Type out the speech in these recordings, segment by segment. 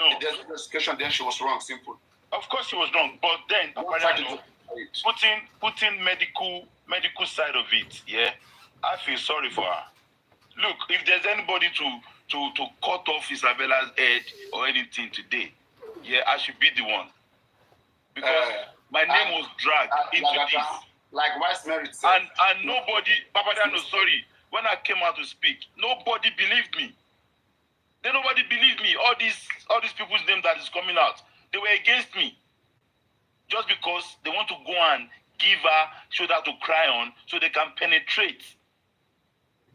No. If there's no justification, then she was wrong. Simple. Of course she was wrong, but then putting medical side of it, yeah, I feel sorry for her. Look, if there's anybody to cut off Isabella's head or anything today, yeah, I should be the one. Because my name was dragged into Lagata, this. Like Vice Merit said. And nobody, Papadano, sorry, when I came out to speak, nobody believed me. Nobody believed me. All these people's name that is coming out, they were against me. Just because they want to go and give her shoulder to cry on so they can penetrate.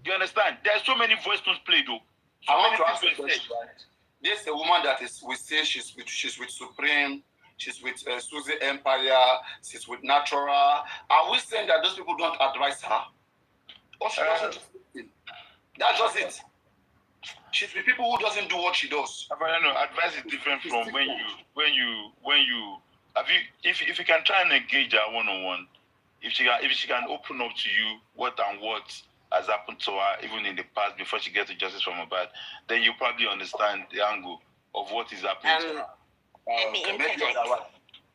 You understand? There's so many voice notes played though. So I want to ask many you a question, right? There's a woman that is, we say she's with Supreme, she's with Suzy Empire, she's with Natural. Are we saying that those people don't advise her? Or she doesn't do anything? That's just it. She's with people who doesn't do what she does. I know, advice is different from when you if you can try and engage her one-on-one, if she can open up to you what has happened to her even in the past before she gets to justice from Mohbad, then you probably understand the angle of what is happening to her.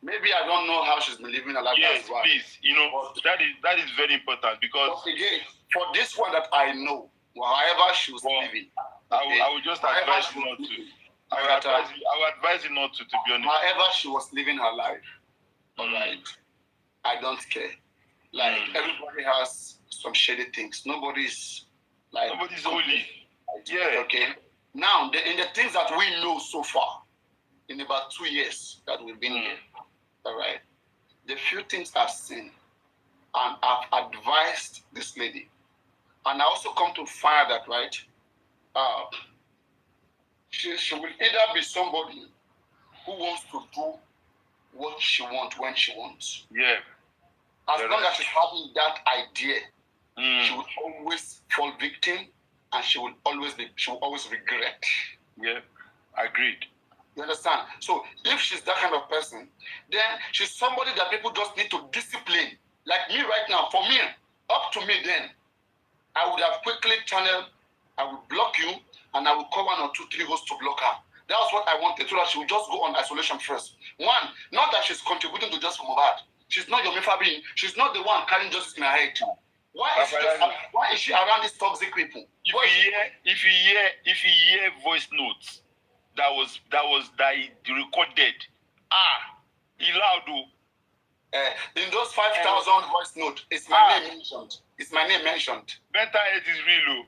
Maybe I don't know how she's been living her life. Yes, please. You know, that is very important because again, for this one that I know, however she was living, I would just advise you not to. I would advise you not to be honest. However she was living her life, all right, I don't care. Like everybody has some shady things. Nobody's holy. Yeah. Okay. Now, in the things that we know so far, in about 2 years that we've been here, all right, the few things I've seen, and I've advised this lady, and I also come to find that, right, she will either be somebody who wants to do what she wants when she wants. Yeah. As long as she's having that idea, she will always fall victim, and she will always regret. Yeah, agreed. You understand? So if she's that kind of person, then she's somebody that people just need to discipline. Like me right now, for me, up to me then, I would have quickly channeled, I would block you, and I would call 1 or 2, 3 hosts to block her. That was what I wanted, so that she would just go on isolation first. One, not that she's contributing to just Mohbad. She's not your Fabi. She's not the one carrying justice in her head. Why is she around these toxic people? If you hear voice notes that he recorded, he loud. In those 5,000 voice notes, it's my name mentioned. It's my name mentioned. Mental health is real.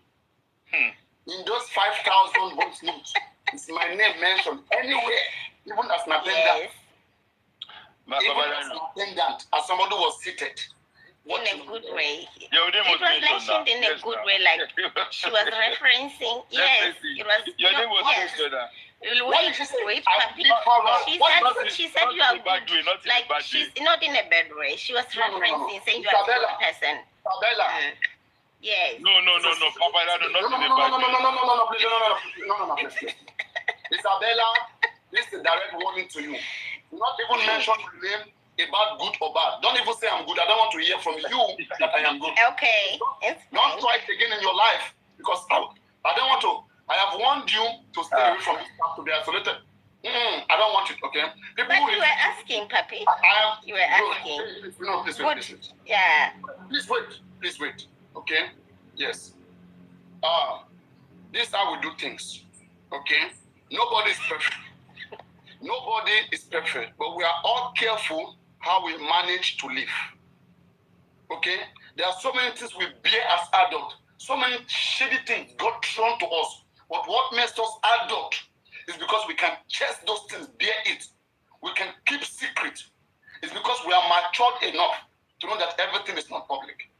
In those 5,000 voice notes, it's my name mentioned anywhere, even as an attendant. Even as an attendant, as somebody who was seated. In a good way. It was mentioned in a good way, like she was referencing. Yes, it was. Your name was mentioned. Wait, she said you are good. Like she's not in a bad way. She was referencing, saying you are a good person. Isabella. Yes. No, Papa, not in a bad way. No, please. Isabella, this is a direct warning to you. Do not even mention the name about good or bad. Don't even say I'm good. I don't want to hear from you that I am good. Okay. Don't try it again in your life, because I don't want to. I have warned you to stay away from this stuff, to be isolated. I don't want it, okay? But you were asking, Papi. You were asking. Please wait. Yeah. Please wait. Okay? Yes. This is how we do things. Okay? Nobody is perfect. Nobody is perfect, but we are all careful how we manage to live. Okay? There are so many things we bear as adults. So many shady things got thrown to us. But what makes us adult is because we can chase those things, bear it. We can keep secret. It's because we are matured enough to know that everything is not public.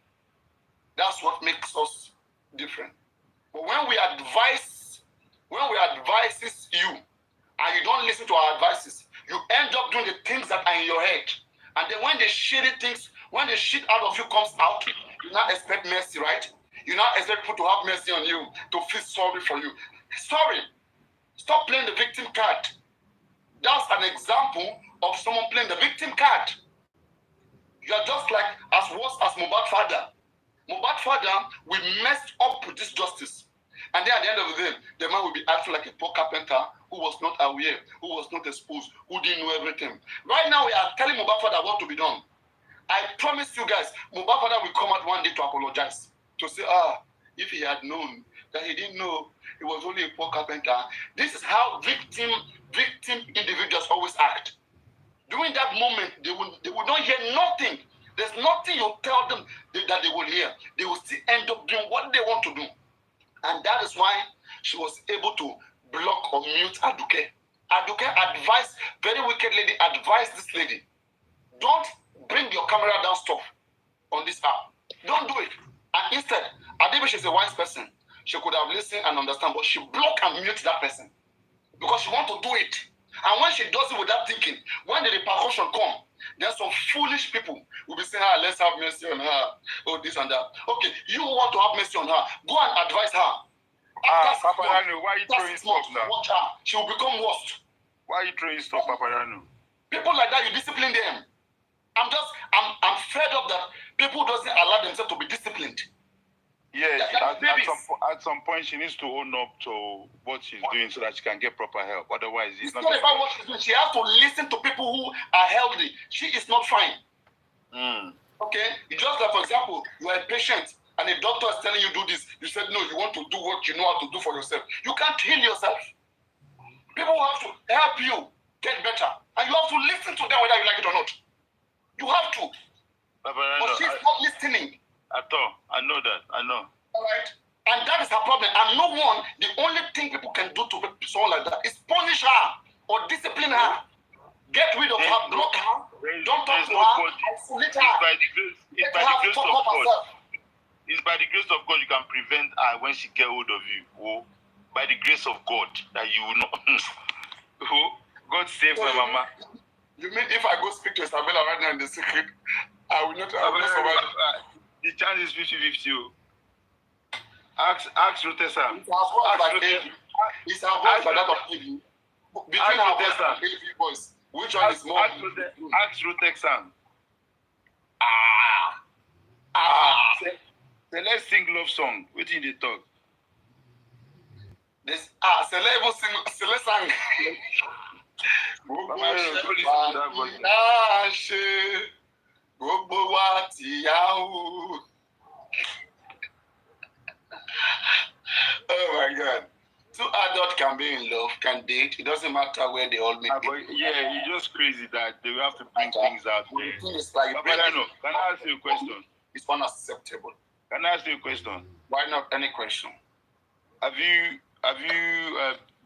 That's what makes us different. But when we advise you, and you don't listen to our advices, you end up doing the things that are in your head. And then when the shitty things, when the shit out of you comes out, you now expect mercy, right? You now expect people to have mercy on you, to feel sorry for you. Sorry. Stop playing the victim card. That's an example of someone playing the victim card. You are just like as worse as Mohbad's father. Mohbad's father, we messed up with this justice. And then at the end of the day, the man will be acting like a poor carpenter who was not aware, who was not exposed, who didn't know everything. Right now, we are telling Mohbad father what to be done. I promise you guys, Mohbad father will come out one day to apologize. To say, if he had known that he didn't know he was only a poor carpenter. This is how victim individuals always act. During that moment, they will not hear nothing. There's nothing you tell them that they will hear. They will still end up doing what they want to do. And that is why she was able to block or mute Aduke. Aduke advised, very wicked lady, advised this lady, don't bring your camera down stuff on this app. Don't do it. And instead, Adebishi is a wise person. She could have listened and understand, but she blocked and mute that person because she wants to do it. And when she does it without thinking, when the repercussion come, there's some foolish people will be saying, let's have mercy on her. Oh, this and that. Okay, you want to have mercy on her. Go and advise her. Paparano, why are you throwing stuff now? Watch her. She will become worse. Why are you throwing stuff, Paparano? People like that, you discipline them. I'm fed up that people doesn't allow themselves to be disciplined. Yeah, at some point she needs to own up to what she's doing so that she can get proper help. Otherwise, it's not about what she's doing. She has to listen to people who are healthy. She is not fine. Okay? It's just like, for example, you are a patient and a doctor is telling you do this. You said, no, you want to do what you know how to do for yourself. You can't heal yourself. People have to help you get better. And you have to listen to them whether you like it or not. You have to. But she's not listening. At all. I know that. I know. All right. And that is her problem. And no one, the only thing people can do to someone like that is punish her or discipline her. Get rid of her, block her, don't talk to her, isolate her. It's by the grace of God. It's by the grace of God you can prevent her when she get hold of you. Oh, by the grace of God that you will not. Oh, God save my mama. You mean if I go speak to Isabelle right now in the secret, I will not survive? The chance is 50-50. Ask Rutesa. It's our voice like that of Evie. Between our voice and Evie voice, which one is more? Ask Rutesa. So let's sing love song. What did they talk? This let's sing. Gbogbo wa tìyàwó. Oh my God. Two adults can be in love, can date. It doesn't matter where they all meet. Yeah, it's just crazy that they will have to bring things out there. Can I ask you a question? It's unacceptable. Can I ask you a question? Why not any question? Have you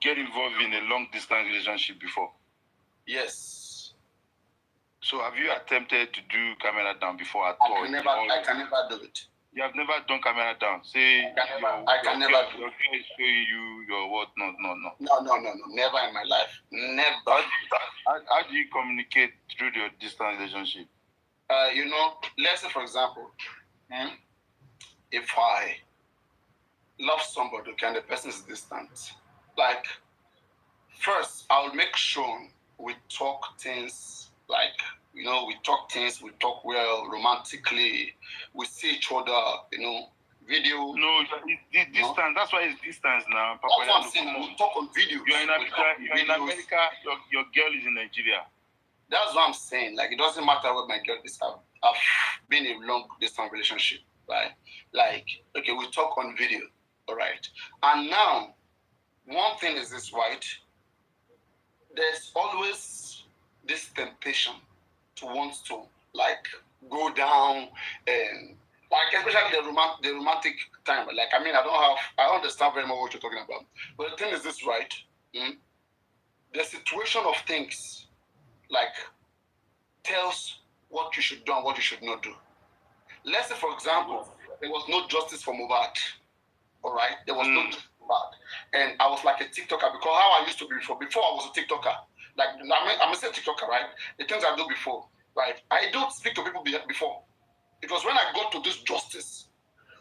get involved in a long distance relationship before? Yes. So have you attempted to do camera down before at all? I can never do it. You have never done camera down. Say I can never do it. Your girl is showing you your what? No. No. Never in my life. Never. How do you communicate through your distance relationship? Let's say for example, if I love somebody, and the person is distant, like first I'll make sure we talk things. Like, we talk well, romantically, we see each other, video. No, it's distance. That's why it's distance now. Papa, that's what I'm saying. We talk on video. You're in America, your girl is in Nigeria. That's what I'm saying. Like, it doesn't matter what my girl is. I've been in a long distance relationship, right? Like, okay, we talk on video, all right? And now, one thing is this, right? There's always this temptation to want to like go down and like especially the romantic time. Like I understand very much what you're talking about. But the thing is this, right? The situation of things like tells what you should do and what you should not do. Let's say, for example, there was no justice for Mohbad. All right, there was no justice for Mohbad, and I was like a TikToker because how I used to be before. Before I was a TikToker. Like, I'm a TikToker, right? The things I do before, right? I don't speak to people before. It was when I got to this justice,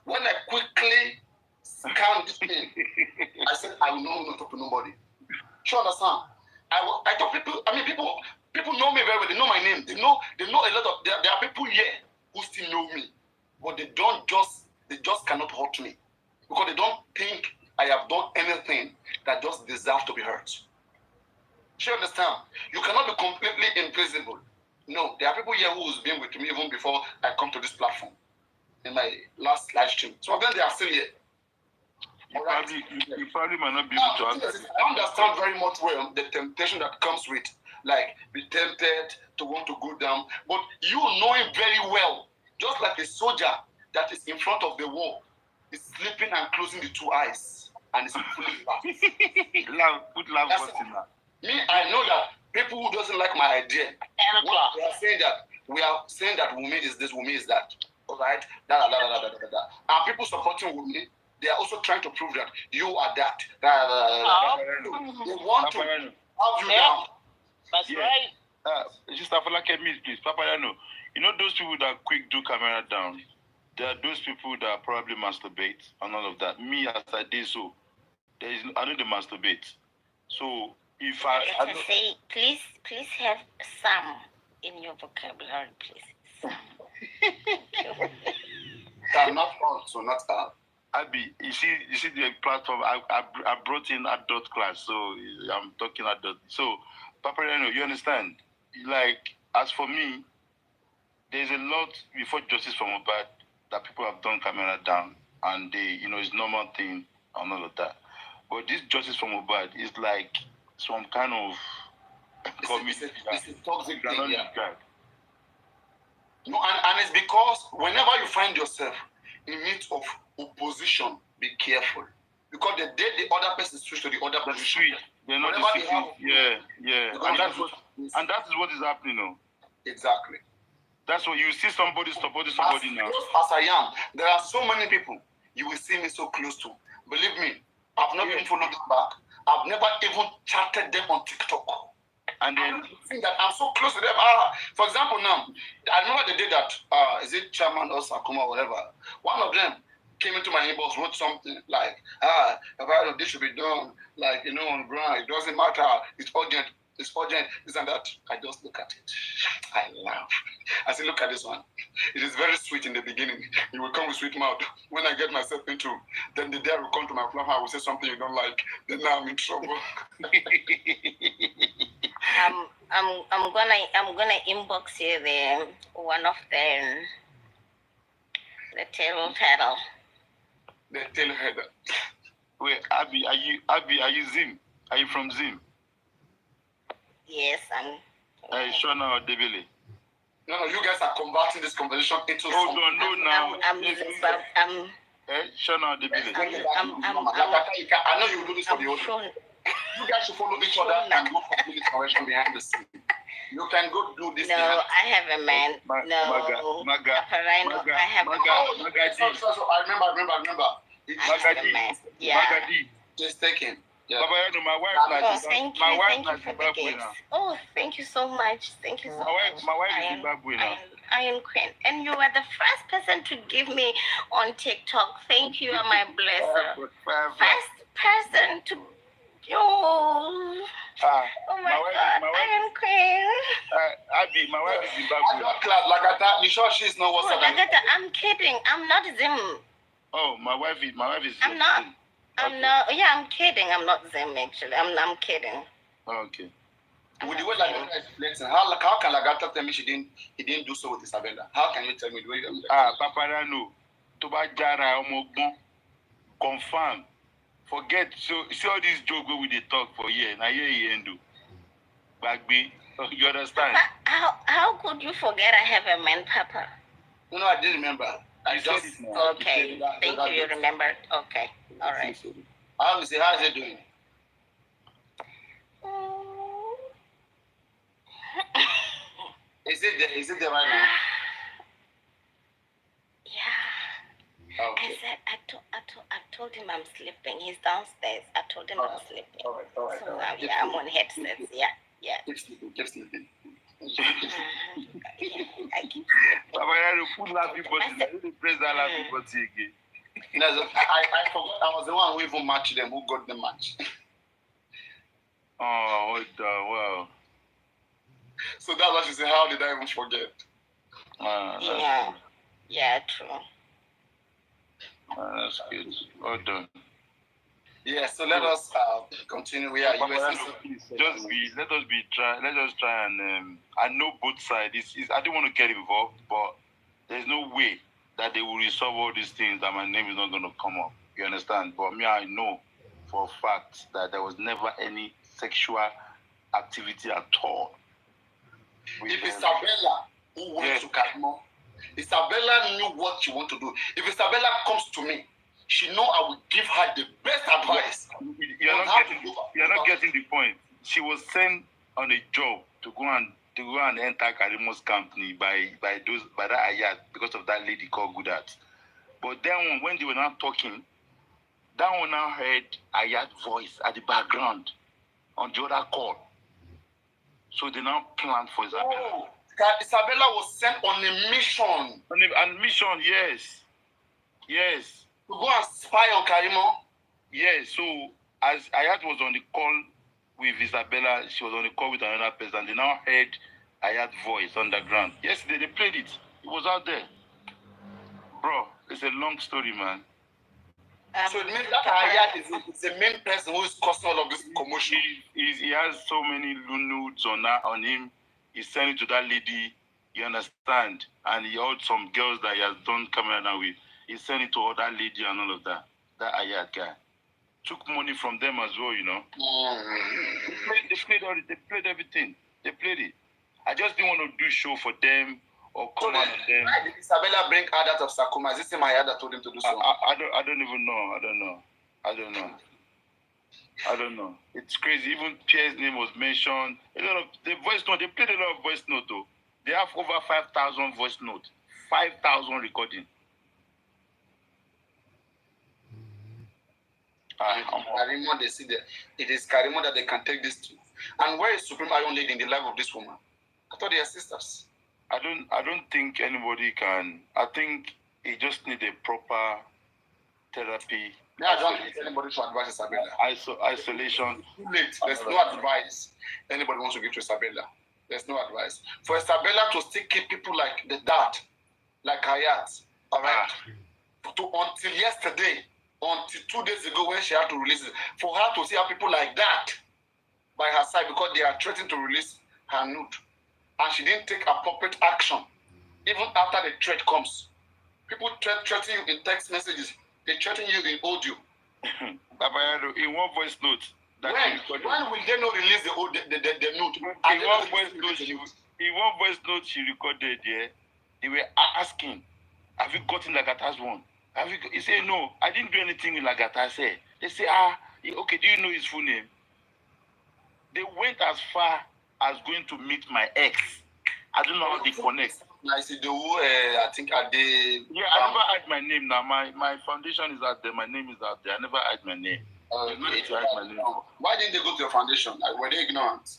when I quickly scanned this thing, I said, I will not talk to nobody. You understand? I talk to people, people know me very well. They know my name. They know a lot of, there are people here who still know me, but they just cannot hurt me because they don't think I have done anything that just deserves to be hurt. Do you understand? You cannot be completely invisible. No, there are people here who has been with me even before I come to this platform in my last live stream. Some of them, they are still here. You probably might not be able to answer. I understand very much well the temptation that comes with, like, be tempted to want to go down. But you knowing very well, just like a soldier that is in front of the wall, is sleeping and closing the two eyes, and is fully fast. Put love in that. Me, I know that people who doesn't like my idea, we are saying that Wumi is this, Wumi is that. All right? And people supporting Wumi, they are also trying to prove that you are that. They want to have you down. That's right. Just Afalake, please. Papayano, you know those people that quick do camera down? There are those people that probably masturbate and all of that. Me, as I did so, I know they masturbate. So if I say, please have some in your vocabulary, please. Some. Not all, so not all. Abby, you see the platform. I brought in adult class, so I'm talking adult. So, Papayano, you understand? Like, as for me, there's a lot before justice from Mohbad that people have done camera down, and they, it's normal thing and all of that. But this justice from Mohbad is like some kind of committee. It's a toxic thing. Yeah. No, and it's because whenever you find yourself in midst of opposition, be careful. Because the day the other person switch to the other position, they're not yeah. And that is what is happening now. Exactly. That's what you see somebody supporting somebody now. As I am, there are so many people you will see me so close to. Believe me, I've not even followed them back. I've never even chatted them on TikTok. And then think that I'm so close to them. For example, now, I remember the day that is it Chairman or Sakuma or whatever. One of them came into my inbox, wrote something like, this should be done, like, on ground. It doesn't matter. It's urgent, this and that. I just look at it. I laugh. I say, look at this one. It is very sweet in the beginning. You will come with sweet mouth. When I get myself into, then the day I will come to my platform, I will say something you don't like. Then now I'm in trouble. I'm gonna inbox you one of the tail header. The tail header. Wait, Abby, are you Zim? Are you from Zim? Yes, I'm. Shona or Debele? No, you guys are converting this conversation into. Hold on, no, now. I'm Shona or Debele? I know you do this for the audience. You guys should follow each other and go for this correction behind the scene. You can go do this. No, I have a man. Maga. I have a man. So, I remember. I have a man. Yeah. Just take him. Yeah. My wife thank you for the gifts. Oh, thank you so much. Thank you so much. My wife is Zimbabwe now. I am Queen. And you were the first person to give me on TikTok. Thank you, my blesser. First person to... Oh my God, I am Queen. Abby, my wife is Zimbabwe. I don't clap Lagata. You sure she's not what's Lagata, I'm kidding. I'm not Zim. Oh, my wife is I'm not. I'm not. Yeah, I'm kidding. I'm not Zim actually. I'm kidding. Okay. With the way Lagata is flexing, how can Lagata tell me he didn't do so with Isabella? How can you tell me the way you Paparano, Toba Jara Omogbon, confirm. Forget, so see all these jokes we dey talk for here. Now here he end do. Bagby, you understand? How could you forget I have a man, Papa? No, I didn't remember. Okay. Thank you. You remembered. Okay. All right. How is it doing? Is it there right now? Yeah. Okay. I said I told him I'm sleeping. He's downstairs. I told him I'm sleeping. All right. So now, yeah, I'm on headsets. Yeah. Keep sleeping. I keep Papa, you put laughing button. I didn't press that laughing button again. I forgot. I was the one who even matched them. Who got the match? Oh, what the wow. So that's what she said. How did I even forget? Yeah, true. That's good. Well done. Yeah, so let us continue. We are let us try and I know both sides. I don't want to get involved, but there's no way that they will resolve all these things that my name is not going to come up. You understand? But me, I know for a fact that there was never any sexual activity at all. If Isabella who went to Karimo, Isabella knew what she wanted to do. If Isabella comes to me, she know I will give her the best advice. You're not getting the point. She was sent on a job to go and enter Karimo's company by that Ayat because of that lady called Gudat. But then when they were not talking, that one now heard Ayat's voice at the background on the other call. So they now planned for Isabella. Oh, Isabella was sent on a mission. On a mission, yes. Yes. To go and spy on Karimo? Yes. So as Ayat was on the call with Isabella, she was on the call with another person. They now heard Ayat's voice underground. Yesterday they played it. It was out there. Bro, it's a long story, man. So it means that Ayat is the main person who is causing all of this commotion. He has so many nudes on him. He sent it to that lady, you understand? And he had some girls that he has done camera now with. He sent it to all that lady and all of that. That Ayat guy. Took money from them as well, you know. They played everything. They played it. I just didn't want to do show for them or come out of them. Why did Isabella bring Ayat of Sakuma? Is this my Ayat that told him to do so? I don't even know. I don't know. It's crazy. Even Pierre's name was mentioned. A lot of the voice note. They played a lot of voice note though. They have over 5,000 voice notes, 5,000 recording. Karimo, they see that it is Karimo that they can take this to. And where is Supreme Iron Lady in the life of this woman? I thought they are sisters. I don't think anybody can. I think it just need a proper therapy. I don't need anybody to advise Isabella. Isolation. Too late. There's no advice anybody wants to give to Isabella. There's no advice. For Isabella to still keep people like that, like Ayat, all right? Until yesterday, until 2 days ago when she had to release it, for her to see how people like that by her side because they are threatening to release her nude. And she didn't take appropriate action. Even after the threat comes. People threaten you in text messages. They threaten you in audio. Baba, in one voice note. When will they not release the nude? In one voice note she recorded, they were asking, have you gotten Lagata's one? He said, no, I didn't do anything with Lagata. They say, okay, do you know his full name? They went as far as going to meet my ex. I don't know how they connect. I see I think at the... Yeah, I never hide my name now. My foundation is out there. My name is out there. I never hide my name. Why didn't they go to your foundation? Were they ignorant?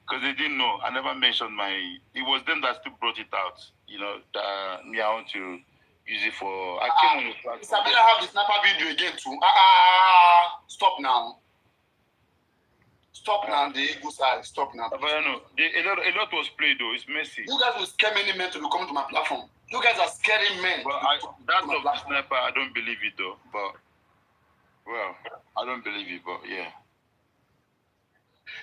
Because they didn't know. I never mentioned it was them that still brought it out. You know, me, I want to use it for... I came on the platform. Isabella have the snapper video again too. Stop now. Stop now, the ego side. Stop now. But I know. A lot was played though. It's messy. You guys will scare many men to be coming to my platform. You guys are scaring men. But that of the sniper, I don't believe it though. But, well, I don't believe it, but yeah.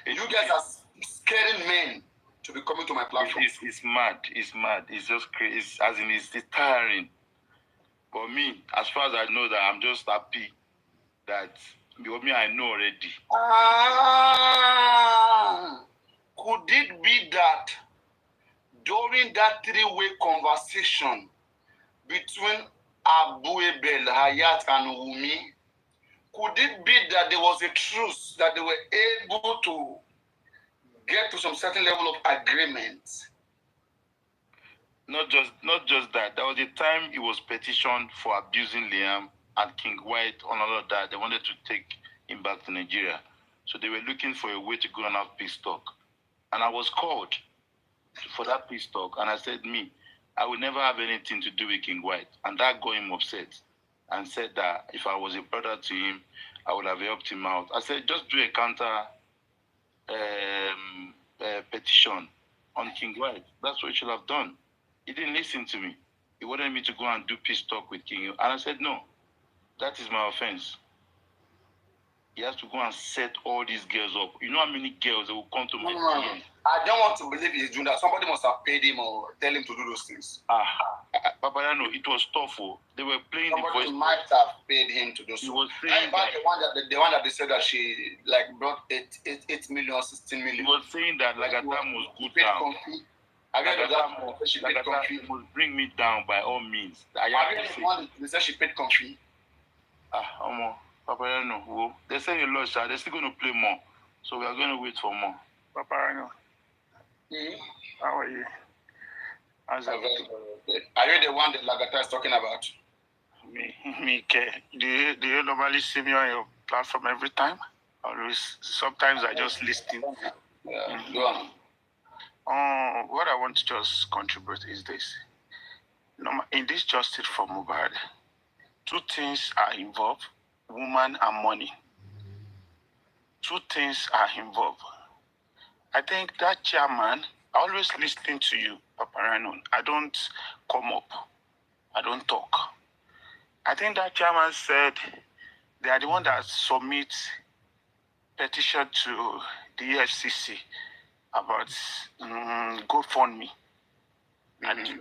You guys are scaring men to be coming to my platform. It's mad. It's mad. It's just crazy. It's tiring. But me, as far as I know that, I'm just happy that me, I know already. Could it be that during that 3-way conversation between Isabelle, Hayat, and Wumi, could it be that there was a truce that they were able to get to some certain level of agreement? Not just that. There was a time it was petitioned for abusing Liam and King White on all of that. They wanted to take him back to Nigeria. So they were looking for a way to go and have peace talk. And I was called for that peace talk. And I said, I will never have anything to do with King White. And that got him upset and said that if I was a brother to him, I would have helped him out. I said, just do a counter petition on King White. That's what you should have done. He didn't listen to me. He wanted me to go and do peace talk with King. And I said, no. That is my offense. He has to go and set all these girls up. You know how many girls that will come to my DM? I don't want to believe he's doing that. Somebody must have paid him or tell him to do those things. Papadano, it was tough. They were playing Somebody the voice. might have paid him to do so. He was saying that the one that they said that she like brought 8 million, 16 million. He was saying that Lagata must go down. Lagata must bring me down by all means. They said she paid comfy. Papadano, they say a lot, they're still going to play more. So we are going to wait for more. Papadano. How are you? Are you the one that Lagata is talking about? Me, do you normally see me on your platform every time? Always. Sometimes I just listen. Yeah, go on. What I want to just contribute is this. In this justice for Mohbad, two things are involved: woman and money. Two things are involved. I think that chairman, I always listening to you, Paparano. I don't come up. I don't talk. I think that chairman said they are the one that submits petition to the EFCC about GoFundMe. And,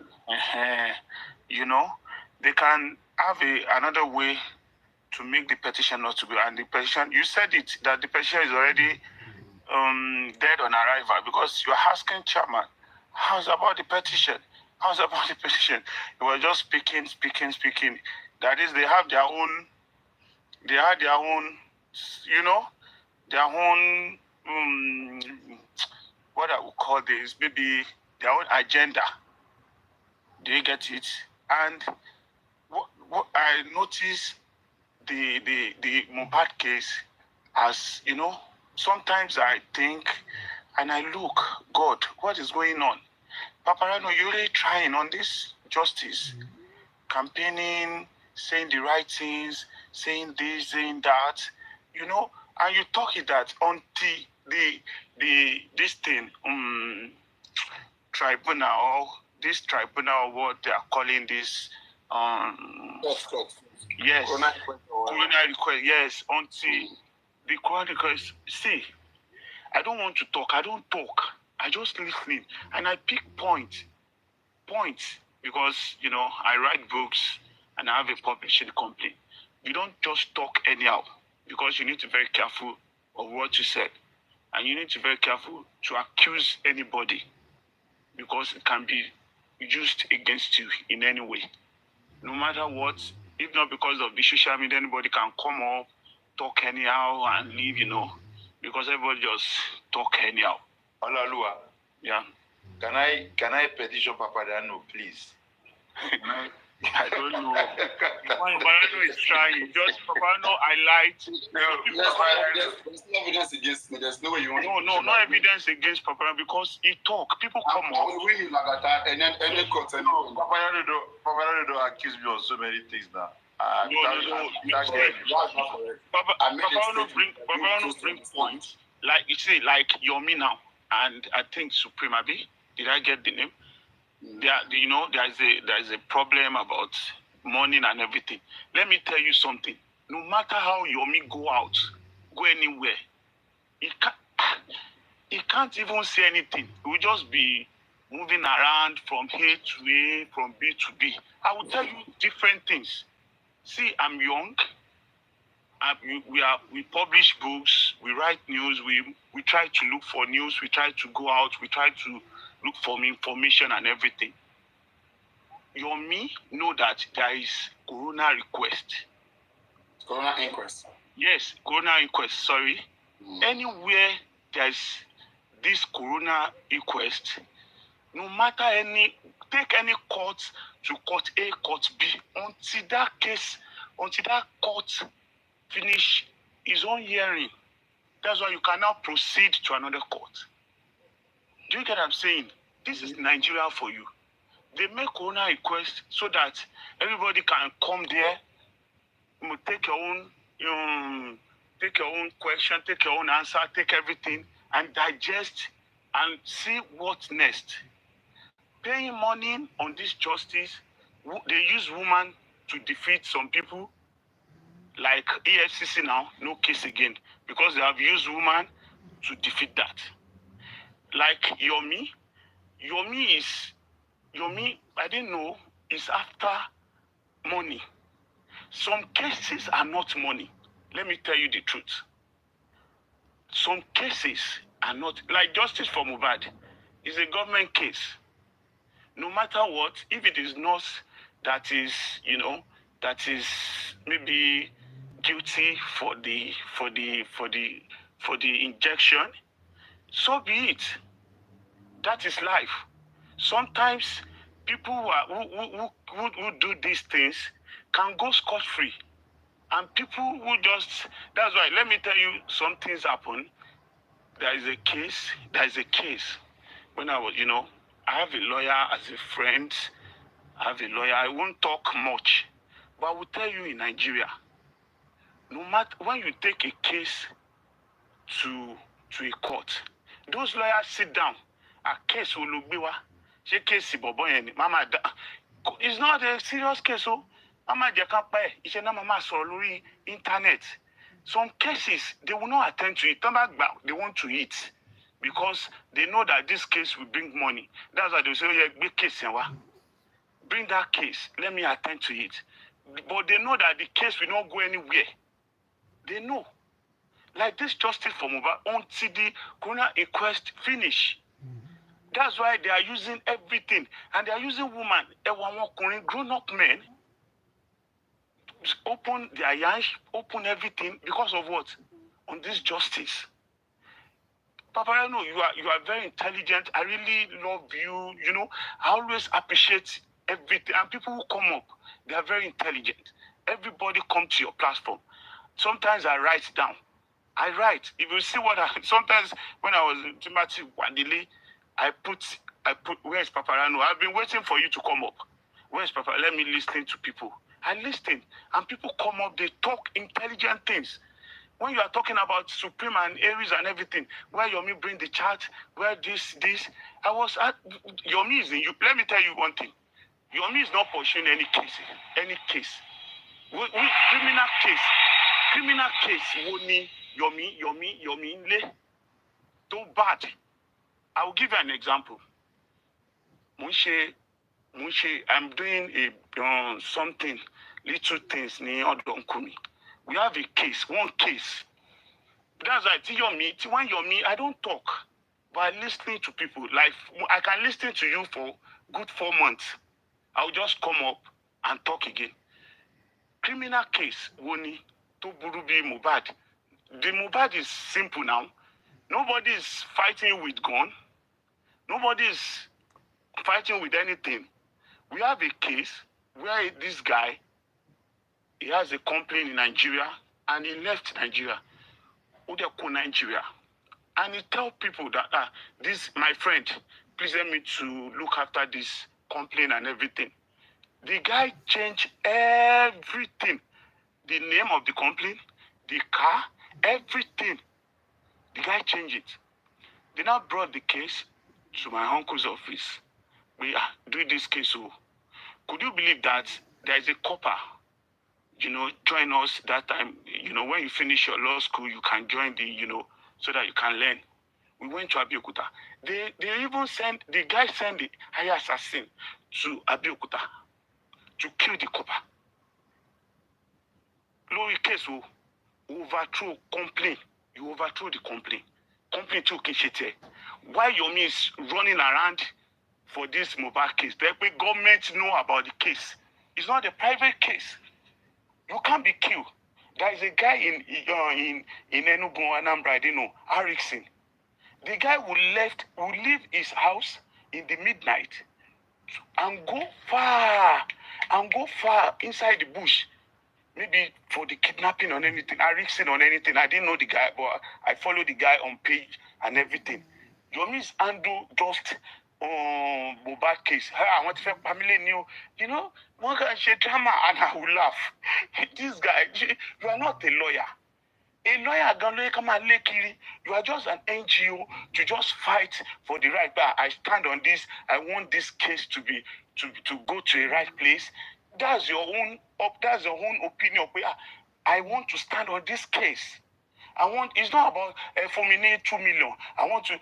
they can have another way to make the petition not to go. And the petition, you said it, that the petition is already dead on arrival, because you're asking chairman, how's about the petition? How's about the petition? They were just speaking. That is, they have their own, their own, what I would call this, maybe their own agenda. Do you get it? And what I noticed the Mohbad case, as sometimes I think and I look, God, what is going on? Paparano, you're really trying on this justice, campaigning, saying the right things, saying this, saying that, and you talk it that until this thing, tribunal, what they are calling this, yes, coroner request, yes, until the coroner request. See, I don't want to talk. I don't talk. I just listen, and I pick points, because I write books and I have a publishing company. You don't just talk anyhow, because you need to be very careful of what you said, and you need to be very careful to accuse anybody, because it can be used against you in any way, no matter what. If not because of the social media, anybody can come up, talk anyhow, and leave, because everybody just talk anyhow. Olalua. Yeah. Can I petition Papadano, please? I don't know. Papadano is trying. Just Papadano, I lied. There's no evidence against me. There's no way you want. No evidence against Papadano, because he talk. People come up. We win Lagata, and then any court. Papadano don't accuse me of so many things now. Papadano bring points. Like you see, like Yomi now, and I think Supreme Abi. Did I get the name? There's a problem about money and everything. Let me tell you something. No matter how Yomi go anywhere, he can't even say anything. He will just be moving around from A to A, from B to B. I will tell you different things. See, I'm young. We publish books, we write news, we try to look for news, we try to go out, we try to look for information and everything. Yomi know that there is coroner request. Coroner inquest. Yes, coroner inquest, sorry. Anywhere there's this coroner inquest, no matter take any court to court A, court B, until that court finish his own hearing. That's why you can now proceed to another court. Do you get what I'm saying? This is Nigeria for you. They make coroner request so that everybody can come there, take your own question, take your own answer, take everything, and digest and see what's next. Paying money on this justice, they use women to defeat some people. Like EFCC now, no case again because they have used woman to defeat that. Like Yomi, I didn't know, is after money. Some cases are not money. Let me tell you the truth. Some cases are not, like justice for Mohbad is a government case. No matter what, if it is not that is, that is maybe guilty for the injection, so be it. That is life. Sometimes people who do these things can go scot-free. And people who just, that's why, let me tell you, some things happen. There is a case. When I was, I have a lawyer as a friend. I have a lawyer. I won't talk much. But I will tell you in Nigeria, no matter, when you take a case to a court, those lawyers sit down. A case will be she case mama, it's not a serious case. So mama it's not mama sorry internet. Some cases they will not attend to it. They want to eat because they know that this case will bring money. That's why they say, yeah, big case, bring that case. Let me attend to it. But they know that the case will not go anywhere. They know. Like this justice for Mohbad until the coroner inquest finish. That's why they are using everything. And they are using women, grown-up men, open their eyes, open everything because of what? On this justice. Papa, I know you are very intelligent. I really love you. I always appreciate everything. And people who come up, they are very intelligent. Everybody come to your platform. Sometimes I write down. If you see sometimes when I was in Timothy Wandile, I put, where's Papa Rano? I've been waiting for you to come up. Where's Papa? Let me listen to people. I listen, and people come up, they talk intelligent things. When you are talking about Supreme and Aries and everything, where Yomi bring the chart, where this, I was at, Yomi is in you. Let me tell you one thing. Yomi is not pursuing any case. Criminal case, Yomi, too bad. I will give you an example. Mushe, I'm doing something, little things near Odonkumi. We have a case, one case. That's why when Yomi, I don't talk, but I listen to people. Like I can listen to you for good 4 months. I'll just come up and talk again. Criminal case, Woni, to Burubi Mohbad. The Mohbad is simple now. Nobody is fighting with gun. Nobody is fighting with anything. We have a case where this guy, he has a complaint in Nigeria and he left Nigeria. Nigeria. And he tell people that, this, my friend, please help me to look after this complaint and everything. The guy changed everything. The name of the complaint, the car, everything. The guy changed it. They now brought the case to my uncle's office. We are doing this case. So could you believe that there is a copper, join us that time, when you finish your law school, you can join the, so that you can learn. We went to Abeokuta. They even the guy sent the higher assassin to Abeokuta to kill the copper. Lower case, overthrow complaint. You overthrow the complaint. Complaint to Kishete. Why Yomi is running around for this Mohbad case? The government know about the case. It's not a private case. You can't be killed. There is a guy in Enugu, Anambra, Erickson. The guy will leave his house in the midnight and go far inside the bush. Maybe for the kidnapping or anything, Erickson or anything. I didn't know the guy, but I followed the guy on page and everything. Yomi's handle just Mohbad case. I want to say family new. One guy say drama and I will laugh. This guy, you are not a lawyer. A lawyer, come and kiri. You are just an NGO to just fight for the right. But I stand on this. I want this case to go to a right place. That's your own opinion. I want to stand on this case. It's not about for me need 2 million. I want to.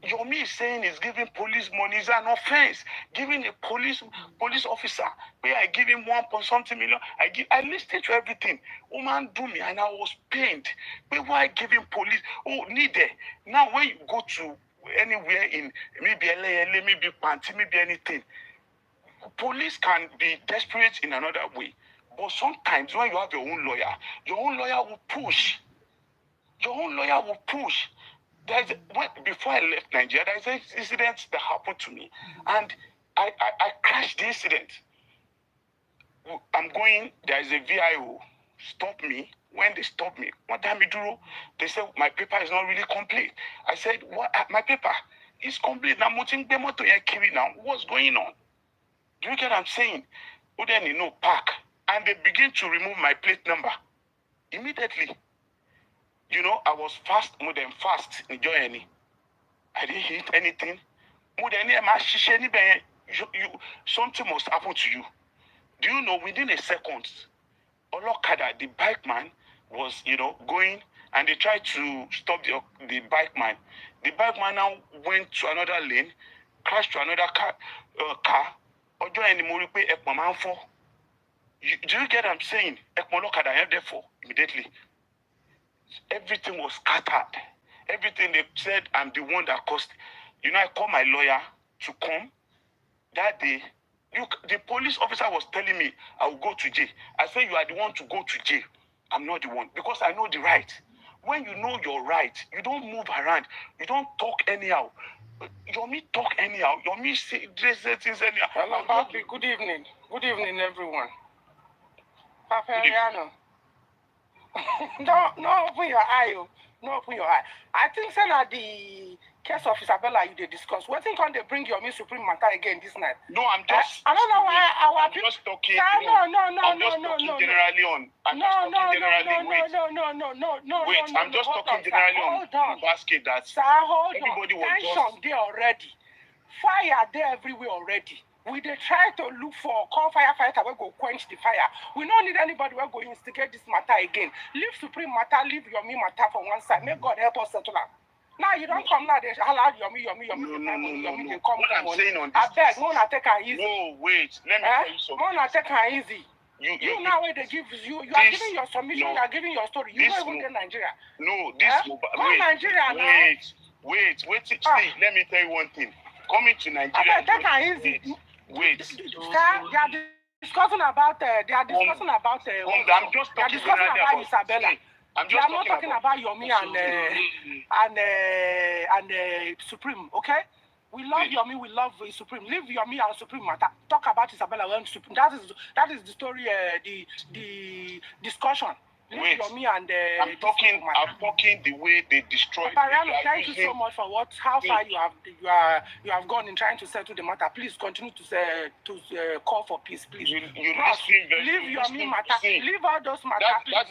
Yomi is saying is giving police money is an offense. Giving a police officer where I give him 1.something million, I listened to everything. Woman do me and I was pained. But why giving police? Oh, need it. Now when you go to anywhere in maybe LA, maybe Panty, maybe anything, police can be desperate in another way. But sometimes when you have your own lawyer will push. Your own lawyer will push. Before I left Nigeria, there's an incident that happened to me. And I crashed the incident. I'm going, there's a VIO, stop me. When they stopped me, what time they said, my paper is not really complete. I said, what? My paper is complete. Now, what's going on? Do you get what I'm saying? Park. And they begin to remove my plate number. Immediately. You know, I was more than fast in journey. I didn't hit anything. Something must happen to you. Do you know, within a second, Olokada, the bike man, was, going, and they tried to stop the bike man. The bike man now went to another lane, crashed to another car. Do you get what I'm saying? Therefore, immediately. Everything was scattered. Everything they said, I'm the one that caused. I called my lawyer to come. That day, the police officer was telling me I will go to jail. I said, you are the one to go to jail. I'm not the one. Because I know the right. When you know your right, you don't move around. You don't talk anyhow. Yomi talk anyhow. Yomi say things anyhow. Hello, Papi. Good evening. Good evening, everyone. Papa Ariano. No, open your eye. No, open your eye. I think that the case of Isabella you did discuss. What thing can they bring your Supreme matter again this night? No, I'm just. I don't know why our people. Just talking. No. Generally on. No. Wait, I'm just talking generally on the basket that sir, hold everybody on. was Tension just. there already. Fire there everywhere already. We dey try to look for call firefighter wey go quench the fire. We don't need anybody wey go instigate this matter again. Leave Supreme matter, leave Yomi matter for one side. May God help us settle am. Now you don't come now. They allow Yomi. No. They come. What I'm saying on this. I beg, Mona take her easy. No, wait. Let me tell you something. Mona take her easy. You now where they give you are giving your submission. You are giving your story. You don't even get Nigeria. No, this. Wait, Nigeria now. Wait. See, let me tell you one thing. Coming to Nigeria. Take her easy. Wait. Sir, they are discussing about. I'm just talking about Isabella. I'm just not talking about Yomi and Supreme. Okay, we love Yomi. We love Supreme. Leave Yomi and Supreme matter. Talk about Isabella when Supreme. That is the story. The discussion. Wait, Yomi and I'm talking the way they destroyed. Papa, thank you so much for how far you have gone in trying to settle the matter. Please continue to call for peace, please. You leave Yomi matter. Leave all those matters.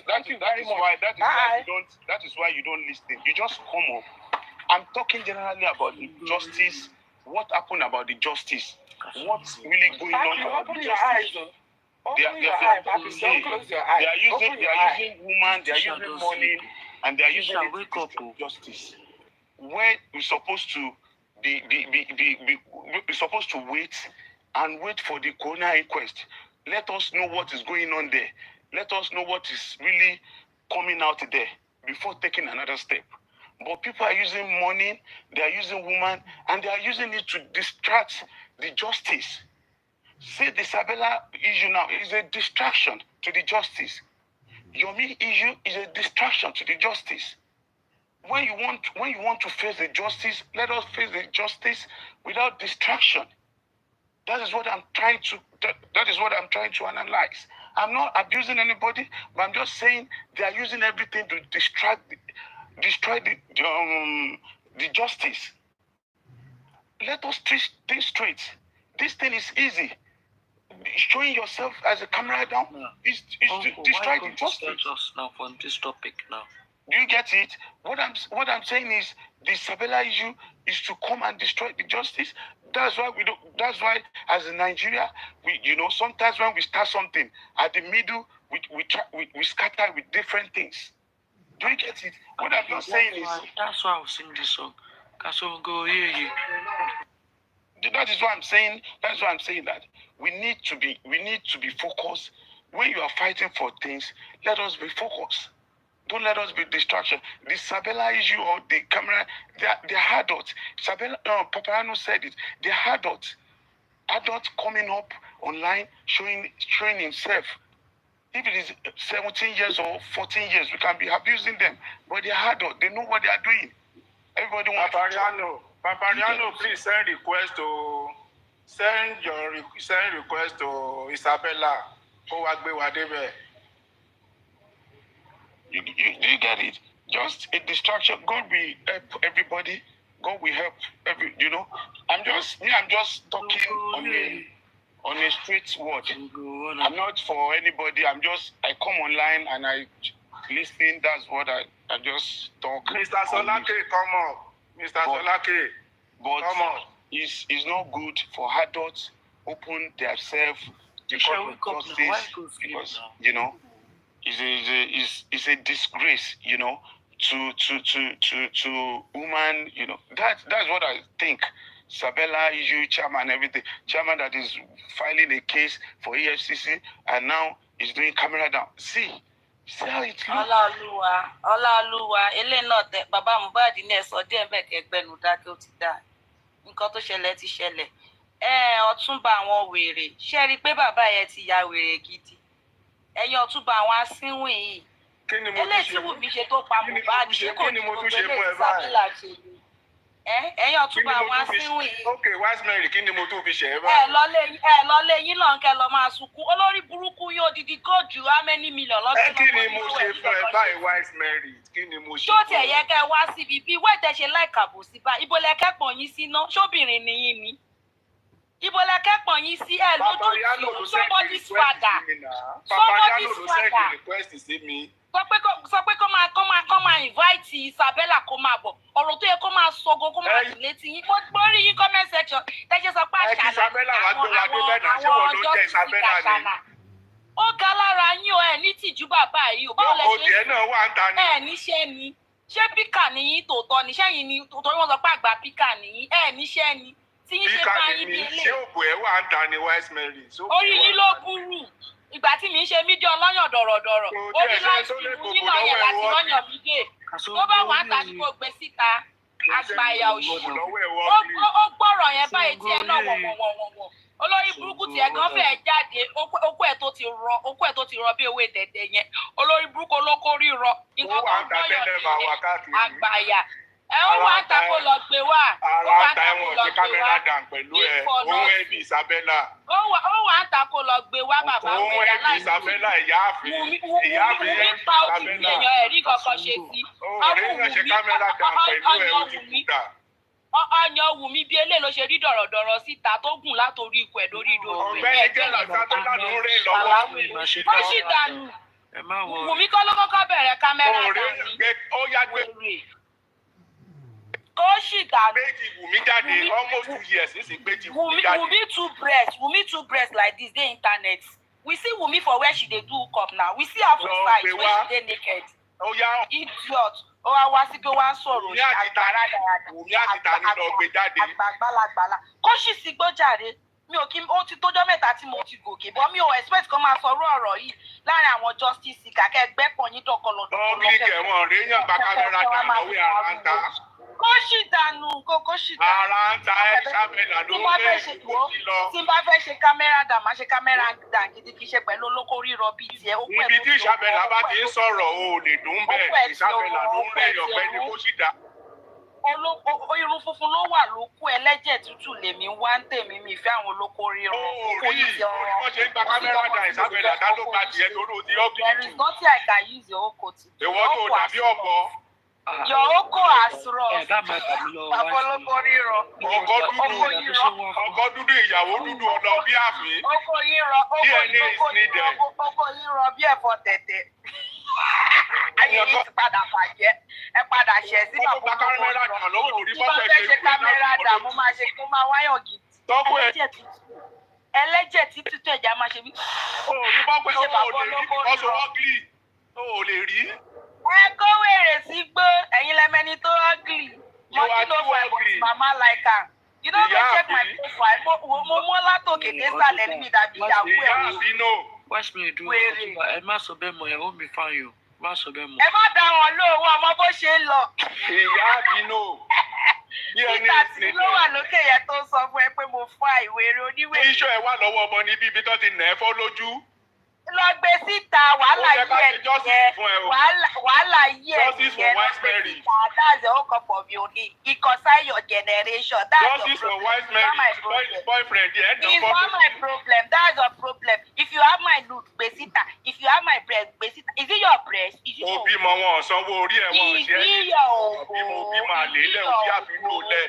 Thank you very much. That is why you don't listen. You just come up. I'm talking generally about the justice. What happened about the justice? What's really going on? Open your eyes. They are using women, they are using money, and they are using justice. When we're supposed to we're supposed to wait for the coroner inquest. Let us know what is going on there. Let us know what is really coming out there before taking another step. But people are using money, they are using women, and they are using it to distract the justice. See, the Isabella issue now is a distraction to the justice. Yomi issue is a distraction to the justice. When you want to face the justice, let us face the justice without distraction. That is what I'm trying to analyze. I'm not abusing anybody, but I'm just saying they are using everything to destroy the justice. Let us think straight. This thing is easy. Showing yourself as a camera down is to destroy the justice. Now on this topic now. Do you get it? What I'm saying is the Isabella issue is to come and destroy the justice. That's why we don't. That's why, as in Nigeria, sometimes when we start something at the middle, we scatter with different things. Do you get it? What I'm not saying is that's why I was singing this song. Go yeah. That is why I'm saying. That's why I'm saying that we need to be focused. When you are fighting for things, let us be focused. Don't let us be distraction. The Isabella issue or the camera, they're adults. Paparano said it. They're adults. Adults coming up online showing himself. If it is 17 years or 14 years, we can be abusing them. But they're adults. They know what they are doing. Everybody wants Papariano, please send your request to Isabella. You get it? Just a distraction. God will help everybody. God will help I'm just talking on a straight word. I'm not for anybody. I come online and I listen. That's what I just talk. Mr. Solake, come up. Mr. Solake, but come on. It's not good for adults open themselves because of justice. Because it's a disgrace, to woman, That's what I think. Isabella, chairman, everything. Chairman that is filing a case for EFCC and now is doing camera down. See how it looks. Ọláolúwa, eléyìí náà tẹ bàbá Mohbad ní ẹ̀sọ́ díẹ̀ bẹ́ẹ̀ kẹgbẹ́nu dákẹ́ ó ti dá. Nǹkan tó ṣẹlẹ̀ ti ṣẹlẹ̀. Ọ̀túnba àwọn wèrè. Ṣé rí pé bàbá yẹn ti ya wèrè gidi? Ẹ̀yin Ọ̀túnba àwọn asínwìn yìí. Eléyìí tí Wùmí ṣe tó pa Mohbad ṣé kò ní gbogbo eléyìí tí Sábìlà ṣe ni. Ẹ̀yin Ọ̀túnba àwọn asínwìn yìí. Okay, wise Mary, kí ni mo tún fi ṣe ẹ báyìí? Lọ lé yín lọ kẹ́ lọ máa sunkún. Olórí burúkú yóò didi góòjù how many million lọ́dún. Kí ni mo ṣe fún ẹ báyìí, wise Mary? Kí ni mo ṣe? Tó tiẹ̀ yẹ kẹ́ wá síbi bí wẹ́ẹ̀tẹ̀ ṣe láìkàbò sí bá. Ibo lẹ kẹ́pọ̀ yín sí ná? Ṣóbìnrin ni yín ni? Ibo lẹ kẹ́pọ̀ yín sí ẹ lójú tí somebody's father. Somebody's father. Sọ pé kó máa invite Isabella kó máa bọ̀. Ọ̀rọ̀ tó yẹ kó máa sọ gan kó máa dùn létí yín. Mo rí yín comment section. Tẹ́jẹ́ sọ pé àṣàlà àwọn justice àṣàlà. Ó ga lára yín o, ẹ̀ ní tìjú bàbá yìí o. Báwo lẹ ṣe ẹ̀ níṣẹ́ ni? Ṣé píkà nìyí tòótọ́ ni? Ṣẹ́yìn ni torí wọ́n sọ pé àgbà píkà nìyí? Ẹ̀ níṣẹ́ ni? Tí yín ṣe bá yín bí ilé. Ṣé òbò ẹ̀ wà ń ta ni wise Mary? Orí yín ló burú. Ìgbà tí mi ń ṣe mídíà ọlọ́yàn dọ̀rọ̀dọ̀rọ̀ orí láti ìlú nílò yẹn láti lọ́yàn mí dé tó bá wà á ta kí o gbé síta àgbàyà òṣì ó gbọ́rọ̀ yẹn báyìí tí ẹ náà wọ̀wọ̀wọ̀wọ̀ olórí burúkú tí ẹ gan fẹ́ẹ́ jáde okú ẹ̀ tó ti rọ bí ewé dẹ̀dẹ̀ yẹn olórí burúkú olóko rírọ nǹkan tó ń gbọ́yọ̀ ní àgbàyà ẹ ó wà á ta kó lọ gbé wá ó wà á ta kó lọ gbé wá ó wà á ta kó lọ gbé wá bàbá wẹ̀dá láì Wùmí pa òkìkí èèyàn ẹ̀rí kankan ṣe sí ọyàn Wùmí bí eléyìí ló ṣe rí dọ̀rọ̀dọ̀rọ̀ síta tó gùn látòrí ikú ẹ̀ lórí ìdòwò ó sì dànù Wùmí kọ́ ló kọ́kọ́ bẹ̀rẹ̀ kámẹ́rà dání ó sì dànù. Wùmí jáde almost 2 years nísìnyí pé ti Wùmí jáde. Wùmí two breast like this dey internet. We see Wùmí for where she dey do hookup now. We see her for side where she dey naked. Idiot. Ó wá wá sí pé wá ń sọ̀rọ̀ Wùmí àti Tani lọ gbé jáde. Àgbàgbàlagbàlà. Kó sì sí gbójàre. Mi ò kí ó ti tójọ́ mẹ́ta tí mo ti gòkè bọ́ mi ò expect kó máa sọ̀rọ̀ ọ̀rọ̀ yìí láàrin àwọn justice kàkẹ́ ẹgbẹ́ yín dọ̀kọ̀lọ̀. Public ẹ̀wọ̀n réyàn gba kámẹ́rà dà lọ́wọ́ ara ń ta. Kó sì dànù kó sì dànù. Ara ń ta Isabella ló ń lé ìwòsí lọ. Tí n bá fẹ́ ṣe kámẹ́rà dà máa ṣe kámẹ́rà dà gidi kì í ṣe pẹ̀lú olóko rírọ bíi tiẹ̀. Ibi tí Isabella bá ti ń sọ̀rọ̀ o lè dùn bẹ́ẹ̀ Isabella ló ń rẹ̀ yọ̀pẹ́ ní kó sì dà. Irun funfun ló wà lókù ẹlẹ́jẹ̀ tútù lèmi wá ń tèmi mi ìfẹ́ àwọn olóko rírọ. Wọ́n ṣe ń gba kámẹ́rà dà Isabella dá ló gba tiẹ̀ torí o ti ọ́kì. There is nothing I can use your oko to. Ìwọ tó dàbí ọ̀bọ. Your oko has rough. Babolóko rírọ. Ọkọ dúdú ìyàwó dúdú ọ̀nà bí àfin. Oko yín rọ bí ẹ̀fọ́ tẹ̀tẹ̀. Ayé yìí ti padà bàjẹ́. Ẹ padà ṣẹ̀ sí babolóko rírọ. Tí bá fẹ́ ṣe kámẹ́rà dà mo máa wáyàn gidi. ẹlẹ́jẹ̀ títí tó ẹ̀já máa ṣe bí. o ní bọ́ pé o lè rí ọ̀ṣọ́ ọ́gìlì o lè rí. ẹ kó wèrè sí gbó ẹ̀yin lẹ́mẹ́ni tó ọ́gìlì money no fight but mama like am you no go check my profile mo mú látòkè dé sàlẹ̀ níbi ìdàbí ìyàwó ẹ̀ wáṣí mi dúró ẹ má sọ bẹ́ẹ̀ mọ́ ẹ ó mi fáyọ̀ má sọ bẹ́ẹ̀ mọ́. ẹ má dá wọn lóhùn ọmọ bó ṣe ń lọ. ìyá àbínú. nígbà tí ló wà lókè yẹn tó sọ fún ẹ pé mo fún àìwéré oníwèé. iṣẹ́ ẹ wà lọ́wọ́ ọmọ níbi ibi tó ti nà ẹ́ fọ́ lójú. lọ gbé síta wàhálà yí ẹ nìyẹn wàhálà yí ẹ nìyẹn lọ gbé síta that's the whole cup of your day reconcile your generation that's your problem it's not my problem it's not my problem that's your problem if you have my loot gbé síta if you have my breast gbé síta is it your breast is it your òbí mọ wọn sanwó orí ẹ wọn ṣe is it your ogo òbí máa lè lẹ òbí àbínú lẹ.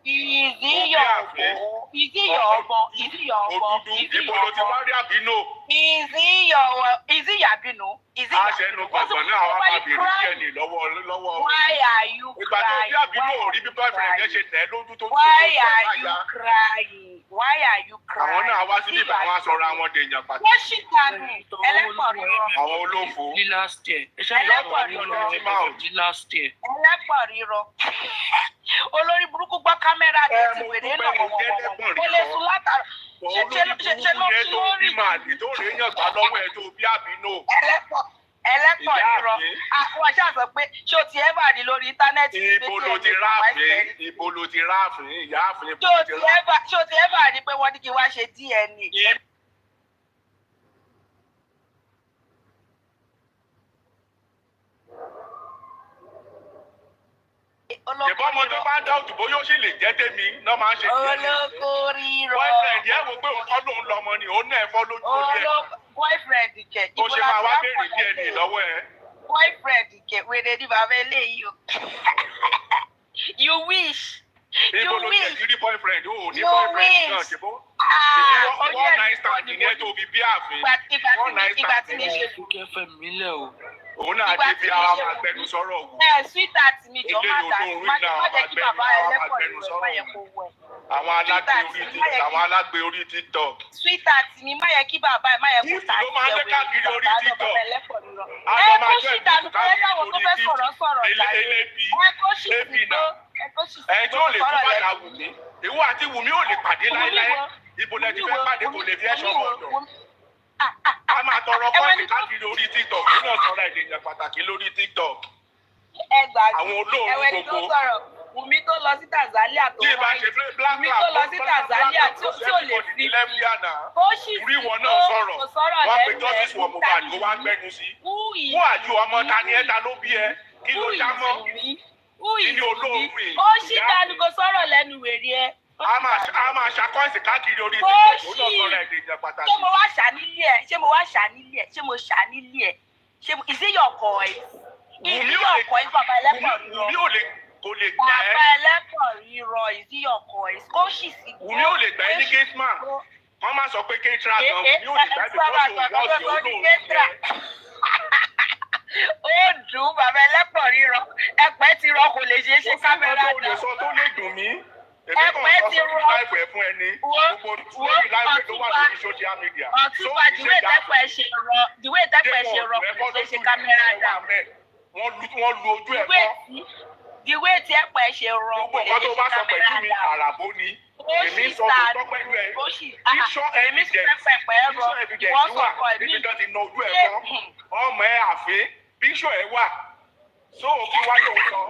Is it your ogbon? Is it your ogbon? Is it your ogbon? Is it your ogbon? Is it your abino? Is it your abino? Why are you crying? Why are you crying? Why are you crying? Àwọn náà wá síbí bá wọn sọ̀rọ̀ àwọn dèèyàn pàtó. Wọ́n ṣì dànù ẹlẹ́pọ̀ rírọ̀. Àwọn olófo. Last year. Ẹlẹ́pọ̀ rírọ̀. Last year. Ẹlẹ́pọ̀ rírọ̀. Olórí burúkú gbọ́ kámẹ́rà ní ti wèrè náà wọ̀wọ̀wọ̀. Ó lè sùn látara. Ṣé ló rí? Ẹlẹ́pọ̀ rírọ̀. Àwọn aṣá sọ pé ṣé o ti ẹ́ bà ní lórí íńtánẹ́ẹ̀tì? Ibo ló ti ráàfin? Ibo ló ti ráàfin? Ìyá àfin. Ṣé o ti ẹ́ bà ní pé wọ́n ní kí wá ṣe DNA? Ìbọn ọmọ tó bá ń dá òtùbó yóò sì lè jẹ́ tèmi náà máa ń ṣe díẹ̀. Olóko rírọ̀. Boyfriend yẹn wo pé òkọ́ lòun lọmọ ni òun náà fọ́ lójú orí ẹ̀. Boyfriend kẹ̀. Ó ṣe máa wá béèrè DNA lọ́wọ́ ẹ̀. Boyfriend kẹ̀ wèrè ní bàbá eléyìí o. You wish. Ibo ló ti rí boyfriend o ní boyfriend náà ṣe bó. One night stand ní ẹ̀ tó fi bí ààfin. Ìgbà tí mi ṣe fún kẹfẹ́ mi lẹ̀ o. Òun náà dé bí ara máa gbẹnu sọ̀rọ̀ wò. Sweetheart mi jọ máa dà sí má jẹ́ kí bàbá ẹlẹ́pọ̀ rẹ̀ má yẹ kó wẹ̀. Àwọn alágbe orí TikTok. Sweetheart mi má yẹ kí bàbá ẹ má yẹ kó tà sí ẹ̀wẹ̀ ìgbà bàbá ẹlẹ́pọ̀ rẹ̀. Ẹ kó sì dànù pé káwọn tó fẹ́ sọ̀rọ̀ jáde. Ẹ kó sì sí tó. Ẹ tó lè fún bàtà Wùmí. Ìwọ àti Wùmí ò lè pàdé láéláé. Ibo lẹ ti fẹ́ pàdé kò lè fi ẹ̀ṣọ́ bọ̀dọ̀. A máa tọrọ kọ́ọ̀tì káàkiri orí TikTok. Ó náà sọ̀rọ̀ èdè pàtàkì lórí TikTok. Ẹ gbàgbé. Àwọn olóòrùn Ẹ̀wẹ̀ ni tó sọ̀rọ̀. Wùmí tó lọ sí Tanzania tó wáyé. Wùmí tó lọ sí Tanzania tí ò lè fi. Ó sì sí tó kò sọ̀rọ̀ lẹ́nu ẹ̀ Who are you? Ọmọ ta ni ẹ ta ló bí ẹ? Kí ló já mọ́? Kí ni olóòrùn yìí? Ó sì dànù kò sọ̀rọ̀ lẹ́nu wèrè ẹ. A máa ṣàkọ́ìsì káàkiri orí TikTok. Ó náà sọ̀rọ̀ èdè pàtàkì. Ṣé mo wá ṣà nílé ẹ̀? Ṣé mo ṣà nílé ẹ̀? Is it your coin? Is it your coin bàbá ẹlẹ́pọ̀ rírọ̀? Wùmí ò lè kò lè gbà ẹ́. Bàbá ẹlẹ́pọ̀ rírọ̀ is it your coin? Ó sì sí. Wùmí ò lè gbà ẹ́ ní gate man. Wọ́n máa sọ pé kétra gan. Wùmí ò lè gbà ẹ́ bí wọ́n ṣe wọ́ọ̀sì olóòrùn. Ó dùn bàbá ẹlẹ́pọ̀ rírọ̀. Ẹ̀pẹ́ ti rọ kò lè ṣeé ṣe kámẹ́rà náà. Ó sọ tó lè dùn mí. Ẹ̀pẹ́ ti rọ. Láìpẹ́ fún ẹni. Ọ̀túnba the way tẹ́pẹ́ ṣe rọ kò lè ṣe kámẹ́rà náà. Wọ́n lu ojú ẹ̀ kọ́. The way tí ẹ̀pẹ́ ṣe rọ kò lè ṣe kámẹ́rà náà. Àràbó ni. Èmi sọ tó pẹ̀lú ẹ̀. Iṣọ́ evidence wà níbi tó ti na ojú ẹ̀ kọ́. Ọmọ ẹ̀ àfẹ́ bíṣọ̀ ẹ̀ wà. So kí wá yóò sọ.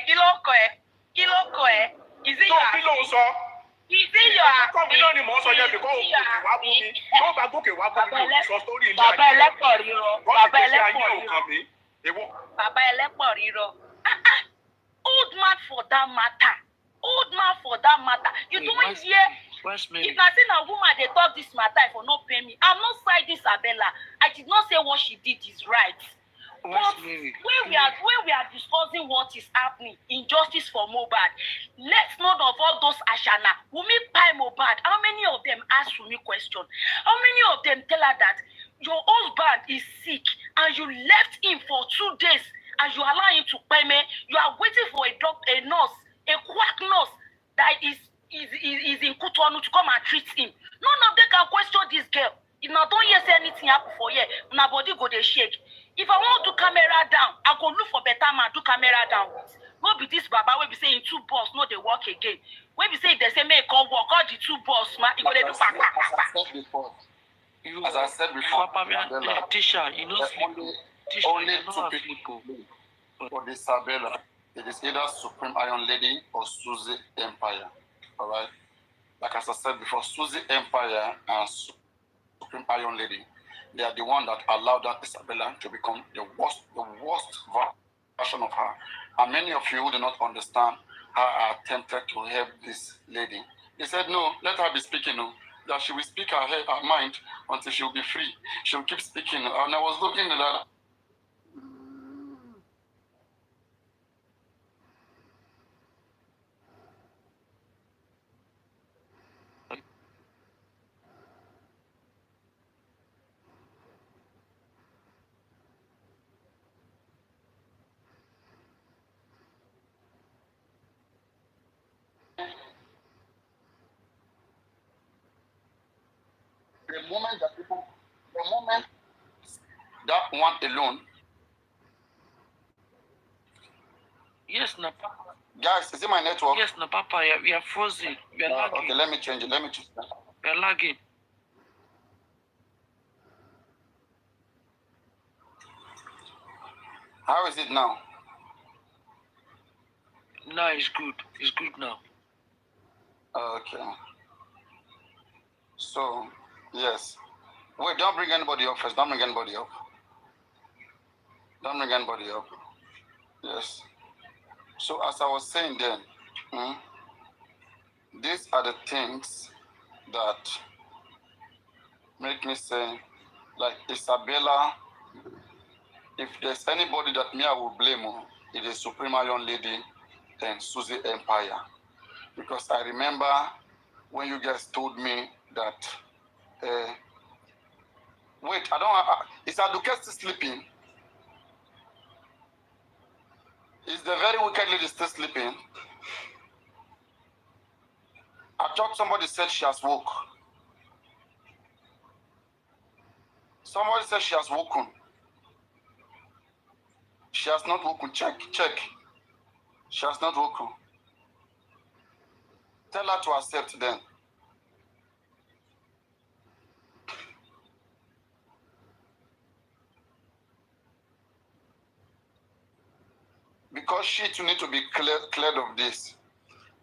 Kí ló kọ ẹ? Kí ló kọ ẹ? Is it your kí ló ń sọ? Is it your Kọ́ mi náà ni mò ń sọ yẹn bí kò gòkè wá bú mi. Tó bá gòkè wá bú mi ò sọ sórí ilé ayé. Bàbá ẹlẹ́pọ̀ rírọ̀. Bàbá ẹlẹ́pọ̀ rírọ̀. Bàbá ẹlẹ́pọ̀ rírọ̀. Old man for that matter. Old man for that matter. You don't hear. If na say na woman dey talk this matter, if for no pay me, I'm not siding Isabella. I did not say what she did is right. But when we are discussing what is happening, injustice for Mohbad, let's not of all those Ashana, Wunmi kpai Mohbad, how many of them ask Wunmi question? How many of them tell her that your husband is sick and you left him for 2 days and you allow him to kpai me? You are waiting for a doctor, a nurse, a quack nurse that is is in Kutonu to come and treat him. None of them can question this girl. If now don't hear say anything happen for here, my body go dey shake. If I want to camera down, I go look for better man to camera down with. No be this baba wey be saying two boss, no they work again. When we say they say make come work, all the two boss man, it go dey do back. As I said before, Tisha, you know, only two people for this Isabella. It is either Supreme Iron Lady or Susie Empire. Alright? Like as I said before, Susie Empire and Supreme Iron Lady, they are the one that allowed that Isabella to become the worst version of her. And many of you do not understand how I attempted to help this lady. They said, no, let her be speaking. No, that she will speak her mind until she will be free. She will keep speaking. And I was looking at that. The moment that one alone. yes, na Papa. Guys, is it my network? Yes, na Papa. We are frozen. We are lagging. Okay, let me change it. We are lagging. How is it now? No, it's good. It's good now. Okay. So, yes. Wait, don't bring anybody up first. Don't bring anybody up. Yes. So, as I was saying then, these are the things that make me say, like Isabella, if there's anybody that me I will blame, it is Supreme Iron Lady and Susie Empire. Because I remember when you guys told me that, wait, is Aduke still sleeping? Is the very wicked lady still sleeping? I thought somebody said she has woke. Somebody said she has woken. She has not woken. Check. She has not woken. Tell her to accept then. Because she too need to be cleared of this.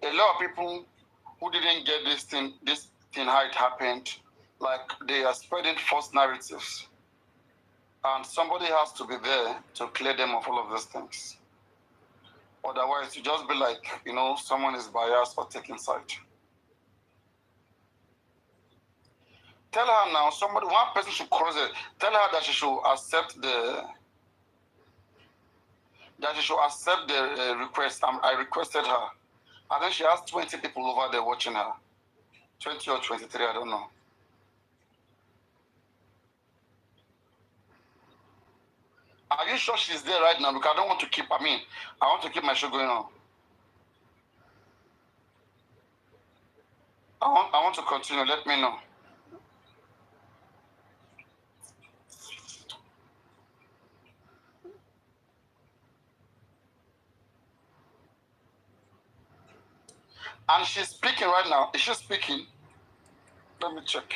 A lot of people who didn't get this thing how it happened, like they are spreading false narratives. And somebody has to be there to clear them of all of those things. Otherwise, you just be like, someone is biased or taking side. Tell her now, one person should cross it. Tell her that she should accept the request. I requested her. And then she has 20 people over there watching her. 20 or 23, I don't know. Are you sure she's there right now? Because I want to keep my show going on. I want to continue. Let me know. And she's speaking right now. Is she speaking? Let me check.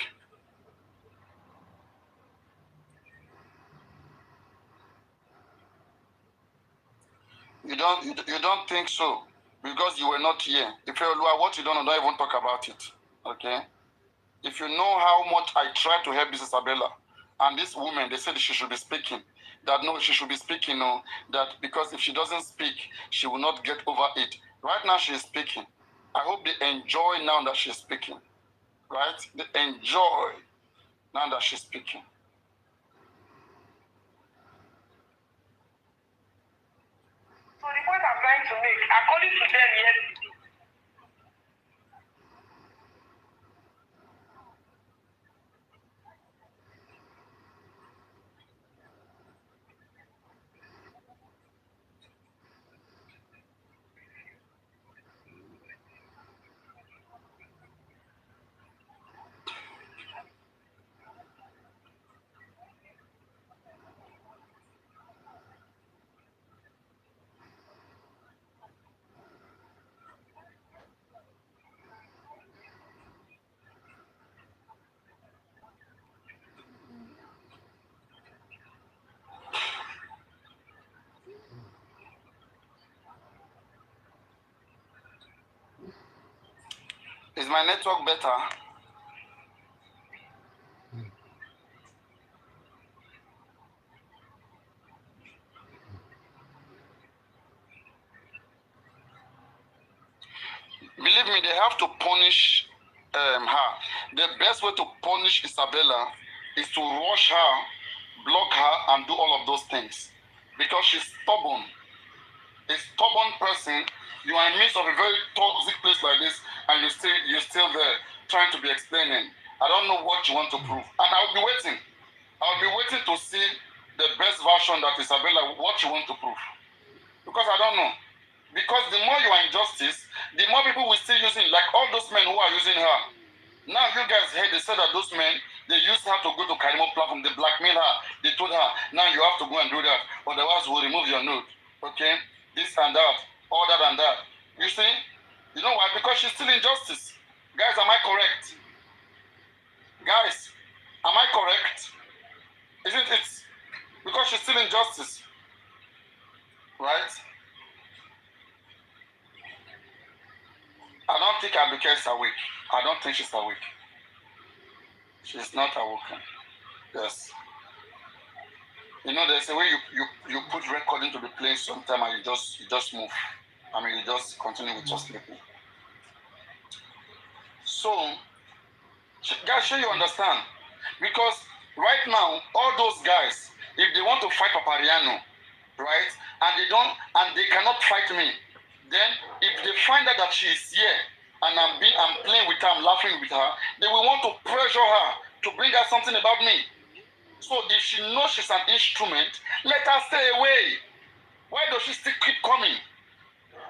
You don't think so? Because you were not here. If you're what you don't even talk about it. Okay? If you know how much I try to help this Isabella, and this woman, they said she should be speaking. That no, she should be speaking, no. That because if she doesn't speak, she will not get over it. Right now she is speaking. I hope they enjoy now that she's speaking. Right? They enjoy now that she's speaking. So the point I'm trying to make, according to them, yes. Is my network better? Believe me, they have to punish her. The best way to punish Isabella is to rush her, block her, and do all of those things. Because she's stubborn. A stubborn person, you are in the midst of a very toxic place like this, and you're still there, trying to be explaining. I don't know what you want to prove. And I'll be waiting. I'll be waiting to see the best version that Isabella, what you want to prove. Because I don't know. Because the more you are in justice, the more people will still using, like all those men who are using her. Now you guys heard, they said that those men, they used her to go to Karimo platform, they blackmail her, they told her, now you have to go and do that, otherwise we'll remove your note, okay? This and that, all that and that. You see? You know why? Because she's still in justice. Guys, am I correct? Guys, am I correct? Isn't it? Because she's still in justice. Right? I don't think Abigail is awake. I don't think she's awake. She's not awoken. Yes. You know, there's a way you put recording to be playing sometime and you just move. I mean, you just continue with your sleeping. So, guys, sure you understand. Because right now, all those guys, if they want to fight Papariano, right, and they cannot fight me, then if they find out that she is here and I'm playing with her, I'm laughing with her, they will want to pressure her to bring out something about me. So if she knows she's an instrument, let her stay away. Why does she still keep coming?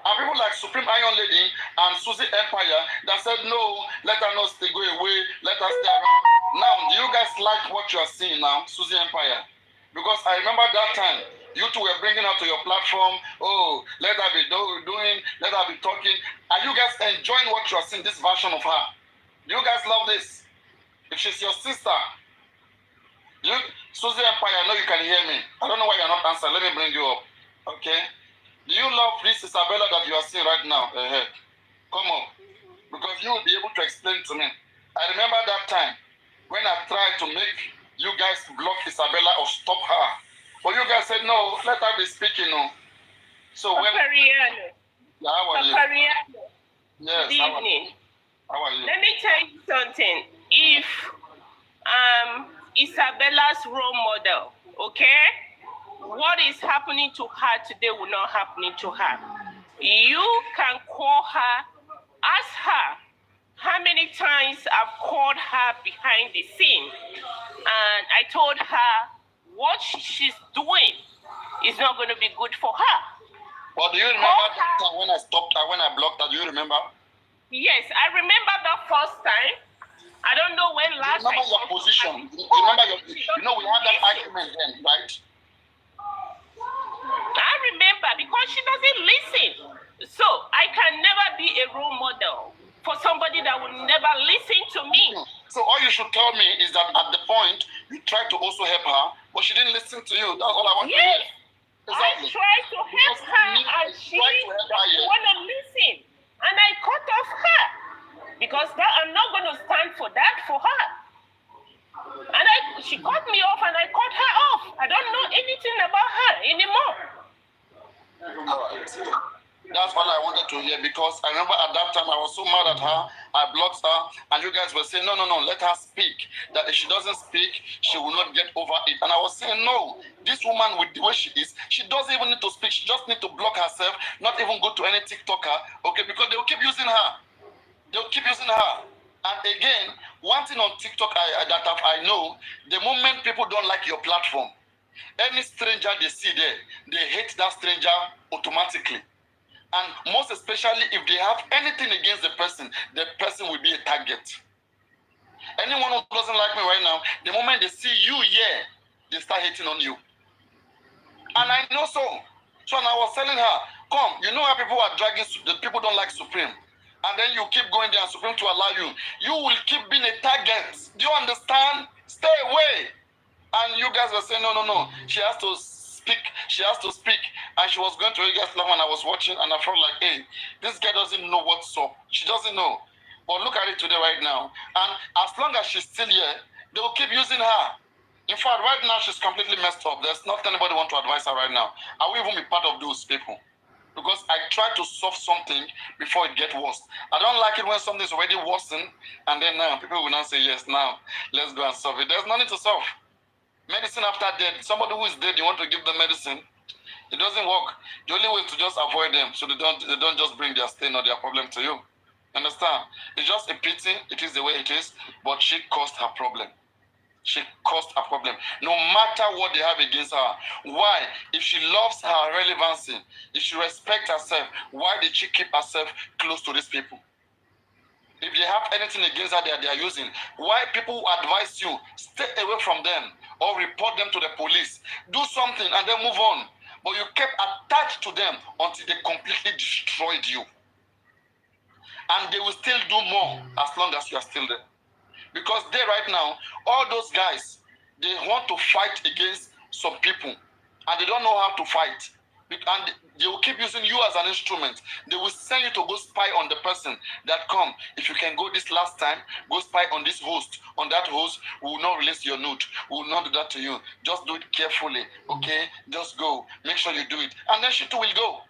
And people like Supreme Iron Lady and Susie Empire that said, no, let her not stay, go away, let her stay around. Now, do you guys like what you are seeing now, Susie Empire? Because I remember that time, you two were bringing her to your platform, oh, let her be doing, let her be talking. Are you guys enjoying what you are seeing, this version of her? Do you guys love this? If she's your sister, Susie Empire, I know you can hear me. I don't know why you're not answering. Let me bring you up. Okay? Do you love this Isabella that you are seeing right now? Come up. Because you will be able to explain to me. I remember that time when I tried to make you guys block Isabella or stop her. But you guys said, no, let her be speaking. No. So when... Papariano. Yeah, how are you? Papariano. Yes, Good evening. How are you? Let me tell you something. If Isabella's role model, okay? What is happening to her today will not happen to her. You can call her, ask her how many times I've called her behind the scene. And I told her what she's doing is not going to be good for her. But do you remember that time when I stopped her, when I blocked her? Do you remember? Yes, I remember the first time. I don't know when last time. Remember your position. Remember you know we had that argument then, right? I remember because she doesn't listen. So I can never be a role model for somebody that will never listen to me. So all you should tell me is that at the point you tried to also help her, but she didn't listen to you. That's all I want to hear. I Exactly. tried to help her and she doesn't want to listen. And I cut off her. Because I'm not going to stand for that for her. And she cut me off and I cut her off. I don't know anything about her anymore. That's what I wanted to hear, because I remember at that time I was so mad at her. I blocked her and you guys were saying, no, let her speak. That if she doesn't speak, she will not get over it. And I was saying, no, this woman with the way she is, she doesn't even need to speak. She just need to block herself, not even go to any TikToker, okay, because they will keep using her. They'll keep using her. And again, one thing on TikTok that I know, the moment people don't like your platform, any stranger they see there, they hate that stranger automatically. And most especially if they have anything against the person will be a target. Anyone who doesn't like me right now, the moment they see you here, they start hating on you. And I know so. So and I was telling her, come, you know how people are dragging, the people don't like Supreme. And then you keep going there and Supreme to allow you. You will keep being a target. Do you understand? Stay away. And you guys were saying, no. She has to speak. She has to speak. And she was going to you guys live and I was watching and I felt like, hey, this guy doesn't know what's up. She doesn't know. But look at it today right now. And as long as she's still here, they will keep using her. In fact, right now, she's completely messed up. There's not anybody want to advise her right now. I will even be part of those people. Because I try to solve something before it gets worse. I don't like it when something is already worsened, and then now people will not say, yes, now, let's go and solve it. There's nothing to solve. Medicine after death, somebody who is dead, you want to give them medicine, it doesn't work. The only way is to just avoid them, so they don't just bring their stain or their problem to you. Understand? It's just a pity, it is the way it is, but she caused her problem. She caused a problem. No matter what they have against her. Why? If she loves her relevancy, if she respects herself, why did she keep herself close to these people? If they have anything against her that they are using, why people who advise you, stay away from them or report them to the police. Do something and then move on. But you kept attached to them until they completely destroyed you. And they will still do more as long as you are still there. Because they right now, all those guys, they want to fight against some people. And they don't know how to fight. And they will keep using you as an instrument. They will send you to go spy on the person that come. If you can go this last time, go spy on this host. On that host, we will not release your nude. We will not do that to you. Just do it carefully, okay? Just go. Make sure you do it. And then she too will go.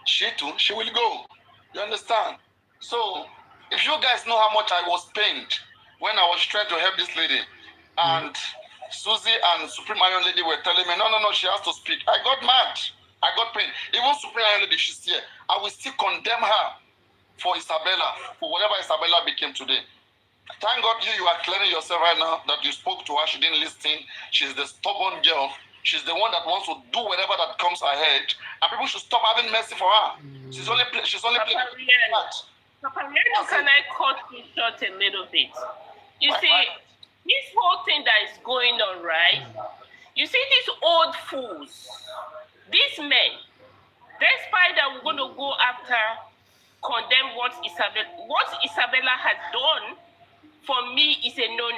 She will go. You understand? So, if you guys know how much I was pained when I was trying to help this lady, and Susie and Supreme Iron Lady were telling me, no, she has to speak. I got mad. I got pain. Even Supreme Iron Lady, she's here. I will still condemn her for Isabella, for whatever Isabella became today. Thank God you are clearing yourself right now that you spoke to her. She didn't listen. She's the stubborn girl. She's the one that wants to do whatever that comes ahead. And people should stop having mercy for her. She's only playing part. Papa, can I cut you short a little bit? You see, this whole thing that is going on, right? You see these old fools, these men, despite that we're going to go after, condemn what Isabella has done, for me is a no.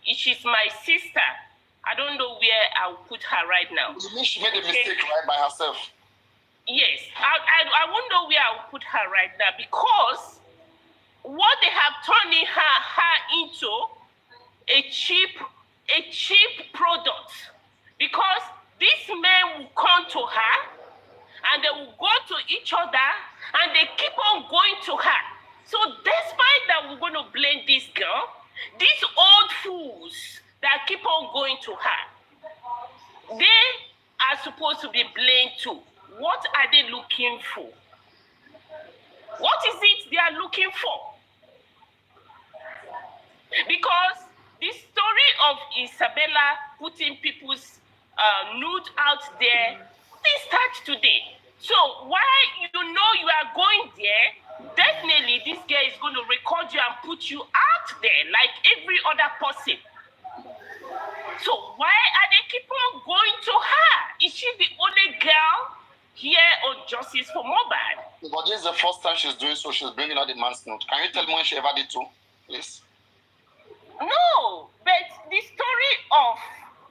She's my sister. I don't know where I'll put her right now. You mean she made a mistake right by herself? Yes, I won't know where I'll put her right now, because what they have turned her into a cheap product. Because these men will come to her and they will go to each other and they keep on going to her. So despite that we're going to blame this girl, these old fools that keep on going to her, they are supposed to be blamed too. What are they looking for? What is it they are looking for? Because the story of Isabella putting people's nude out there, this starts today. So while you know you are going there, definitely this girl is going to record you and put you out there like every other person. So why are they keep on going to her? Is she the only girl here on Justice for Mohbad? But this is the first time she's doing so. She's bringing out the man's note. Can you tell me when she ever did so, please? No, but the story of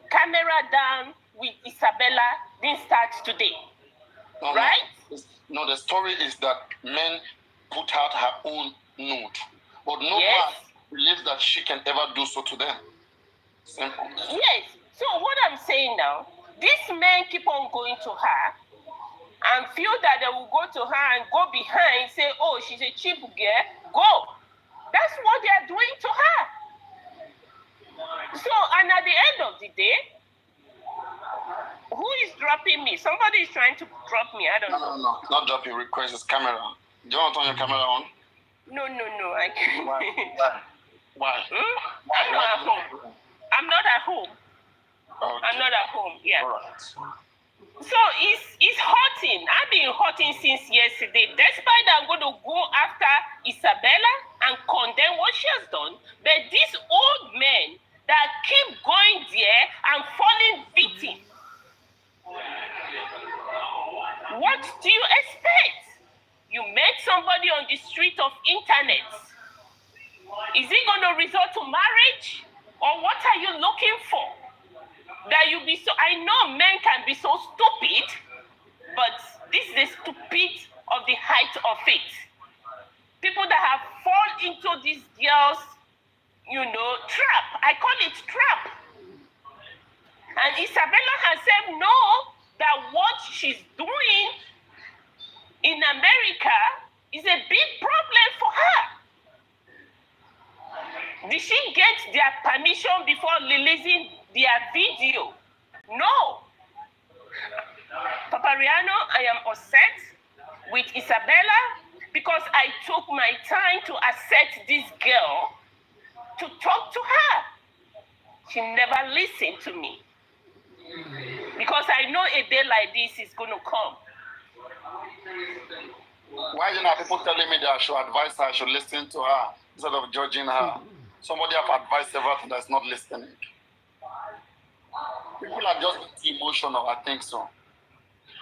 camera down with Isabella didn't start today, right? No, the story is that men put out her own nude. But no man believes that she can ever do so to them. Simple. Yes. So what I'm saying now, these men keep on going to her and feel that they will go to her and go behind, say, oh, she's a cheap girl, go. That's what they are doing to her. So, and at the end of the day, who is dropping me? Somebody is trying to drop me. I don't know. No, not dropping. Request is camera. Do you want to turn your camera on? No, I can't. Why? I'm not at home. I'm not at home. Okay. I'm not at home. Yeah. All right. So it's hurting. I've been hurting since yesterday. Despite that, I'm going to go after Isabella and condemn what she has done. But these old men that keep going there and falling victim. What do you expect? You met somebody on the street of internet. Is it going to result to marriage? Or what are you looking for? That you I know men can be so stupid, but this is the stupid of of the height of it. People that have fallen into these girls, trap. I call it trap. And Isabella herself knows that what she's doing in America is a big problem for her. Did she get their permission before releasing their video? No. Papariano, I am upset with Isabella because I took my time to accept this girl to talk to her. She never listened to me. Because I know a day like this is going to come. Why people telling me that I should advise her, I should listen to her instead of judging her? Somebody have advised everything that's not listening. People are just too emotional, I think so.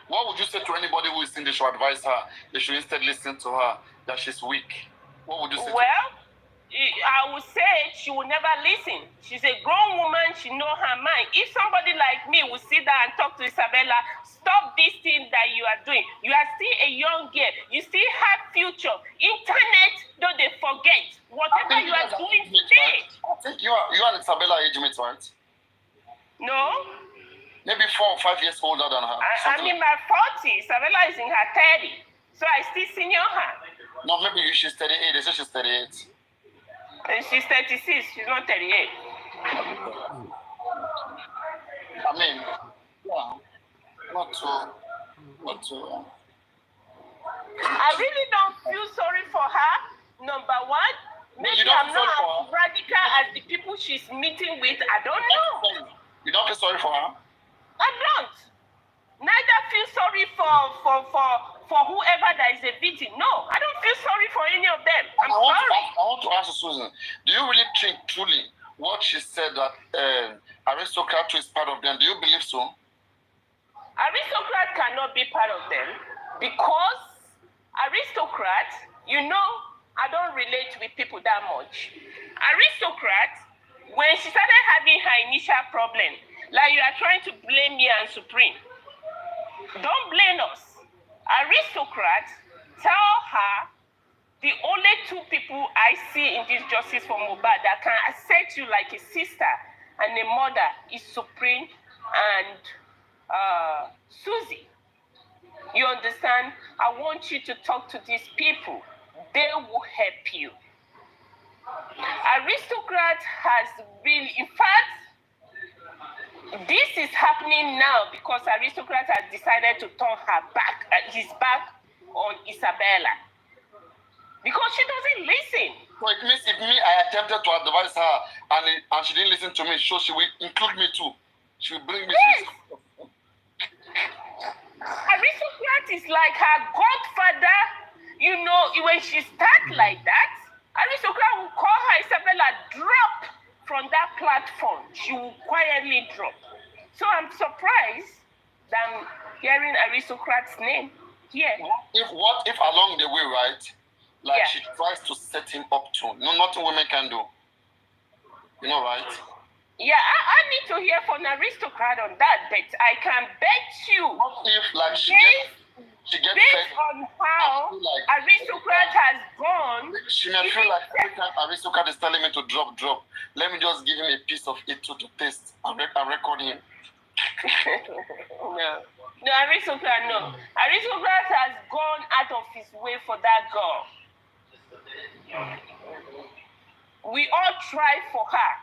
What would you say to anybody who is saying they should advise her? They should instead listen to her, that she's weak. What would you say? Well, I would say she will never listen. She's a grown woman. She knows her mind. If somebody like me would sit down and talk to Isabella, stop this thing that you are doing. You are still a young girl. You still have future. Internet, don't they forget. Whatever you are doing today. I think you are Isabella age mate, right? No. Maybe 4 or 5 years older than her. I'm in my 40s. Isabella is in her 30s. So I still senior her. No, maybe she's 38. They say she's 38. She's 36. She's not 38. I mean, yeah, not too. I really don't feel sorry for her. Number one, maybe I'm not as radical as the people she's meeting with. I don't know. You don't feel sorry for her? I don't. Neither feel sorry for whoever that is a victim. No, I don't feel sorry for any of them. I want to ask you, Susan, do you really think truly what she said that aristocrat is part of them? Do you believe so? Aristocrat cannot be part of them because aristocrat, I don't relate with people that much. Aristocrat, when she started having her initial problem, like you are trying to blame me and Supreme, don't blame us. Aristocrat, tell her the only 2 people I see in this justice for Mohbad that can accept you like a sister and a mother is Supreme and Susie. You understand? I want you to talk to these people. They will help you. Aristocrat has really, in fact, this is happening now because Aristocrat has decided to turn his back on Isabella. Because she doesn't listen. So it means if I attempted to advise her and she didn't listen to me, so she will include me too. She will bring me to... Aristocrat is like her godfather. When she starts like that, Aristocrat will call her Isabella, drop from that platform. She will quietly drop. So I'm surprised that I'm hearing Aristocrat's name here. What if along the way, right? She tries to set him up too. No, nothing women can do. Right? Yeah, I need to hear from an aristocrat on that, but I can bet you. What if she gets based on how aristocrat has gone. She may feel like every time aristocrat is telling me to drop. Let me just give him a piece of it to taste and record him. No, aristocrat, no. Aristocrat has gone out of his way for that girl. We all tried for her.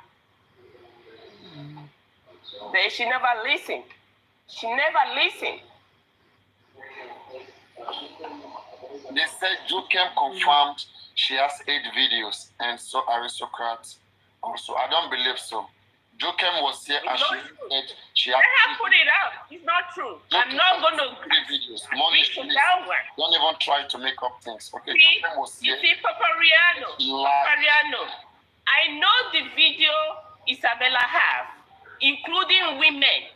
But she never listened. They said Jokem confirmed she has 8 videos, and so aristocrats also. I don't believe so. Jokem was here and she said she had. Let her put it out. It's not true. I'm not going to videos. Money, don't even try to make up things. Okay, Jokem was here. You see, Papariano, I know the video Isabella have, including women.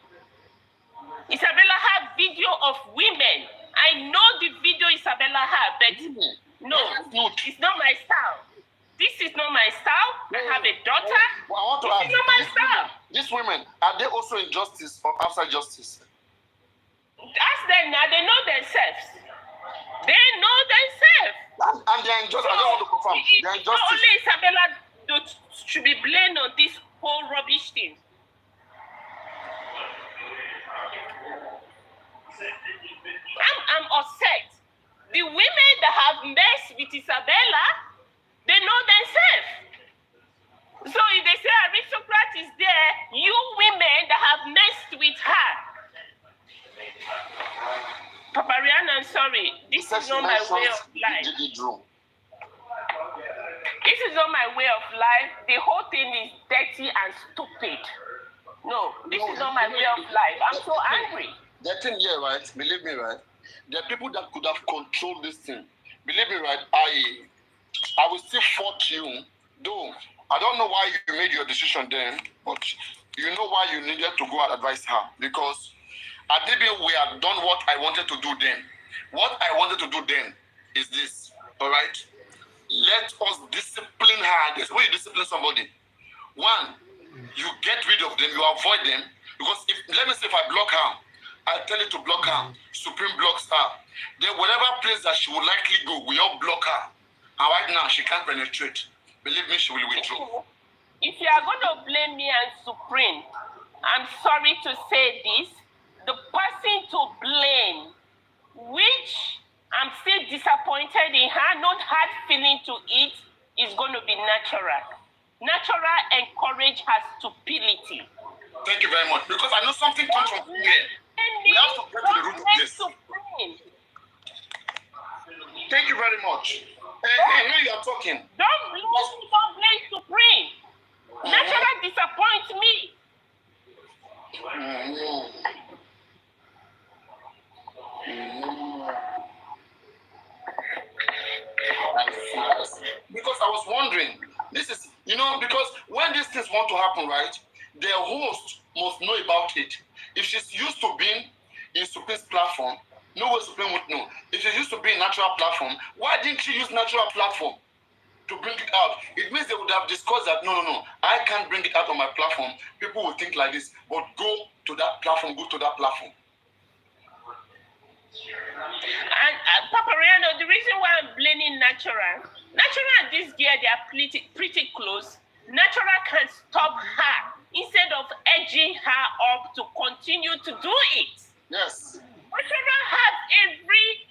Isabella have video of women. I know the video Isabella have, but no, it's not my style. This is not my style. I have a daughter. This is not my style. These women, are they also in justice or outside justice? Ask them now. They know themselves. They know And they are injustice. I just want to confirm. They are Not injustice. only Isabella should be blamed on this whole rubbish thing. I'm upset. The women that have messed with Isabella, they know themselves. So if they say aristocrat is there, you women that have messed with her. Papa Rihanna, I'm sorry. This is not my way of life. This is not my way of life. The whole thing is dirty and stupid. No, this is not my way of life. I'm so angry. The thing here, right? Believe me, right? There are people that could have controlled this thing. Believe me, right? I will still fault you. Though I don't know why you made your decision then, but you know why you needed to go and advise her. Because at DB, we have done what I wanted to do then. What I wanted to do then is this, all right? Let us discipline her. This way you discipline somebody. One, you get rid of them, you avoid them. Because if, let me say, if I block her, I tell you to block her. Supreme blocks her. Then whatever place that she would likely go, we all block her. And right now, she can't penetrate. Believe me, she will withdraw. If you are going to blame me and Supreme, I'm sorry to say this, the person to blame, which I'm still disappointed in her, not hard feeling to it, is going to be natural. Natural encourage her stupidity. Thank you very much. Because I know something comes from here. We have to get to the root of this. Supreme. Thank you very much. I know you are talking. Don't blame Supreme. Natural disappoints me. I see. Because I was wondering, this is, you know, because when these things want to happen, right, the host must know about it. If she's used to being in Supreme's platform, no way Supreme would know. If she's used to be in natural platform, why didn't she use natural platform to bring it out? It means they would have discussed that, no, I can't bring it out on my platform. People will think like this, but go to that platform, go to that platform. And Papa Rihanna, the reason why I'm blaming Natural and this girl, they are pretty close. Natural can stop her instead of edging her up to continue to do it. Yes. Natural has every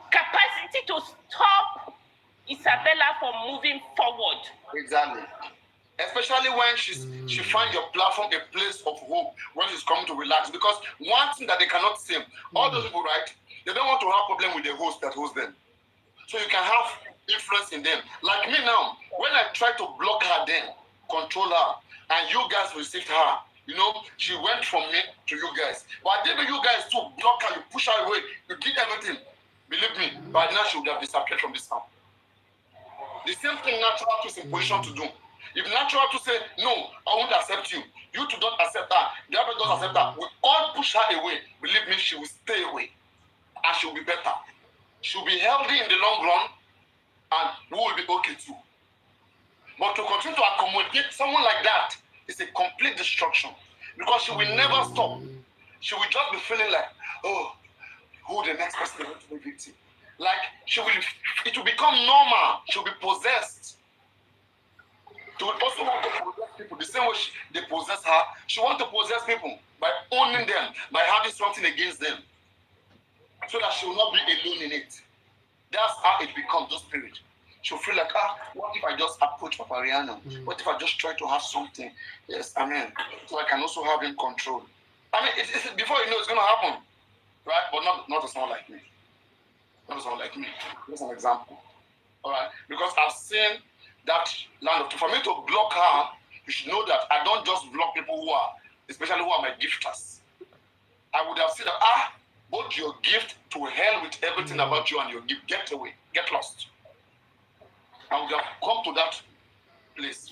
capacity to stop Isabella from moving forward. Exactly. Especially when she finds your platform a place of hope when she's coming to relax. Because one thing that they cannot say, all those people, right, they don't want to have problem with the host that hosts them. So you can have influence in them. Like me now, when I try to block her then, control her, and you guys received her, you know, she went from me to you guys. But then you guys too block her, you push her away, you did everything. Believe me, by now she would have disappeared from this house. The same thing Natural is in position to do. If Natural to say, no, I won't accept you, you two don't accept her, the other don't accept her, we all push her away. Believe me, she will stay away. And she will be better. She will be healthy in the long run, and we will be okay too. But to continue to accommodate someone like that is a complete destruction. Because she will never stop. She will just be feeling like, oh, who the next person is going to be victim? Like, it will become normal. She will be possessed. She will also want to possess people the same way they possess her. She wants to possess people by owning them, by having something against them, so that she will not be alone in it. That's how it becomes, the spirit. She'll feel like, what if I just approach Papa Rihanna? What if I just try to have something? Yes, amen. So I can also have him control. I mean, it's before you know it's going to happen. Right? But not to someone like me. Not to someone like me. Just an example. All right? Because I've seen that land of truth. For me to block her, you should know that I don't just block people especially who are my gifters. I would have said that, both your gift to hell with everything about you and your gift. Get away. Get lost. I would have come to that place.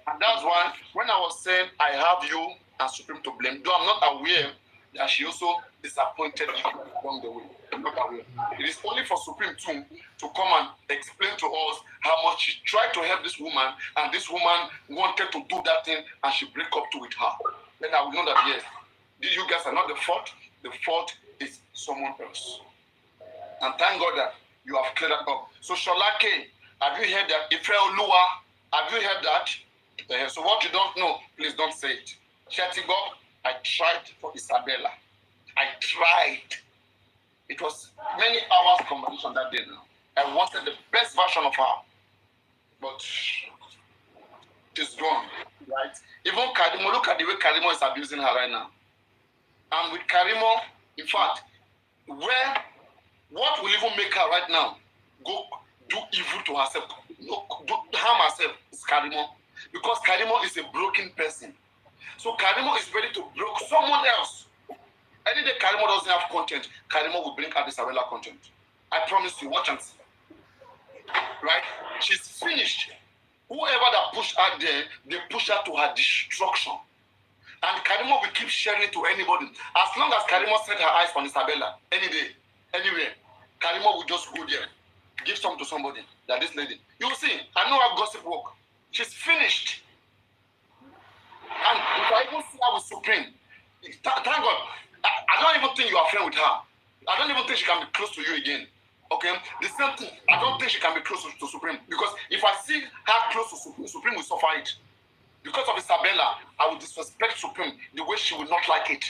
And that's why when I was saying I have you and Supreme to blame, though I'm not aware that she also disappointed you along the way. I'm not aware. It is only for Supreme too to come and explain to us how much she tried to help this woman, and this woman wanted to do that thing, and she break up to with her. Then I will know that yes, you guys are not the fault. The fault is someone else. And thank God that you have cleared that up. So Sholake, Have you heard that? Ife Oluwa, have you heard that? So what you don't know, please don't say it. Shetigo, I tried for Isabella. I tried. It was many hours conversation that day now. I wanted the best version of her. But it's gone, right? Even Karimo, look at the way Karimo is abusing her right now. And with Karimo, in fact, what will even make her right now go do evil to herself, do harm herself is Karimo. Because Karimo is a broken person. So Karimo is ready to break someone else. Any day Karimo doesn't have content, Karimo will bring out Isabella content. I promise you, watch and see. Right? She's finished. Whoever that pushed her there, they push her to her destruction. And Karimo will keep sharing it to anybody. As long as Karimo set her eyes on Isabella, any day, anywhere, Karimo will just go there, give some to somebody, that this lady. You will see, I know how gossip work. She's finished. And if I even see her with Supreme, thank God, I don't even think you are friend with her. I don't even think she can be close to you again. Okay? The same thing, I don't think she can be close to Supreme. Because if I see her close to Supreme, Supreme will suffer it. Because of Isabella, I will disrespect Supreme the way she would not like it.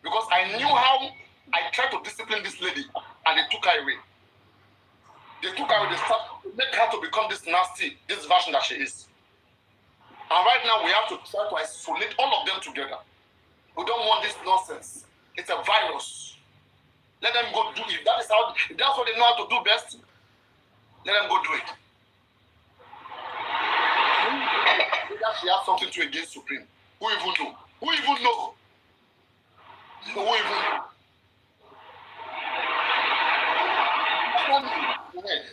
Because I knew how I tried to discipline this lady and they took her away. They took her away, they started to make her to become this nasty, this version that she is. And right now we have to try to isolate all of them together. We don't want this nonsense. It's a virus. Let them go do it. If that's what they know how to do best, let them go do it. That she has something to against Supreme. Who even know? Who even know? Who even know?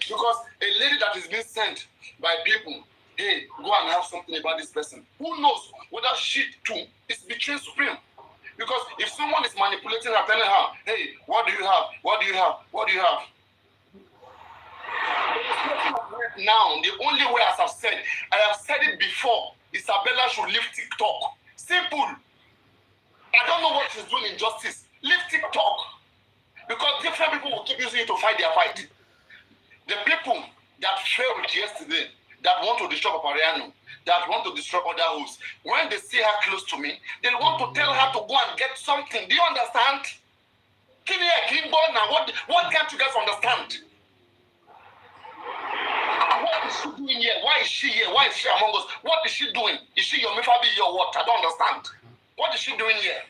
Because a lady that is being sent by people, hey, go and have something about this person. Who knows whether she too is betraying Supreme? Because if someone is manipulating her, telling her, hey, what do you have? What do you have? What do you have? Now, the only way, as I've said, I have said it before, Isabella should leave TikTok. Simple. I don't know what she's doing in justice. Leave TikTok. Because different people will keep using it to fight their fight. The people that failed yesterday, that want to destroy Papariano, that want to destroy other hosts, when they see her close to me, they want to tell her to go and get something. Do you understand? What can't you guys understand? What is she doing here? Why is she here? Why is she among us? What is she doing? Is she your Mifabi, your what? I don't understand. What is she doing here?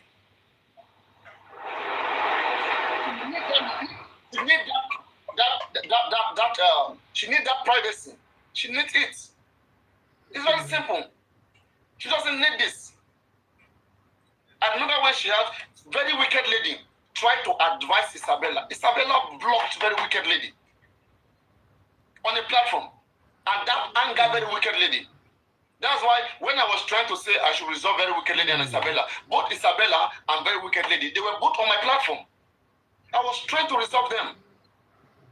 She needs she needs that privacy. She needs it. It's very simple. She doesn't need this. I remember when she had very wicked lady tried to advise Isabella. Isabella blocked very wicked lady on a platform. And that angered very wicked lady. That's why when I was trying to say I should resolve very wicked lady and Isabella, both Isabella and very wicked lady, they were both on my platform. I was trying to resolve them.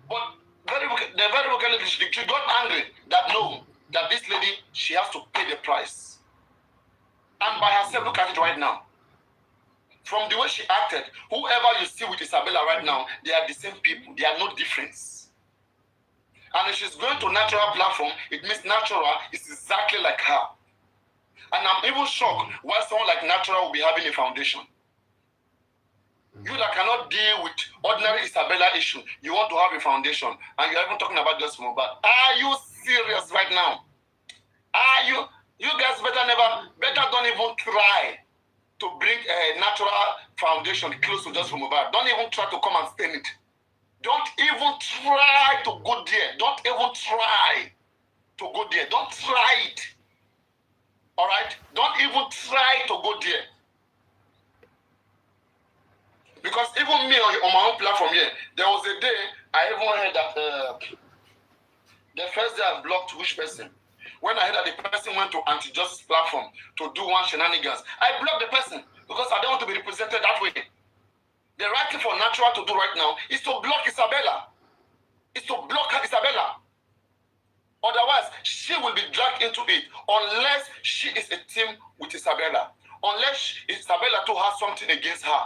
But the very wicked lady, she got angry that no, that this lady, she has to pay the price. And by herself, look at it right now. From the way she acted, whoever you see with Isabella right now, they are the same people. They are no difference. And if she's going to natural platform, it means natural is exactly like her. And I'm even shocked why someone like natural will be having a foundation. You that cannot deal with ordinary Isabella issue, you want to have a foundation, and you're even talking about just Mohbad. Are you serious right now? Are you? You guys better don't even try to bring a natural foundation close to just Mohbad. Don't even try to come and stain it. Don't even try to go there. Don't even try to go there. Don't try it. All right? Don't even try to go there. Because even me on my own platform here, there was a day I even heard that the first day I blocked which person. When I heard that the person went to anti-justice platform to do one shenanigans, I blocked the person because I don't want to be represented that way. The right thing for natural to do right now is to block Isabella. Is to block Isabella. Otherwise, she will be dragged into it unless she is a team with Isabella. Unless Isabella too has something against her.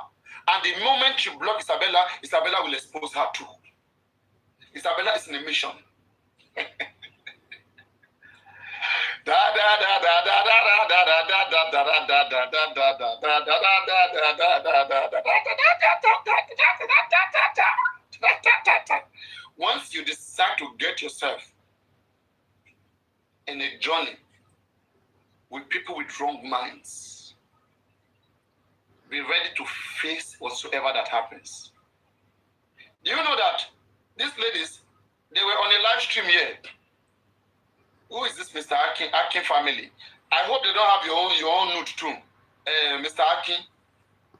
And the moment she blocks Isabella, Isabella will expose her too. Isabella is in a mission. Once you decide to get yourself in a journey with people with wrong minds, be ready to face whatsoever that happens. Do you know that these ladies, they were on a live stream here? Who is this Mr. Akin family? I hope they don't have your own nude too. Mr.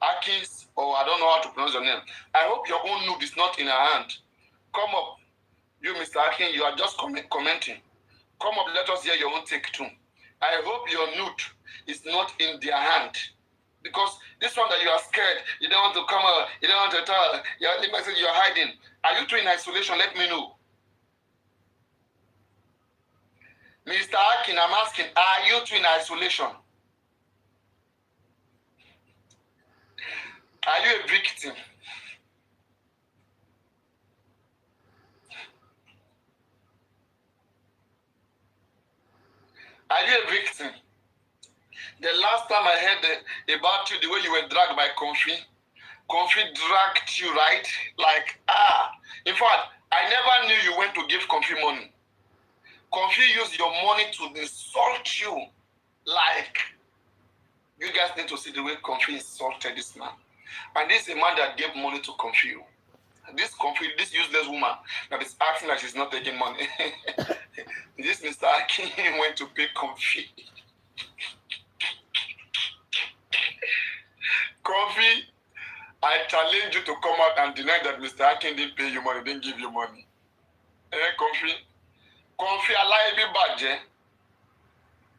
Akin's, or I don't know how to pronounce your name. I hope your own nude is not in her hand. Come up. You, Mr. Akin, you are just commenting. Come up, let us hear your own take too. I hope your nude is not in their hand. Because this one that you are scared, you don't want to come out, you don't want to talk, you are hiding. Are you two in isolation? Let me know. Mr. Akin, I'm asking, are you two in isolation? Are you a victim? Are you a victim? The last time I heard about you, the way you were dragged by Comfy dragged you, right? Like, in fact, I never knew you went to give Comfy money. Comfy used your money to insult you. Like, you guys need to see the way Comfy insulted this man. And this is a man that gave money to Comfy. This useless woman that is acting like she's not taking money. This Mr. Akin went to pay Comfy. Comfy, I challenge you to come out and deny that Mr. Akin didn't pay you money, didn't give you money. Comfy, aláìbí bàjẹ́,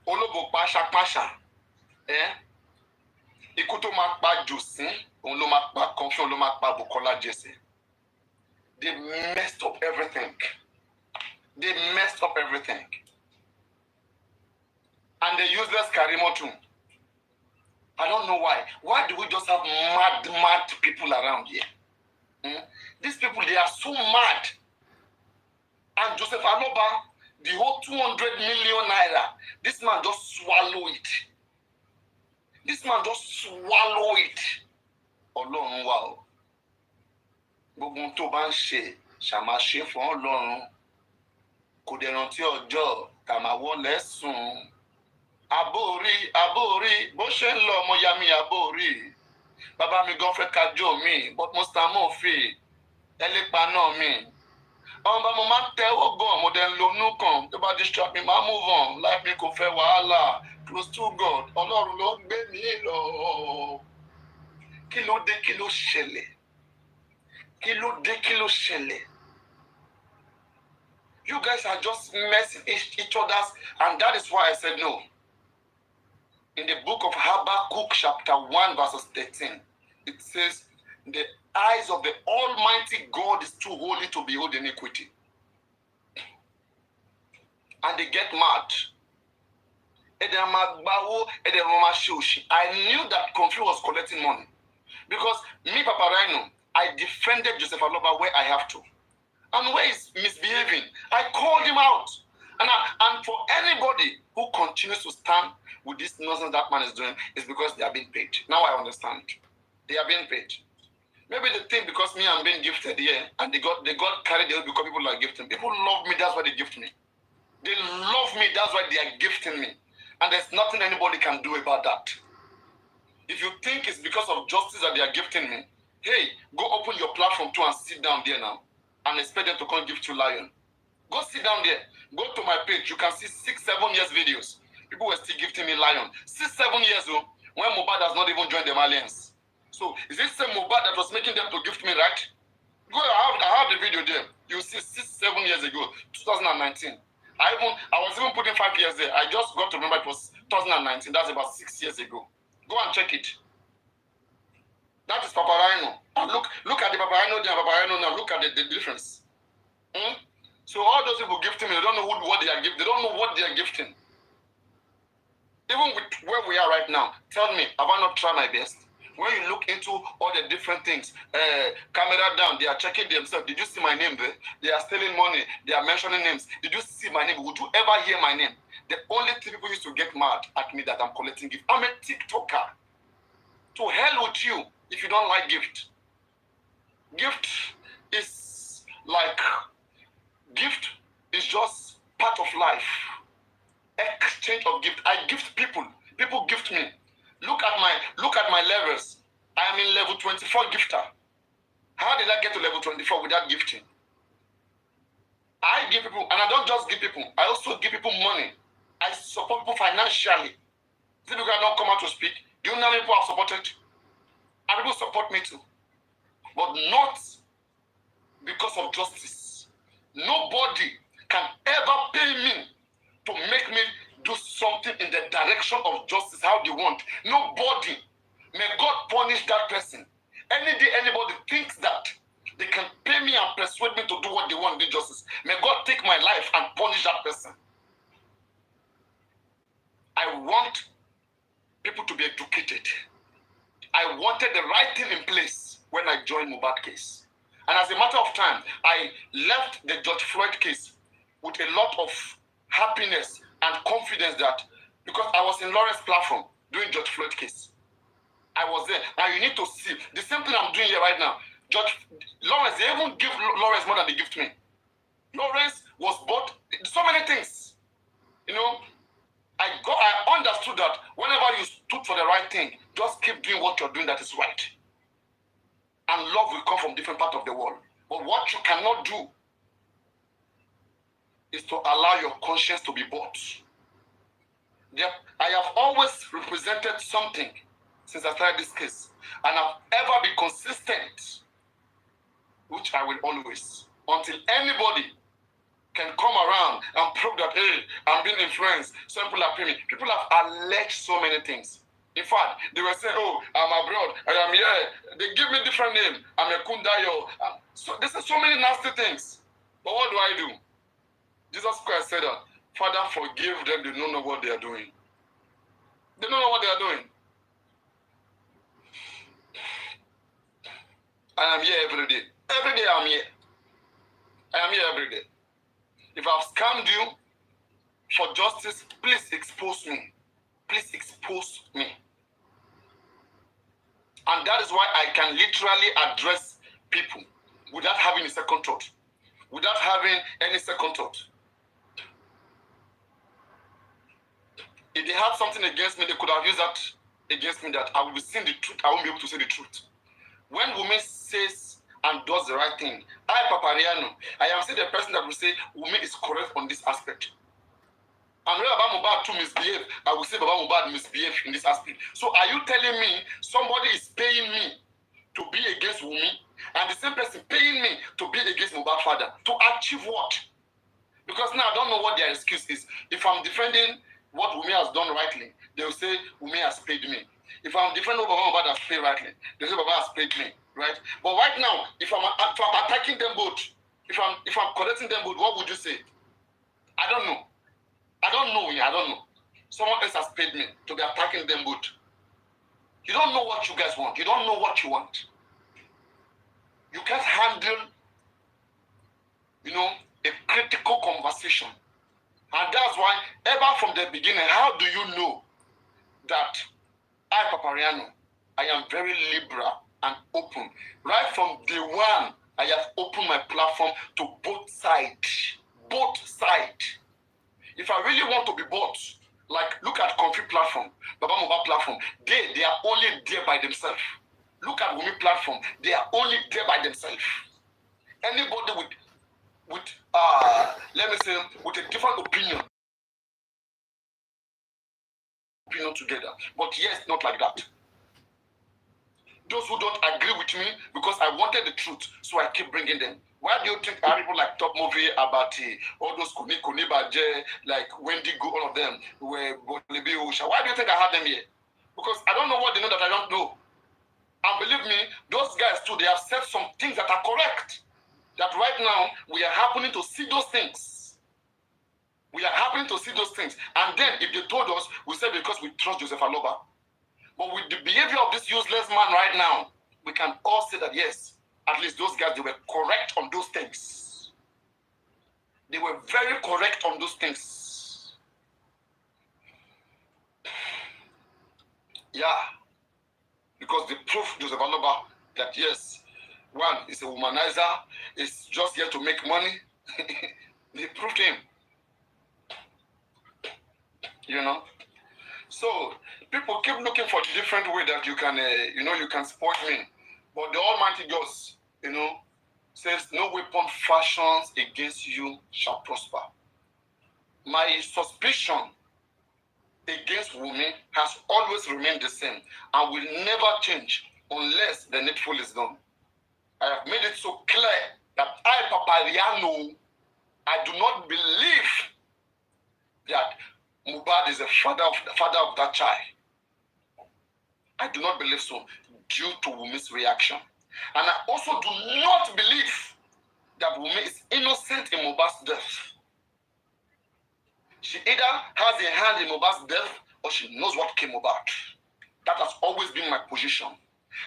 olóbò pàṣàpàṣà, ikú tó máa pa Jòsín, òun ló máa pa Comfy, òun ló máa pa Bùkọ́lá Jesse. They messed up everything. And the useless Karimo too. I don't know why. Why do we just have mad people around here? These people, they are so mad. And Joseph Aloba, the whole 200 million naira, this man just swallow it. Ọlọ́run wa o. Gbogbo tó bá ń ṣe, ṣàmà ṣe fún Ọlọ́run. Kò dẹ̀ rántí ọjọ́ tá máa wọlé sùn. Àbórí, bó ṣe ń lọ ọmọ ya mi àbórí. Bàbá mi gan fẹ́ kájọ mi, but mo sá mọ́ fi ẹlẹ́pàá náà mi. Ọmọ mo máa ń tẹ́wọ́ gan, mo dẹ̀ ń lo inú kan, tó bá distract mi, máa move on. Life mi kò fẹ́ wàhálà, close to God, Ọlọ́run ló gbé mi lọ. Kí ló dé, kí ló ṣẹlẹ̀? You guys are just messing each other's, and that is why I said no. In the book of Habakkuk chapter 1 verses 13, it says, the eyes of the Almighty God is too holy to behold iniquity. And they get mad. I knew that Comfy was collecting money. Because me, Papa Rhino, I defended Joseph Aloba where I have to. And where he's misbehaving, I called him out. And for anybody who continues to stand with this nonsense that man is doing, is because they are being paid. Now I understand. They are being paid. Maybe they think because me I'm being gifted here, and they got carried away because people are gifting. People love me, that's why they gift me. They love me, that's why they are gifting me. And there's nothing anybody can do about that. If you think it's because of justice that they are gifting me, hey, go open your platform too and sit down there now and expect them to come gift you lion. Go sit down there. Go to my page. You can see 6-7 years videos. People were still gifting me lion. 6-7 years ago, when Mohbad has not even joined the alliance. So, is it the same Mohbad that was making them to gift me, right? Go, I have the video there. You see 6-7 years ago, 2019. I was even putting 5 years there. I just got to remember it was 2019. That's about 6 years ago. Go and check it. That is Papa Rhino. And look at the Papa Rhino there, Papa Rhino now. Look at the difference. So all those people gifting me, they don't know what they are gifting. They don't know what they are gifting. Even with where we are right now, tell me, have I not tried my best? When you look into all the different things, camera down, they are checking themselves. Did you see my name there? They are stealing money. They are mentioning names. Did you see my name? Would you ever hear my name? The only thing people used to get mad at me that I'm collecting gift. I'm a TikToker. To hell with you if you don't like gift. Gift is just part of life. Exchange of gift. I gift people. People gift me. Look at my levels. I am in level 24 gifter. How did I get to level 24 without gifting? I give people, and I don't just give people, I also give people money. I support people financially. See, because I don't come out to speak. Do you know how many people I've supported? And people support me too. But not because of justice. Nobody can ever pay me to make me do something in the direction of justice how they want. Nobody. May God punish that person. Any day anybody thinks that they can pay me and persuade me to do what they want to do justice, may God take my life and punish that person. I want people to be educated. I wanted the right thing in place when I joined Mohbad case. And as a matter of time, I left the George Floyd case with a lot of happiness and confidence that because I was in Lawrence's platform doing George Floyd case. I was there. Now you need to see the same thing I'm doing here right now. Lawrence, they even give Lawrence more than they give to me. Lawrence was bought so many things. You know, I understood that whenever you stood for the right thing, just keep doing what you're doing that is right. And love will come from different parts of the world. But what you cannot do is to allow your conscience to be bought. I have always represented something since I started this case. And I've ever been consistent, which I will always, until anybody can come around and prove that, hey, I'm being influenced. Some people are paying me. People have alleged so many things. In fact, they were saying, oh, I'm abroad, I am here. They give me different names. I'm a Kundayo. So there's so many nasty things. But what do? Jesus Christ said that, Father, forgive them. They don't know what they are doing. They don't know what they are doing. And I'm here every day. Every day I'm here. I am here every day. If I've scammed you for justice, please expose me. Please expose me. And that is why I can literally address people without having a second thought. Without having any second thought. If they had something against me, they could have used that against me that I will be seeing the truth. I won't be able to say the truth. When women says and does the right thing, Papa Riano, I am still the person that will say women is correct on this aspect. And when Baba Mohbad to misbehave, I will say Baba Mohbad misbehave in this aspect. So are you telling me somebody is paying me to be against Wumi, and the same person paying me to be against Mohbad father to achieve what? Because now I don't know what their excuse is. If I'm defending what Wumi has done rightly, they will say Wumi has paid me. If I'm defending what Baba Mohbad has paid rightly, they say Baba has paid me, right? But right now, if I'm attacking them both, if I'm correcting them both, what would you say? I don't know. I don't know. Someone else has paid me to be attacking them both. You don't know what you guys want. You don't know what you want. You can't handle, a critical conversation. And that's why, ever from the beginning, how do you know that I, Papa Riano, I am very liberal and open. Right from day one, I have opened my platform to both sides. Both sides. If I really want to be bought, like look at Comfy platform, Baba Mohbad platform, they are only there by themselves. Look at Wumi platform, they are only there by themselves. Anybody with let me say, with a different opinion together. But yes, not like that. Those who don't agree with me, because I wanted the truth, so I keep bringing them. Why do you think I have people like Top Movie, Abati, all those Kunibaje, like Wendy Go, all of them, were Bolibi Usha? Why do you think I have them here? Because I don't know what they know that I don't know. And believe me, those guys too, they have said some things that are correct. That right now, we are happening to see those things. We are happening to see those things. And then, if they told us, we said because we trust Joseph Aloba. But with the behavior of this useless man right now, we can all say that yes, at least those guys, they were correct on those things. They were very correct on those things. Yeah. Because they proved Joseph Aloba that yes, one is a womanizer, is just here to make money. They proved him. You know? So people keep looking for the different way that you can, you can support me. But the Almighty God, says, no weapon fashioned against you shall prosper. My suspicion against Wumi has always remained the same and will never change unless the needful is done. I have made it so clear that I, Papa Riano, I do not believe that Mohbad is the father of that child. I do not believe so due to Wumi's reaction. And I also do not believe that Wumi is innocent in Mohbad's death. She either has a hand in Mohbad's death or she knows what came about. That has always been my position.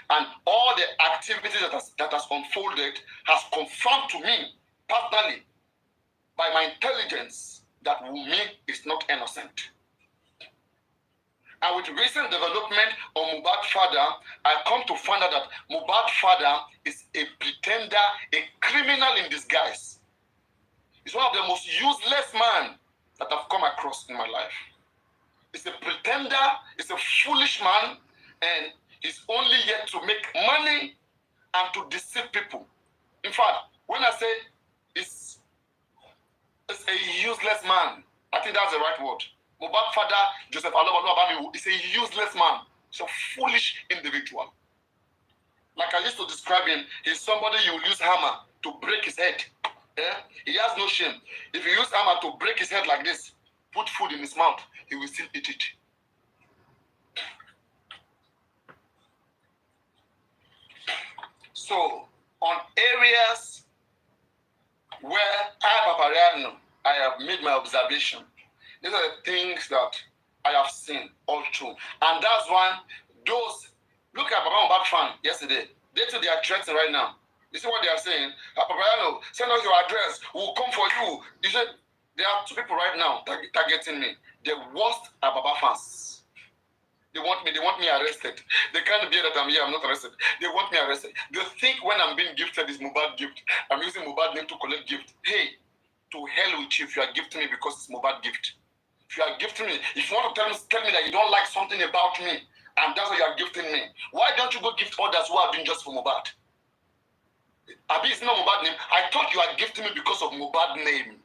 And all the activities that has unfolded has confirmed to me personally by my intelligence that Wumi is not innocent. And with recent development on Mohbad's father, I come to find out that Mohbad's father is a pretender, a criminal in disguise. He's one of the most useless men that I've come across in my life. He's a pretender, he's a foolish man, and he's only here to make money and to deceive people. In fact, when I say it's a useless man, I think that's the right word. Mohbad's father, Joseph Aloba, is a useless man. He's a foolish individual. Like I used to describe him, he's somebody you will use hammer to break his head. Yeah? He has no shame. If you use hammer to break his head like this, put food in his mouth, he will still eat it. So, on areas where I have made my observation, these are the things that I have seen all through. And that's why look at Papa Mohbad fan yesterday. They are threatening right now. You see what they are saying? Papa, send us your address. We'll come for you. You said there are two people right now targeting me. The worst are Baba fans. They want me arrested. They can't bear that I'm here, I'm not arrested. They want me arrested. They think when I'm being gifted is Mohbad gift. I'm using Mohbad name to collect gift. Hey, to hell with you if you are gifting me because it's Mohbad gift. If you are gifting me, if you want to tell me that you don't like something about me, and that's why you are gifting me, why don't you go gift others who are doing just for Mohbad? Abi is not Mohbad name. I thought you are gifting me because of Mohbad name.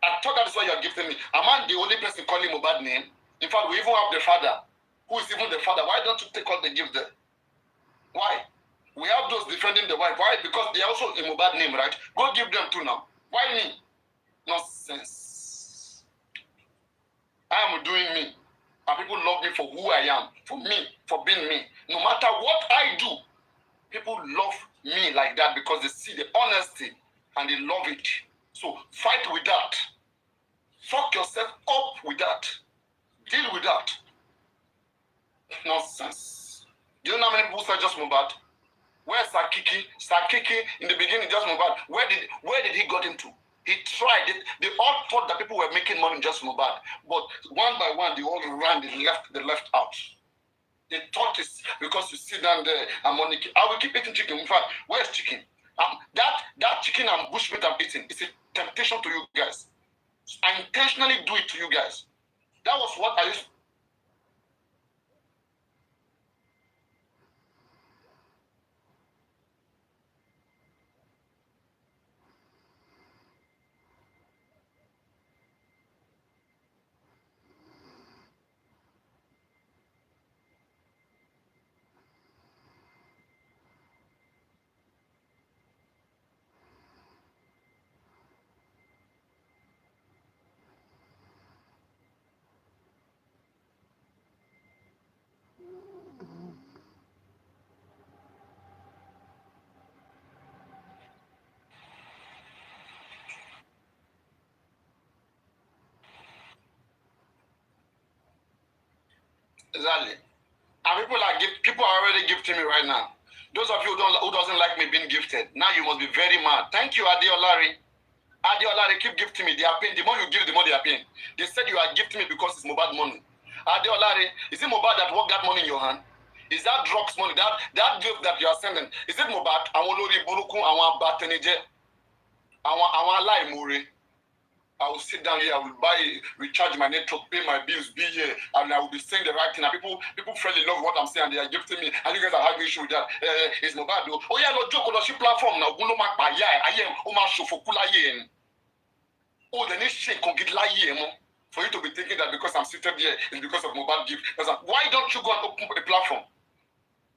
I thought that is why you are gifting me. Am I the only person calling Mohbad name? In fact, we even have the father. Who is even the father? Why don't you take all the gift there? Why? We have those defending the wife. Why? Because they are also a Mohbad name, right? Go give them too now. Why me? Nonsense. I am doing me. And people love me for who I am. For me. For being me. No matter what I do, people love me like that because they see the honesty and they love it. So fight with that. Fuck yourself up with that. Deal with that. Nonsense. Do you know how many people said just Mohbad? Where's Sakiki? Sakiki in the beginning just Mohbad. Where did he got into? He tried it. They all thought that people were making money just Mohbad. But one by one, they all ran, they left out. They thought it's because you sit down there and money. I will keep eating chicken. In fact, where's chicken? That chicken and bushmeat I'm eating is a temptation to you guys. I intentionally do it to you guys. That was what I used. Exactly. And people are already gifting me right now. Those of you who doesn't like me being gifted, now you must be very mad. Thank you, Adeolari. Adeolari, keep gifting me. They are paying. The more you give, the more they are paying. They said you are gifting me because it's Mohbad money. Adeolare, is it Mohbad that worked that money in your hand? Is that drugs money? That gift that you are sending? Is it Mohbad? Àwọn olórí burúkú, àwọn abatẹnijẹ́, àwọn aláìmoore. I will sit down here, I will recharge my network, pay my bills, be here, and I will be saying the right thing. And people really love what I'm saying, and they are gifting me. And you guys are having issue with that. It's Mohbad though. Oh yeah, no joke on the platform now. Guno mak pa ya, I am Oma Shofokula yen. Oh, the nation can get lie for you to be thinking that because I'm seated here is because of Mohbad gift. Why don't you go and open a platform?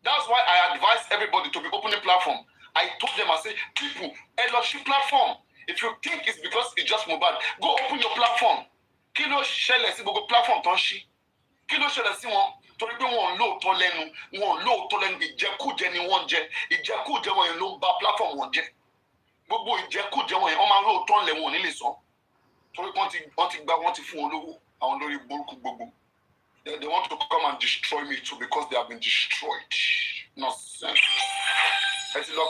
That's why I advise everybody to be opening platform. I told them, I say, people, LOC platform. If you think it's because it's just Mohbad, go open your platform. Kilo ṣẹlẹ̀ sí gbogbo platform tó ń ṣí. Kilo ṣẹlẹ̀ sí wọn torí pé wọn lóòótọ́ lẹ́nu, ìjẹkújẹ ni wọ́n jẹ. Ìjẹkújẹ wọn yẹn ló ń ba platform wọn jẹ. Gbogbo ìjẹkújẹ wọn yẹn wọ́n máa lóòótọ́ lẹ̀ wọn ò ní lè sọ. Torí wọ́n ti fún wọn lówó àwọn lórí burúkú gbogbo. They want to come and destroy me too because they have been destroyed. Nonsense. Ẹ ti lọ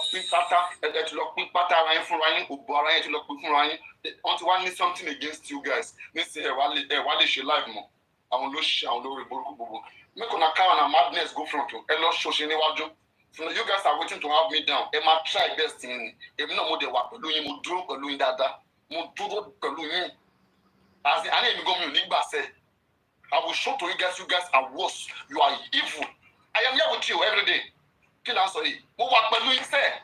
pín pátá ara yín fúnra yín, òbò ara yín ti lọ pín fúnra yín. Wọ́n ti wá ní something against you guys. Nísìnyí ẹ wá lè ṣe live mọ́. Àwọn ló ṣe àwọn lórí burúkú gbogbo. Make una carry on madness go front o. Ẹ lọ ṣòṣe níwájú. So you guys are waiting to have me down. Ẹ máa try best yín ni. Èmi náà mo dẹ̀ wà pẹ̀lú yín, mo dúró pẹ̀lú yín dáadáa. Mo dúró pẹ̀lú yín. Àní èmi gan mi ò ní gbà sẹ́. I will show to you guys are worse. You are evil. I am here with you every day. Kí ni à ń sọ yìí? Mo wà pẹ̀lú iṣẹ́.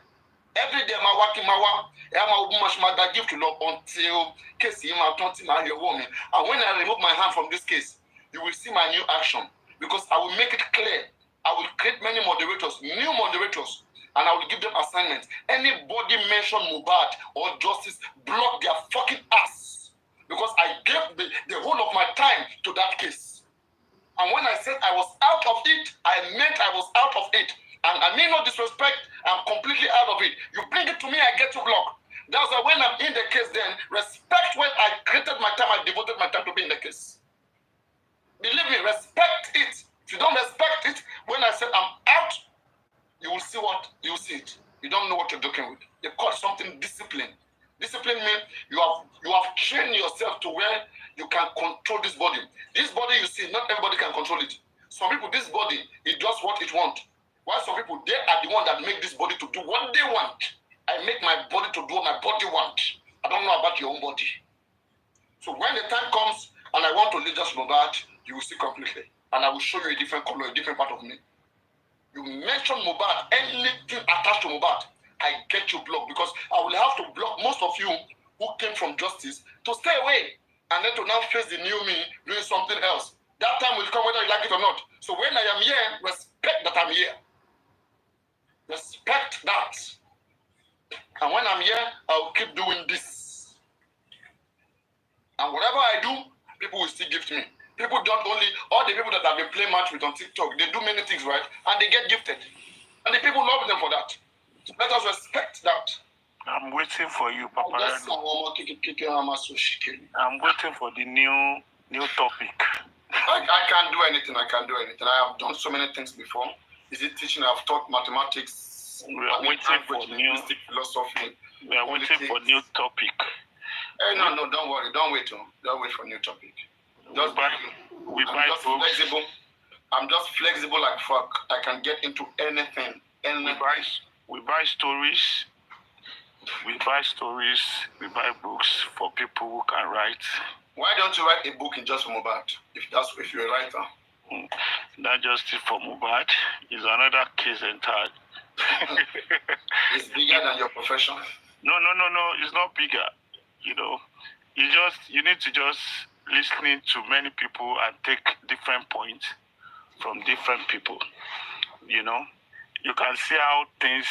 Every day máa wá kí n máa wá. Ẹ máa wo bí mo ṣe máa gba gift lọ until kéèsì yìí máa tán tí màá yọ owó mi. And when I remove my hand from this case, you will see my new action. Because I will make it clear. I will create many moderators, new moderators. And I will give them assignments. Anybody mention Mohbad or justice, block their fucking ass. Because I gave the whole of my time to that case. And when I said I was out of it, I meant I was out of it. And I mean no disrespect, I'm completely out of it. You bring it to me, I get you blocked. That's why when I'm in the case then, respect when I created my time, I devoted my time to be in the case. Believe me, respect it. If you don't respect it, when I said I'm out, you will see it. You don't know what you're doing with. They call something discipline. Discipline means you have trained yourself to where you can control this body. This body you see, not everybody can control it. Some people, this body, it does what it wants. While some people, they are the one that make this body to do what they want. I make my body to do what my body wants. I don't know about your own body. So when the time comes and I want to lead just Mohbad, you will see completely. And I will show you a different color, a different part of me. You mention Mohbad, anything attached to Mohbad, I get you blocked because I will have to block most of you who came from justice to stay away and then to now face the new me doing something else. That time will come whether you like it or not. So when I am here, respect that I'm here. Respect that. And when I'm here, I'll keep doing this. And whatever I do, people will still gift me. People don't only, all the people that have been playing match with on TikTok, they do many things right, and they get gifted. And the people love them for that. So let us respect that. I'm waiting for you, Papa. I'm waiting for the new topic. I can't do anything. I have done so many things before. Is it teaching? I've taught mathematics. We are waiting for new philosophy. We are waiting for new topic. No, don't worry. Don't wait for new topic. Flexible. I'm just flexible like fuck. I can get into anything. We buy stories. We buy books for people who can write. Why don't you write a book in just for Mohbad? If you're a writer. Not just for Mohbad. It's another case entirely. It's bigger than your profession. No. It's not bigger. You need to just listening to many people and take different points from different people. You can see how things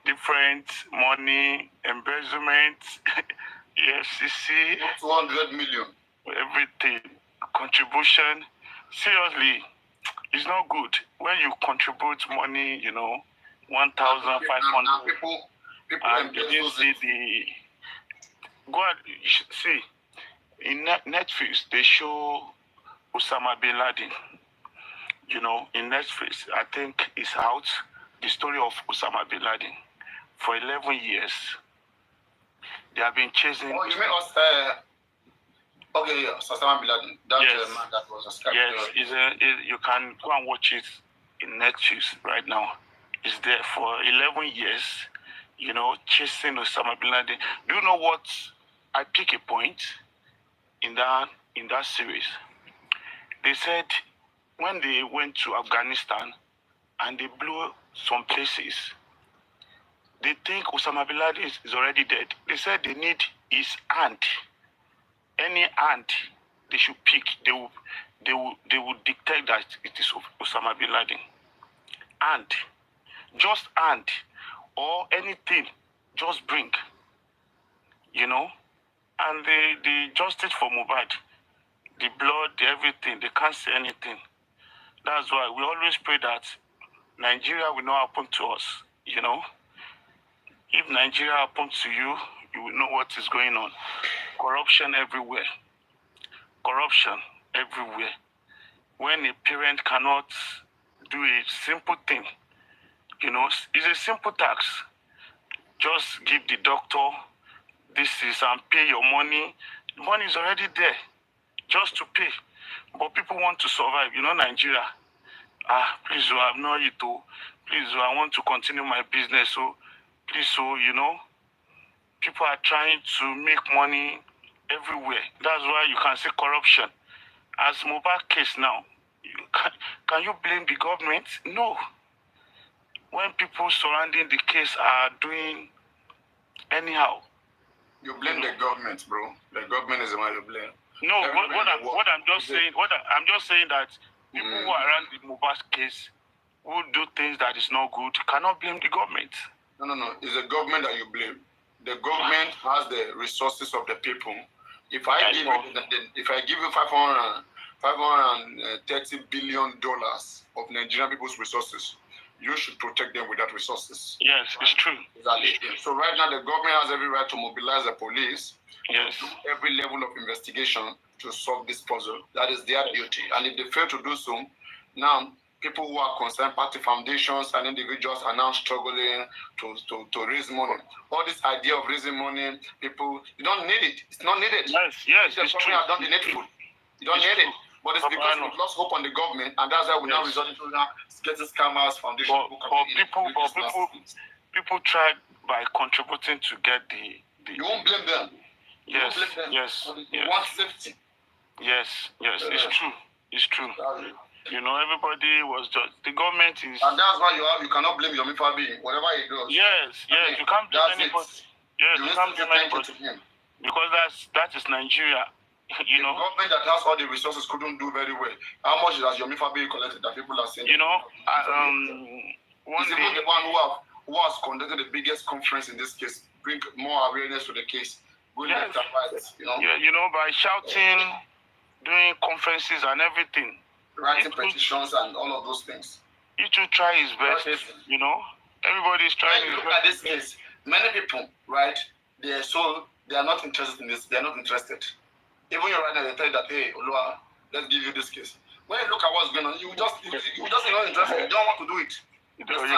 different money, embezzlement, EFCC, 200 million, everything, contribution. Seriously, it's not good when you contribute money, 1,500. People and you didn't see the. Go and see in Netflix they show Osama bin Laden. In Netflix, I think it's out the story of Osama bin Laden. For 11 years, they have been chasing. Oh, you mean Okay, yeah, Osama bin Laden. That Yes. man that was ascribed. Yes, you can go and watch it in Netflix right now. It's there for 11 years, chasing Osama bin Laden. Do you know what? I pick a point in that series. They said when they went to Afghanistan and they blew some places, they think Osama bin Laden is already dead. They said they need his hand. Any hand they should pick, they will detect that it is Osama bin Laden. Hand, just hand, or anything, just bring. And the justice for Mohbad, the blood, the everything, they can't say anything. That's why we always pray that Nigeria will not happen to us. If Nigeria happens to you, you will know what is going on. Corruption everywhere. Corruption everywhere. When a parent cannot do a simple thing, it's a simple tax. Just give the doctor this is and pay your money. The money is already there, just to pay. But people want to survive. Nigeria. Please, I'm not it. Please, I want to continue my business. So, please, people are trying to make money everywhere. That's why you can see corruption. As Mohbad case now, can you blame the government? No. When people surrounding the case are doing anyhow, you blame the government, bro. The government is the one you blame. No, I'm just saying that people who are around the Mohbad case who do things that is not good cannot blame the government. No. It's the government that you blame. The government has the resources of the people. If I give you $530 billion of Nigerian people's resources, you should protect them with that resources. Yes, right? It's true. Exactly. So right now, the government has every right to mobilize the police. Yes. To do every level of investigation to solve this puzzle. That is their duty. And if they fail to do so, now people who are concerned party foundations and individuals are now struggling to raise money. All this idea of raising money, people, you don't need it. It's not needed. Yes, it's true. Have done the needful. You don't need it. But it's because we've lost hope on the government, and that's why we now resort to getting scammers, foundation. People tried by contributing to get the. You won't blame them. Yes. You want safety. Yes. It's true. Everybody was just the government is. And that's why you cannot blame Yomi Fabi, whatever he does. Yes, you can't blame anybody. Yes, you can't blame anybody. Because that is Nigeria. The government that has all the resources couldn't do very well. How much has Yomi Fabi collected that people are saying? He's even the one who has conducted the biggest conference in this case, bring more awareness to the case. Yes. By shouting, doing conferences and everything. Writing petitions and all of those things. He should try his best. Everybody is trying his best. Look at this case. Many people, right? They are not interested in this. They are not interested. Even you're right now, they tell you that, hey, Olua, let's give you this case. When you look at what's going on, you just not interested. You don't want to do it. For the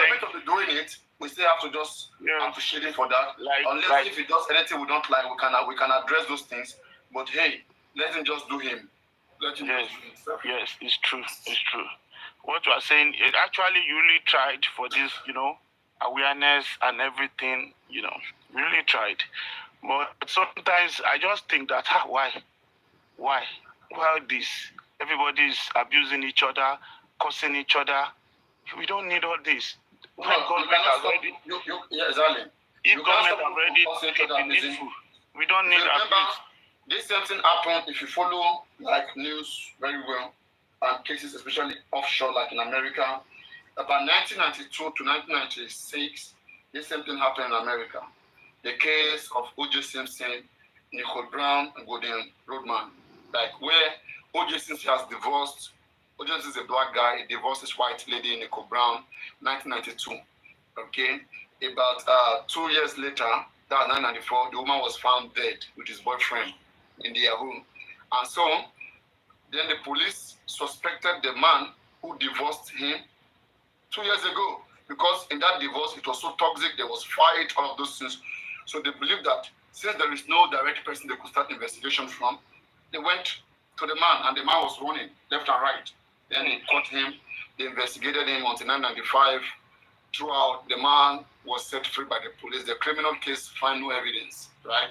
method of doing it, we still have to just appreciate him for that. Unless if he does anything we don't like, we can address those things. But hey, let him just do him. Yes, it's true. What you are saying, actually you really tried for this, awareness and everything, really tried. But sometimes I just think that, why this? Everybody is abusing each other, cursing each other. We don't need all this. If government already taken needful, we don't need abuse. This same thing happened if you follow news very well and cases especially offshore like in America. About 1992 to 1996, this same thing happened in America. The case of O.J. Simpson, Nicole Brown, and Golden Roadman. Where O.J. Simpson has divorced. O.J. Simpson is a black guy, he divorced his white lady, Nicole Brown, 1992. Okay? About 2 years later, that was 1994, the woman was found dead with his boyfriend in their home. And so, then the police suspected the man who divorced him 2 years ago. Because in that divorce, it was so toxic, there was fight, all of those things. So they believed that since there is no direct person they could start investigation from, they went to the man, and the man was running left and right. Then they caught him, they investigated him until 1995. Throughout, the man was set free by the police. The criminal case found no evidence, right?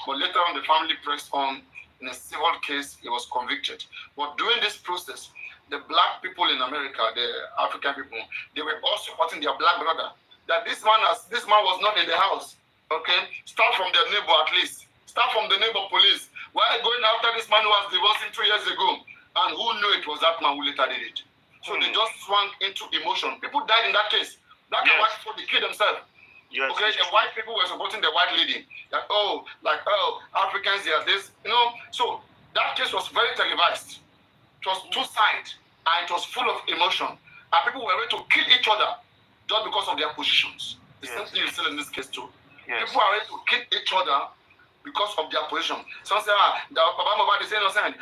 But later on, the family pressed on. In a civil case, he was convicted. But during this process, the black people in America, the African people, they were all supporting their black brother. That this man was not in the house. Okay? Start from their neighbor at least. Start from the neighbor police. Why going after this man who was divorcing 2 years ago? And who knew it was that man who later did it? So they just swung into emotion. People died in that case. Black and white people, they killed themselves. Yes. Okay, the white people were supporting the white lady. That, Africans, they are this, So that case was very televised. It was two-sided, and it was full of emotion. And people were ready to kill each other just because of their positions. The same thing you see in this case too. Yes. People are ready to kill each other because of their position. Some say, Baba Mobad is innocent.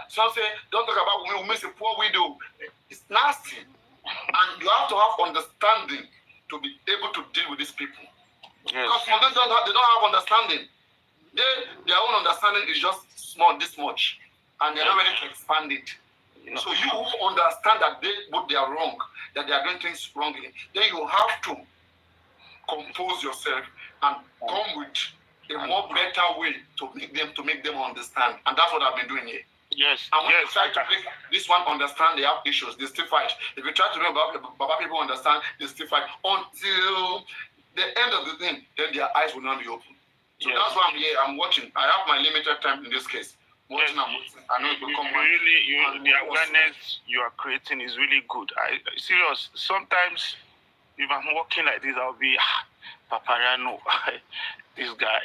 Some say, don't talk about women who miss a poor widow. It's nasty. And you have to have understanding to be able to deal with these people. Yes. Because some of them they don't have understanding. Their own understanding is just small, this much. And they're not ready to expand it. So you who understand that they are wrong, that they are doing things wrongly, then you have to compose yourself and come with a more better way to make them understand. And that's what I've been doing here. Yes. And when you try to make this one understand they have issues, they still fight. If you try to make Baba people understand, they still fight until the end of the thing, then their eyes will not be open. So that's why I'm here. I'm watching. I have my limited time in this case. Watching and watching. I know it will come back. The awareness you are creating is really good. Serious. Sometimes if I'm walking like this, I'll be Paparano. This guy.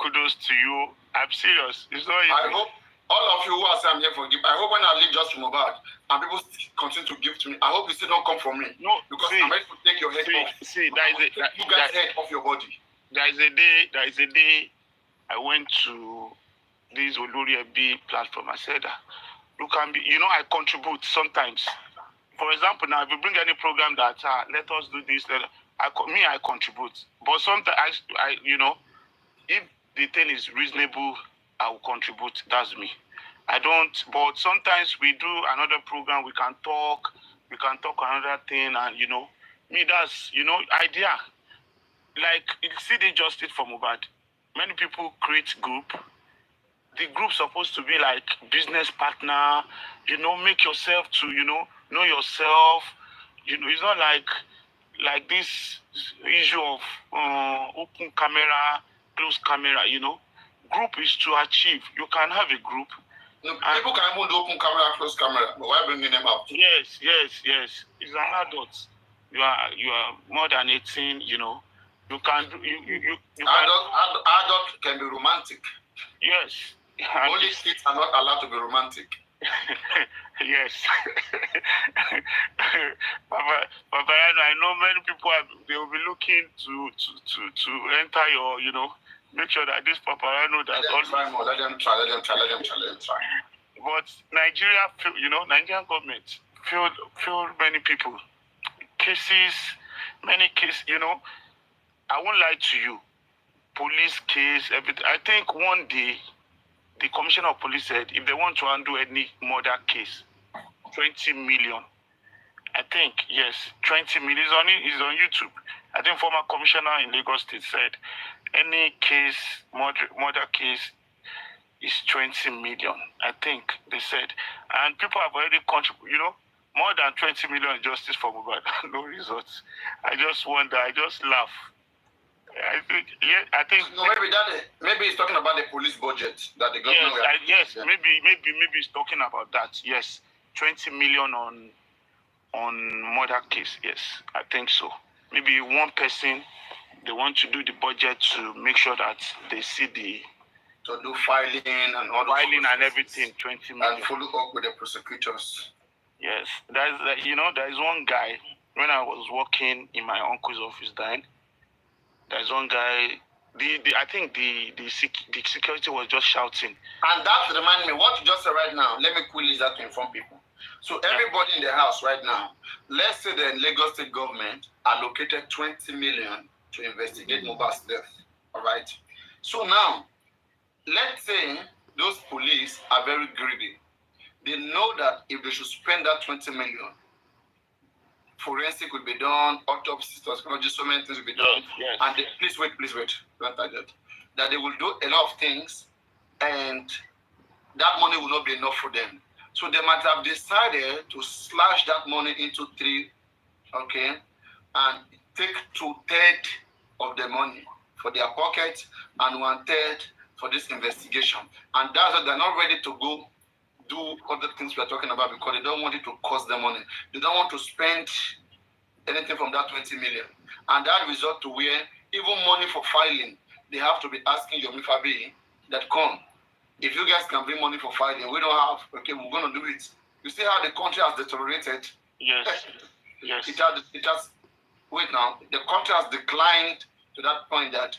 Kudos to you. I'm serious. It's not easy. I hope all of you who are saying I'm here for gift, I hope when I leave just from Mobad and people continue to give to me, I hope you still don't come from me. No, because I'm ready to take your head off. See, you guys' head off your body. There is a day I went to this Olori B platform. I said, look, I contribute sometimes. For example, now if you bring any program that let us do this, I contribute. But sometimes if the thing is reasonable, I will contribute. That's me. I don't, but sometimes we do another program, we can talk another thing, and me, that's idea. Like CD Justice for Mubad. Many people create group. The group supposed to be like business partner, make yourself to, know yourself. It's not like this issue of open camera, close camera, Group is to achieve. You can have a group. No, people can even do open camera, close camera, but why bringing them up? Yes. It's an adult. You are more than 18, You can do you adult can be romantic. Yes. Only kids are not allowed to be romantic. Yes. Papa, I know many people they will be looking to enter your, make sure that this Paparano does all. Let them try. But Nigeria, Nigerian government failed many people. Many cases, I won't lie to you. Police case, everything. I think one day the commissioner of police said if they want to undo any murder case, 20 million. I think, yes, 20 million is on YouTube. I think former commissioner in Lagos State said any case, murder case, is 20 million. I think they said. And people have already contributed, more than 20 million justice for Mubad. No results. I just wonder, I just laugh. I think. No, maybe he's talking about the police budget that the government. Yes, maybe he's talking about that. Yes, 20 million on murder case. Yes, I think so. Maybe one person they want to do the budget to make sure that they see to do filing and all and everything. 20 million. And follow up with the prosecutors. Yes, there's one guy when I was working in my uncle's office then. There's one guy. I think the security was just shouting. And that reminds me, what you just said right now. Let me quickly that to inform people. So everybody in the house right now, let's say the Lagos State government allocated 20 million to investigate Mohbad's death. All right. So now, let's say those police are very greedy. They know that if they should spend that 20 million, forensic will be done, autopsy, toxicology, so many things will be done. Yes. And they, please wait, don't target. That they will do a lot of things, and that money will not be enough for them. So they might have decided to slash that money into three, okay, and take 2/3 of the money for their pocket and 1/3 for this investigation. And that's why they're not ready to go do other things we're talking about, because they don't want it to cost them money. They don't want to spend anything from that 20 million. And that result to where even money for filing, they have to be asking Yomi Fabi that, come, if you guys can bring money for filing, we don't have, okay, we're going to do it. You see how the country has deteriorated? Yes. Yes. It has, wait now, the country has declined to that point that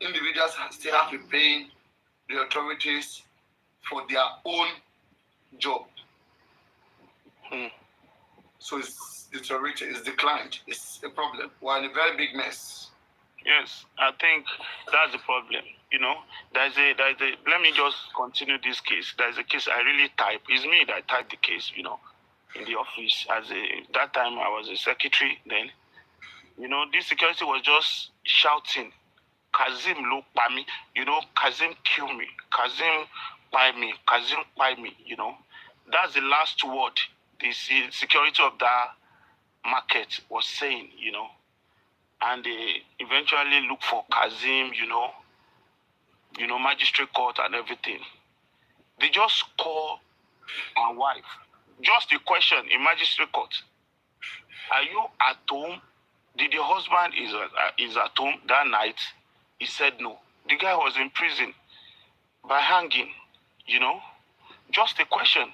individuals still have to pay the authorities for their own job. So it's deteriorated, it's declined, it's a problem. We're in a very big mess. Yes, I think that's the problem. You know, there's a let me just continue this case. There's a case I really type. It's me that typed the case, you know, in the office. That time I was a secretary then. You know, this security was just shouting, Kazim look by me, you know, Kazim kill me, Kazim buy me, Kazim buy me, you know. That's the last word the security of that market was saying, you know. And they eventually look for Kazim, you know, magistrate court and everything. They just call my wife. Just a question in magistrate court. Are you at home? Did your husband is at home that night? He said no. The guy was in prison by hanging, you know. Just a question.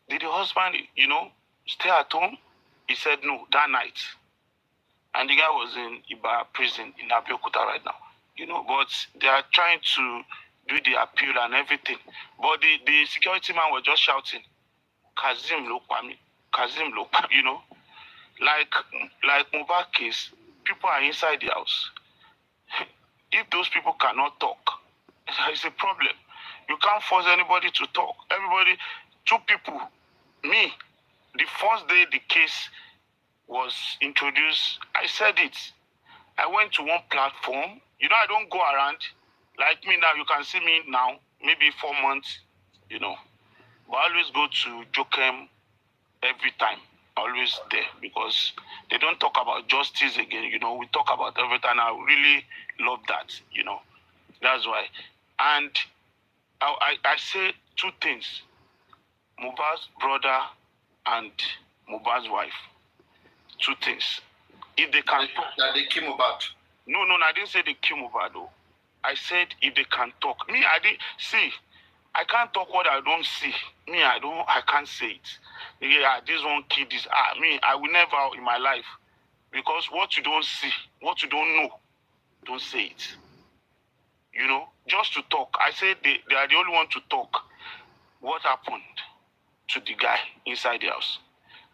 Did the husband, you know, stay at home? He said no that night. And the guy was in Iba prison in Abeokuta right now, you know. But they are trying to do the appeal and everything. But the security man was just shouting, Kazim Lokpami, Kazim Lokpami, you know. Like Mubak case, people are inside the house. If those people cannot talk, it's a problem. You can't force anybody to talk. Everybody, two people, me, the first day the case was introduced, I said it. I went to one platform. You know, I don't go around. Like me now, you can see me now, maybe 4 months, you know. But I always go to Jokem every time. Always there, because they don't talk about justice again, you know. We talk about everything. I really love that, you know. That's why. And I say two things. Mubaz's brother and Mubaz's wife. Two things. If they can talk. That they kill Mubaz. No, I didn't say they kill Mubaz though. I said if they can talk. Me, I didn't see. I can't talk what I don't see. Me, I can't say it. Yeah, this one kid is me, I will never in my life. Because what you don't see, what you don't know, don't say it. You know, just to talk. I said they are the only one to talk. What happened to the guy inside the house?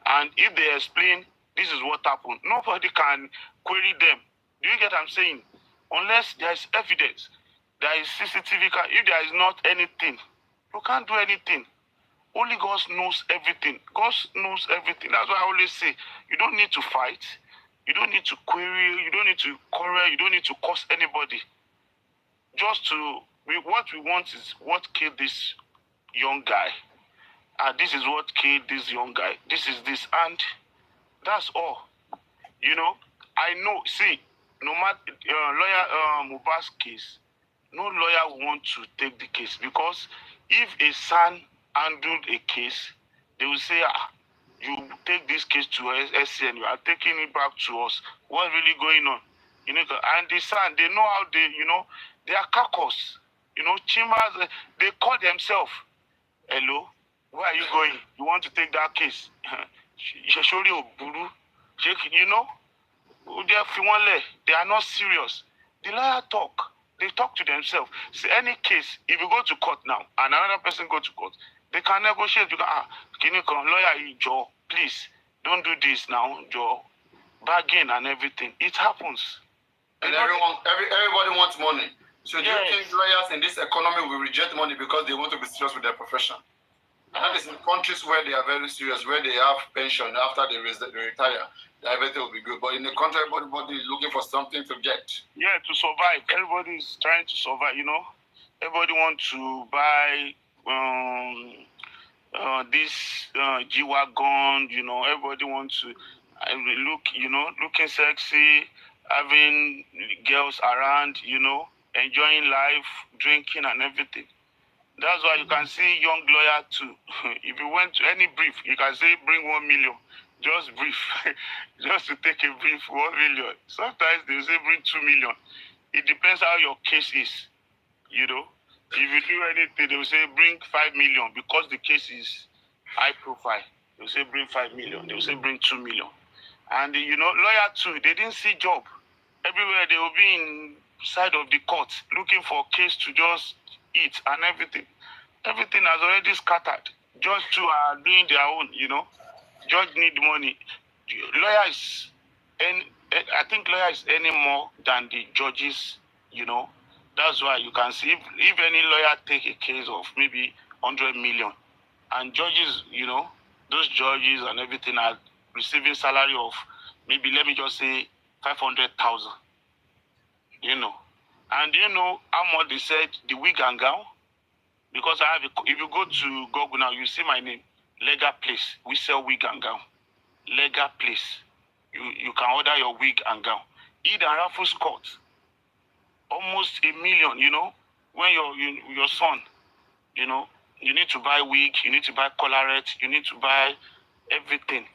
And if they explain this is what happened, nobody can query them. Do you get what I'm saying? Unless there is evidence, there is CCTV. If there is not anything, you can't do anything. Only God knows everything. God knows everything. That's why I always say, you don't need to fight. You don't need to query. You don't need to quarrel. You don't need to curse anybody. What we want is what killed this young guy. This is what killed this young guy. This is this. And that's all. You know, I know, see, no matter lawyer Mubaz's case, no lawyer will want to take the case, because if a son handled a case, they will say, you take this case to SCN, you are taking it back to us. What's really going on? You know, and the son, they know how they are caucus. You know, Chimbas, they call themselves. Hello, where are you going? You want to take that case? You know, they are not serious. The lawyer talk. They talk to themselves. See, any case, if you go to court now, and another person go to court, they can negotiate. You can, lawyer, Joe, please, don't do this now, Joe. Bargain and everything. It happens. And everybody wants money. So do you think lawyers in this economy will reject money because they want to be serious with their profession? That is in countries where they are very serious, where they have pension after they retire, everything will be good. But in the country, everybody is looking for something to get. Yeah, to survive. Everybody is trying to survive, you know. Everybody wants to buy this G-Wagon, you know. Everybody wants to look, you know, looking sexy, having girls around, you know, enjoying life, drinking and everything. That's why you can see young lawyer too. If you went to any brief, you can say bring 1 million. Just brief. Just to take a brief, 1 million. Sometimes they say bring 2 million. It depends how your case is. You know. If you do anything, they will say bring 5 million because the case is high profile. They will say bring 5 million. They will say bring 2 million. And you know, lawyer too, they didn't see job. Everywhere they will be in side of the court looking for case to just eat and everything. Everything has already scattered. Judge too are doing their own, you know. Judge need money. Lawyers, and I think lawyers earning more than the judges, you know. That's why you can see if any lawyer take a case of maybe 100 million, and judges, you know, those judges and everything are receiving salary of maybe, let me just say, 500,000, you know. And you know how much they said the wig and gown? Because I have if you go to Google now, you see my name, Lega Place. We sell wig and gown. Lega Place. You can order your wig and gown. Eid and Raffles Court. Almost 1 million, you know. When your son, you know, you need to buy wig, you need to buy collarette, you need to buy everything.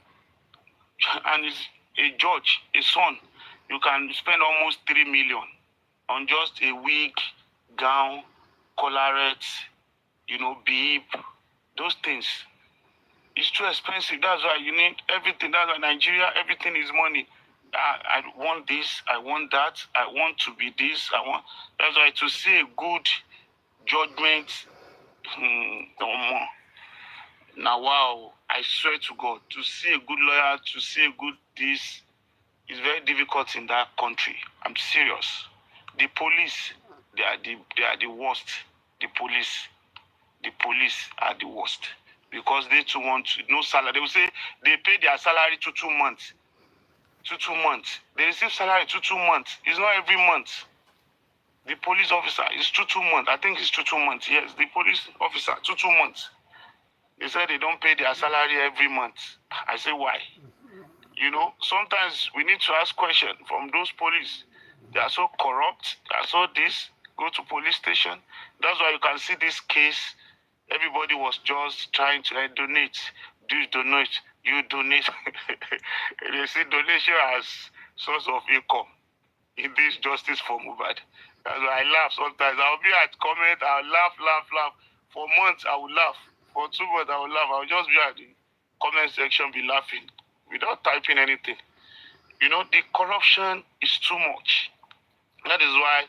And it's a judge, a son, you can spend almost 3 million on just a wig, gown, collarette, you know, beep, those things. It's too expensive. That's why you need everything. That's why Nigeria, everything is money. I want this, I want that, I want to be this, I want. That's why to see a good judgment, no more. Now, wow, I swear to God, to see a good lawyer, to see a good this, is very difficult in that country. I'm serious. The police, they are the worst. The police are the worst because they too want no salary. They will say they pay their salary to 2 months. 2 months. They receive salary to 2 months. It's not every month. The police officer is 2 months. I think it's 2 months. Yes, the police officer 2 months. They said they don't pay their salary every month. I say why? You know, sometimes we need to ask questions from those police. They are so corrupt. They are so this. Go to police station. That's why you can see this case. Everybody was just trying to donate. Do you donate? You donate. They see donation as source of income in this justice for Mohbad. That's why I laugh sometimes. I'll be at comment. I'll laugh. For months, I will laugh. For 2 months, I will laugh. I'll just be at the comment section, be laughing without typing anything. You know, the corruption is too much. That is why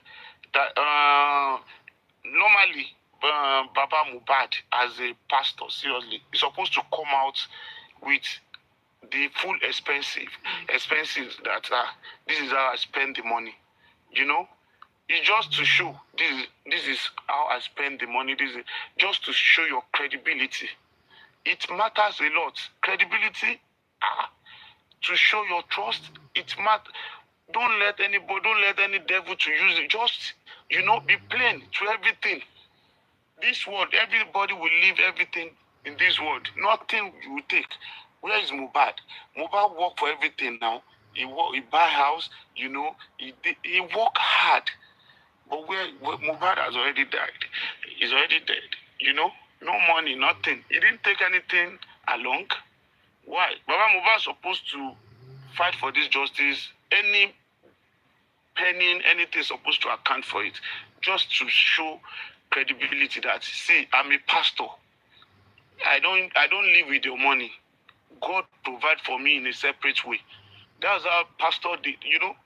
that normally Baba Mohbad as a pastor, seriously, is supposed to come out with the full expenses that this is how I spend the money. You know, it's just to show this is how I spend the money. This is just to show your credibility. It matters a lot. Credibility, to show your trust, it matters. Don't let any devil to use it. Just, you know, be plain to everything. This world, everybody will leave everything in this world. Nothing you will take. Where is Mohbad? Mohbad work for everything now. He buy house, you know, he work hard. But where Mohbad has already died. He's already dead. You know? No money, nothing. He didn't take anything along. Why? Baba Mohbad is supposed to fight for this justice. Any penny, anything is supposed to account for it. Just to show credibility that, see, I'm a pastor. I don't live with your money. God provide for me in a separate way. That's how pastor did, you know.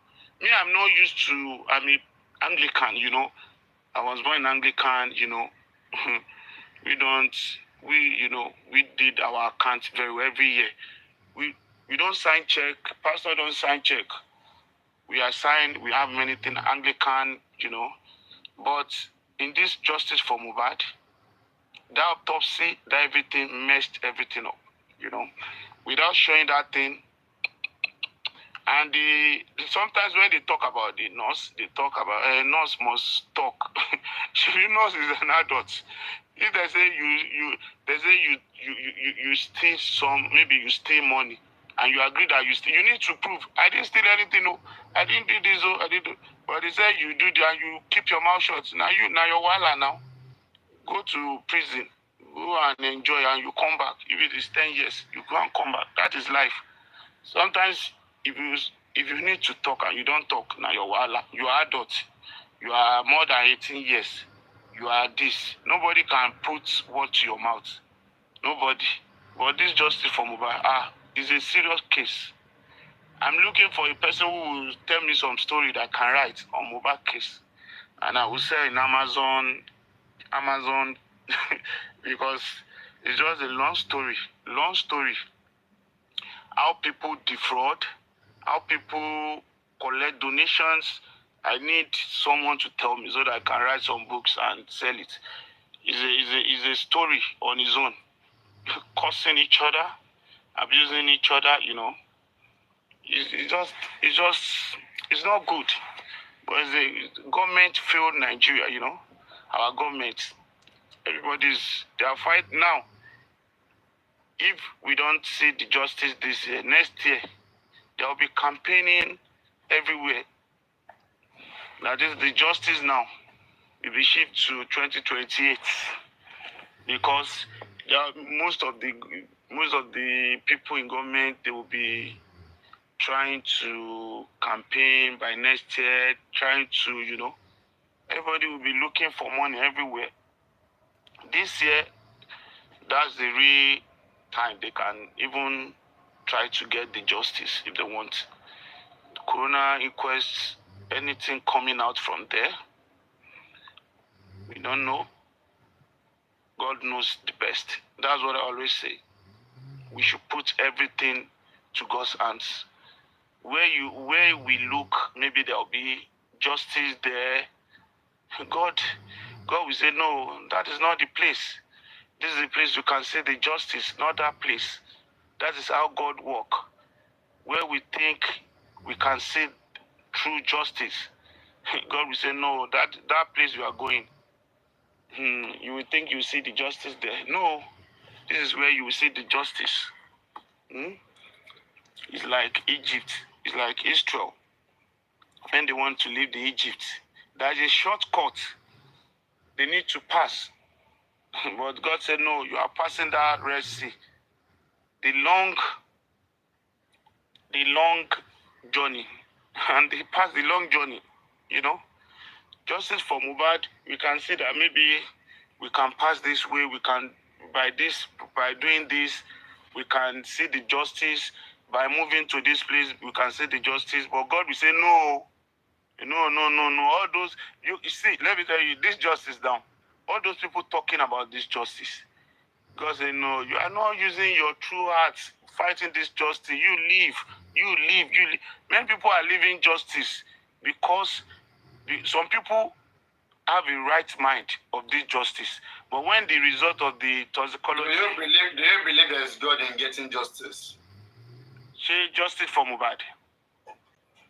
Me, I'm not used to, I'm a Anglican, you know. I was born in Anglican, you know. We did our account very well every year. We don't sign check. Pastor don't sign check. we are signed, we have many things, Anglican, but in this justice for Mohbad, that autopsy, that everything messed everything up, without showing that thing. And sometimes when they talk about the nurse, they talk about nurse must talk. Nurse is an adult. If they say you steal some, maybe you steal money, and you agree that you need to prove I didn't steal anything. No, I didn't do this. Oh, I didn't do. But they say you do that, you keep your mouth shut. Now you're wala now. Go to prison, go and enjoy, and you come back. If it is 10 years, you go and come back. That is life. Sometimes if you need to talk and you don't talk, now you're wala. You are adult. You are more than 18 years. You are this. Nobody can put word to your mouth. Nobody. But this justice for Mohbad, is a serious case. I'm looking for a person who will tell me some story that can write on Mohbad case. And I will sell in Amazon, because it's just a long story. How people defraud, how people collect donations. I need someone to tell me so that I can write some books and sell it. It's a story on its own. Cursing each other, abusing each other, It's not good. But the government failed Nigeria, Our government. They are fighting now. If we don't see the justice this year, next year, there will be campaigning everywhere. Now this is the justice now. Will be shifted to 2028 because most of the people in government, they will be trying to campaign by next year, trying to, everybody will be looking for money everywhere. This year, that's the real time they can even try to get the justice if they want. The Corona inquest, anything coming out from there, we don't know. God knows the best. That's what I always say. We should put everything to God's hands. Where we look, maybe there'll be justice there. God will say, no, that is not the place. This is the place you can see the justice, not that place. That is how God works. Where we think we can see true justice, God will say, no, that place you are going, you will think you see the justice there. No, this is where you will see the justice. It's like Egypt. It's like Israel. When they want to leave the Egypt, there is a shortcut they need to pass. But God said, no, you are passing that Red Sea. The long journey. And they passed the long journey, Justice for Mohbad, we can see that maybe we can pass this way, we can, by doing this, we can see the justice. By moving to this place, we can see the justice. But God will say, no. All those, you see, let me tell you, this justice down. All those people talking about this justice. God said, no, you are not using your true heart fighting this justice. You live. Many people are living justice because some people have a right mind of this justice. But when the result of the toxicology... Do you believe there is God in getting justice? Say justice for Mohbad.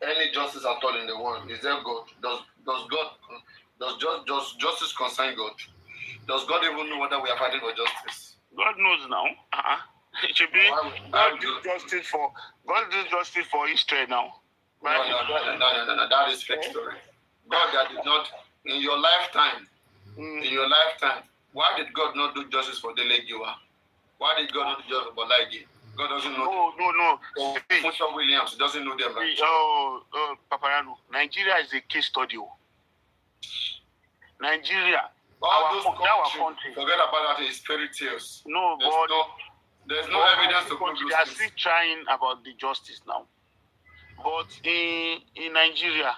Any justice at all in the world, is there God? Does justice concern God? Does God even know whether we are fighting for justice? God knows now. It should be God do justice for Israel now. No, that is fake story. God that did not in your lifetime. Why did God not do justice for Delegiwa? Why did God not do justice for Bolagi? God doesn't know them. No. Funshaw Williams doesn't know them. Paparano, Nigeria is a case study. Nigeria, our country. Forget about that. It's fairy tales. No, there's no evidence to prove. They are still trying about the justice now. But in Nigeria,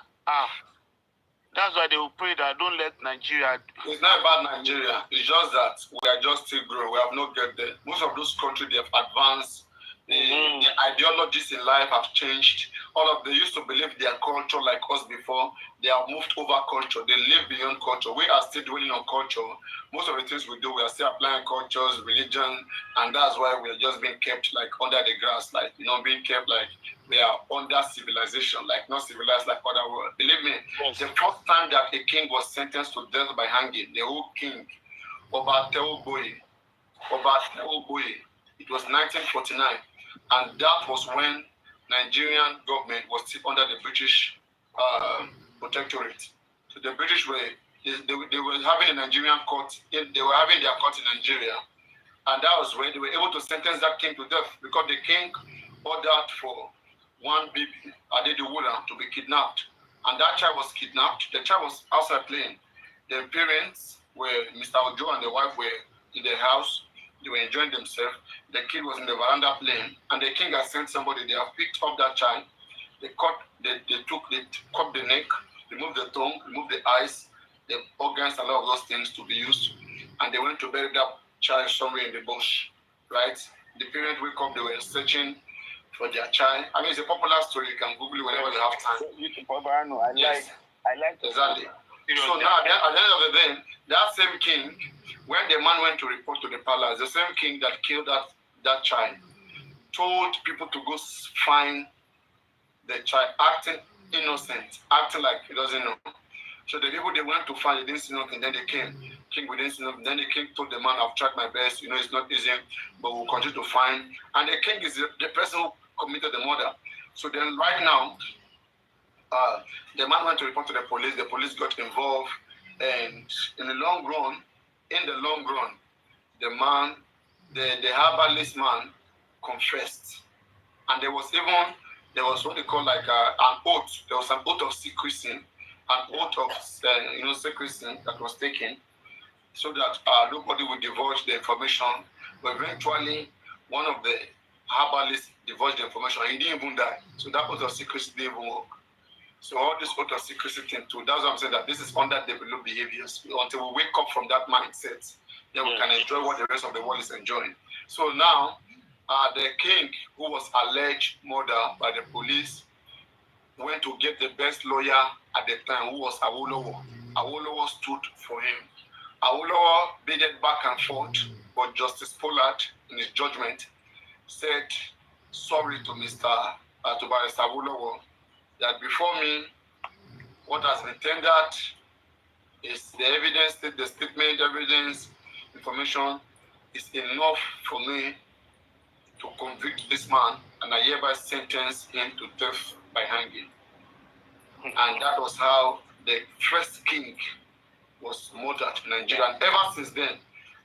that's why they will pray that don't let Nigeria. It's not about Nigeria. It's just that we are just still growing. We have not get there. Most of those countries, they have advanced The ideologies in life have changed. All of they used to believe their culture like us before. They have moved over culture. They live beyond culture. We are still dwelling on culture. Most of the things we do, we are still applying cultures, religion, and that's why we are just being kept like under the grass, like being kept like we are under civilization, like not civilized like other world. Believe me, the first time that a king was sentenced to death by hanging, the whole king, Obateoboye, it was 1949. And that was when Nigerian government was still under the British protectorate. So the British they were having a Nigerian court. They were having their court in Nigeria, and that was when they were able to sentence that king to death because the king ordered for one baby, Adediwuda, to be kidnapped, and that child was kidnapped. The child was outside playing. The parents were Mr. Ojo and the wife were in the house. They were enjoying themselves. The kid was in the veranda playing, and the king has sent somebody. They have picked up that child. They cut the neck, removed the tongue, removed the eyes, the organs, a lot of those things to be used, and they went to bury that child somewhere in the bush. Right? The parents wake up. They were searching for their child. I mean, it's a popular story. You can Google it whenever you have time. I like exactly. So now, at the end of the day, that same king, when the man went to report to the palace, the same king that killed that child told people to go find the child, acting innocent, acting like he doesn't know. So the people they went to find, they didn't see nothing. Then they came. King, we didn't see nothing. Then the king told the man, I've tried my best. It's not easy, but we'll continue to find. And the king is the person who committed the murder. So then right now, the man went to report to the police. The police got involved, and in the long run, the man, the herbalist man, confessed, and there was what they call like an oath. There was an oath of secrecy, secrecy that was taken, so that nobody would divulge the information. But eventually, one of the herbalists divulged the information. He didn't even die. So that oath of secrecy didn't even work. So all this oath of secrecy thing too, that's what I'm saying, that this is underdeveloped behaviors. Until we wake up from that mindset, then we can enjoy what the rest of the world is enjoying. So now, the king, who was alleged murder by the police, went to get the best lawyer at the time, who was Awolowo. Awolowo stood for him. Awolowo bidded back and forth, but Justice Pollard, in his judgment, said sorry to Barrister Awolowo, that before me, what has been tendered is the evidence, the statement, evidence, information is enough for me to convict this man, and I hereby sentence him to death by hanging. And that was how the first king was murdered in Nigeria. And ever since then,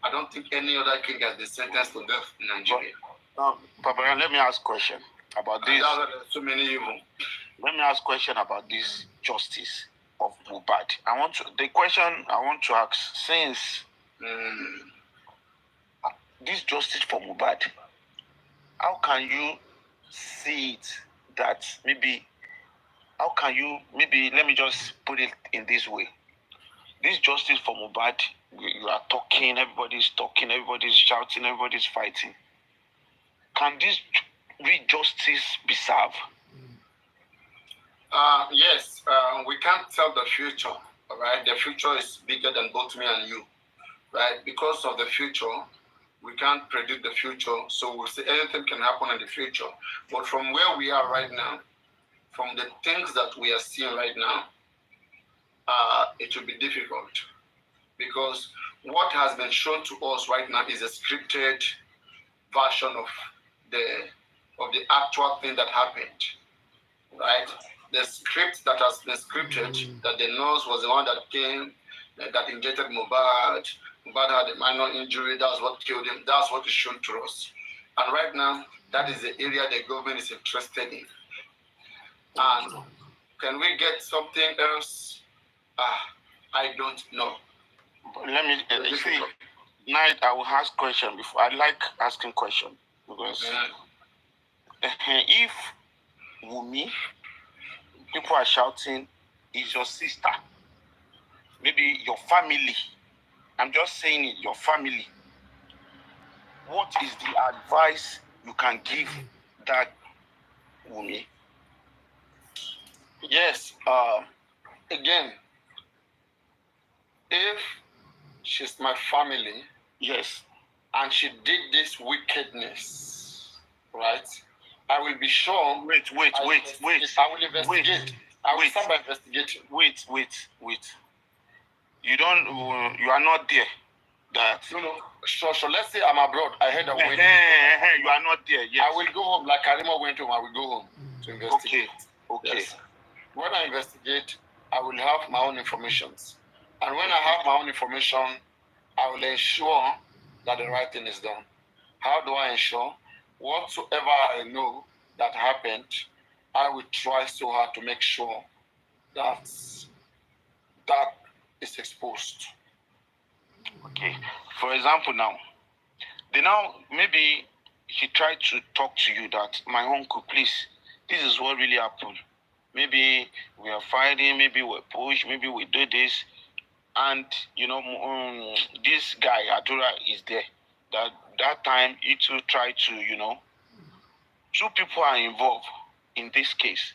I don't think any other king has been sentenced to death in Nigeria. Papa, let me ask a question about this. So many evil. Let me ask a question about this justice of Mohbad. The question I want to ask, since this justice for Mohbad, how can you see it that let me just put it in this way. This justice for Mohbad, you are talking, everybody's shouting, everybody's fighting. Can this real justice be served? Yes, we can't tell the future, all right? The future is bigger than both me and you, right? Because of the future, we can't predict the future, so we'll say anything can happen in the future. But from where we are right now, from the things that we are seeing right now, it will be difficult, because what has been shown to us right now is a scripted version of the actual thing that happened, right? The script that has been scripted, that the nurse was the one that came, that injected Mohbad. Mohbad had a minor injury, that's what killed him. That's what is shown to us. And right now, that is the area the government is interested in. And can we get something else? I don't know. Let me see. Night, I will ask question before. I like asking question because if Wumi, people are shouting, is your sister, maybe your family. I'm just saying it, your family. What is the advice you can give that Wumi? Yes. Again, if she's my family, yes, and she did this wickedness, right? I will be sure. Wait. I will investigate. I will start by investigating. Wait. You don't. You are not there. That. No. So let's say I'm abroad. I heard a wedding. You are not there. Yes. I will go home like Karima went home. I will go home to investigate. Okay. Yes. When I investigate, I will have my own informations, and when I have my own information, I will ensure that the right thing is done. How do I ensure? Whatsoever I know that happened, I will try so hard to make sure that is exposed. Okay. For example, maybe he tried to talk to you that my uncle, please, this is what really happened. Maybe we are fighting, maybe we're pushed, maybe we do this. And, this guy, Adura, is there. That time, he too tried to, two people are involved in this case,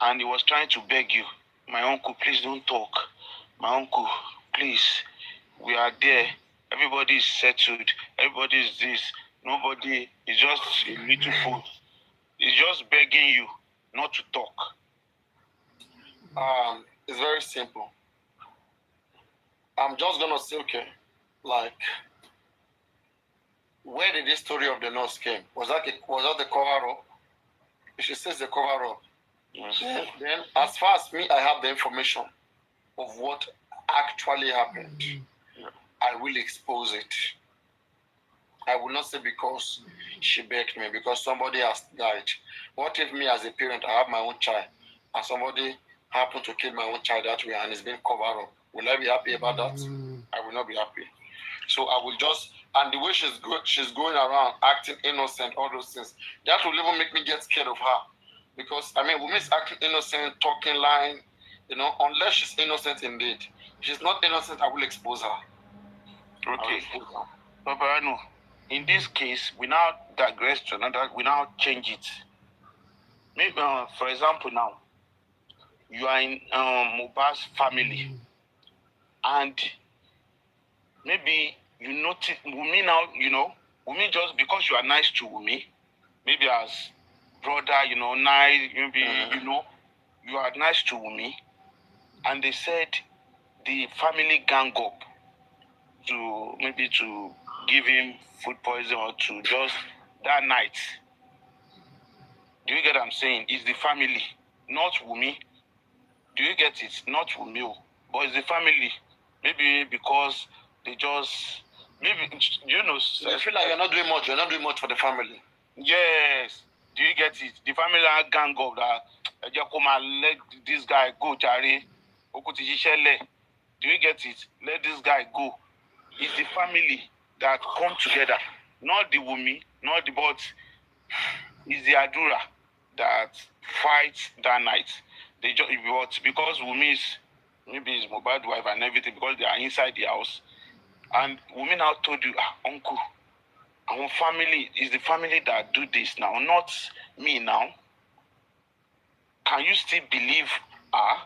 and he was trying to beg you, my uncle, please don't talk. My uncle, please, we are there. Everybody is settled. Everybody is this. Nobody is just a little fool. He's just begging you not to talk. It's very simple. I'm just gonna say, okay, like, where did this story of the nurse came? Was that the cover up? If she says the cover up, Yes. then as far as me, I have the information of what actually happened. I will expose it. I will not say because she begged me, because somebody has died. What if me as a parent, I have my own child, and somebody happened to kill my own child that way and it's been covered up? Will I be happy about that? I will not be happy. So I will just, and the way she's going around acting innocent, all those things, that will even make me get scared of her. Because, women's acting innocent, talking, lying, unless she's innocent indeed. If she's not innocent, I will expose her. Okay. Papa, I know. In this case, we now digress to another, we now change it. Maybe, for example, now, you are in Mohbad's family, and maybe you notice Wumi now, Wumi, just because you are nice to Wumi, maybe as brother, nice, maybe, you are nice to Wumi, and they said the family gang up to give him food poison or to just that night. Do you get what I'm saying? It's the family, not Wumi. Do you get it? Not Wumi, but it's the family. Maybe because they just, maybe, I feel like you're not doing much. You're not doing much for the family. Yes. Do you get it? The family are gang up that, let this guy go, Jare. Do you get it? Let this guy go. It's the family that come together. Not the Wumi, not the but. It's the Adura that fights that night. They just, because Wumi is, maybe his Mohbad wife and everything, because they are inside the house. And Wumi now told you, uncle, our family is the family that do this now, not me now. Can you still believe her?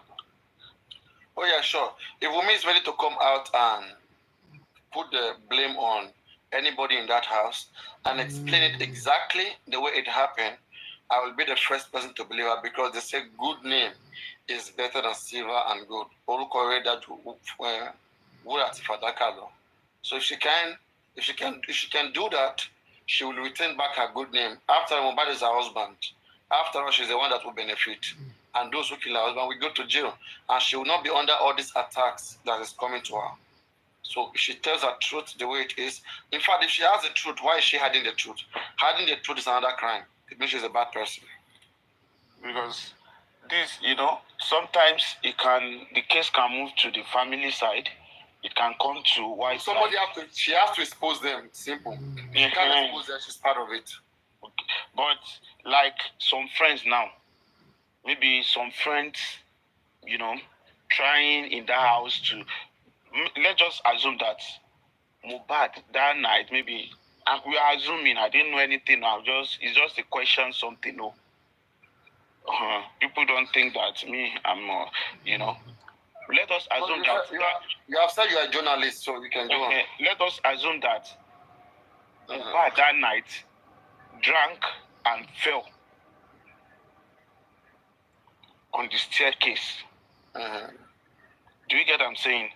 Oh yeah, sure. If Wumi is ready to come out and put the blame on anybody in that house and explain it exactly the way it happened, I will be the first person to believe her, because they say good name is better than silver and gold. So if she can do that, she will return back her good name. After all, Mohbad is her husband. After all, she's the one that will benefit. And those who kill her husband will go to jail. And she will not be under all these attacks that is coming to her. So if she tells her truth the way it is, in fact, if she has the truth, why is she hiding the truth? Hiding the truth is another crime. It means she's a bad person. Because this, sometimes the case can move to the family side. It can come to white side. She has to expose them. Simple. She can't expose them, she's part of it. Okay. But like some friends now, maybe some friends, trying in that house to, let's just assume that Mohbad that night maybe we are assuming. I didn't know anything. It's just a question, something. No. People don't think that me. I'm, Let us assume you have said you are a journalist, so you can go on. Let us assume that that night drank and fell on the staircase. Do you get what I'm saying?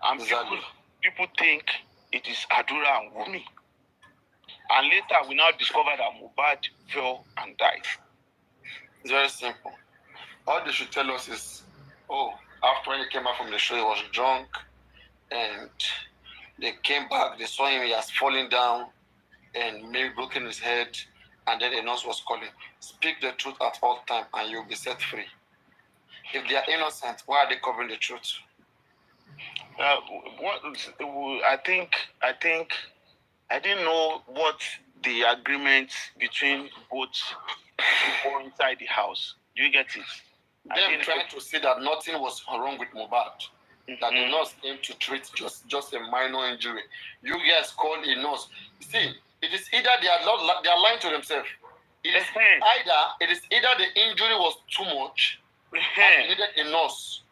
And Exactly. people think it is Adura and Wumi. And later we now discover that Mohbad fell and died. It's very simple. All they should tell us is, after when he came back from the show, he was drunk, and they came back, they saw him, he has fallen down, and maybe broken his head, and then the nurse was calling, speak the truth at all time, and you'll be set free. If they are innocent, why are they covering the truth? I think I didn't know what the agreement between both people inside the house. Do you get it? Them trying to say that nothing was wrong with Mohbad. That the nurse came to treat just a minor injury. You guys call a nurse. See, it is either they are lying to themselves. It is either the injury was too much and needed a nurse.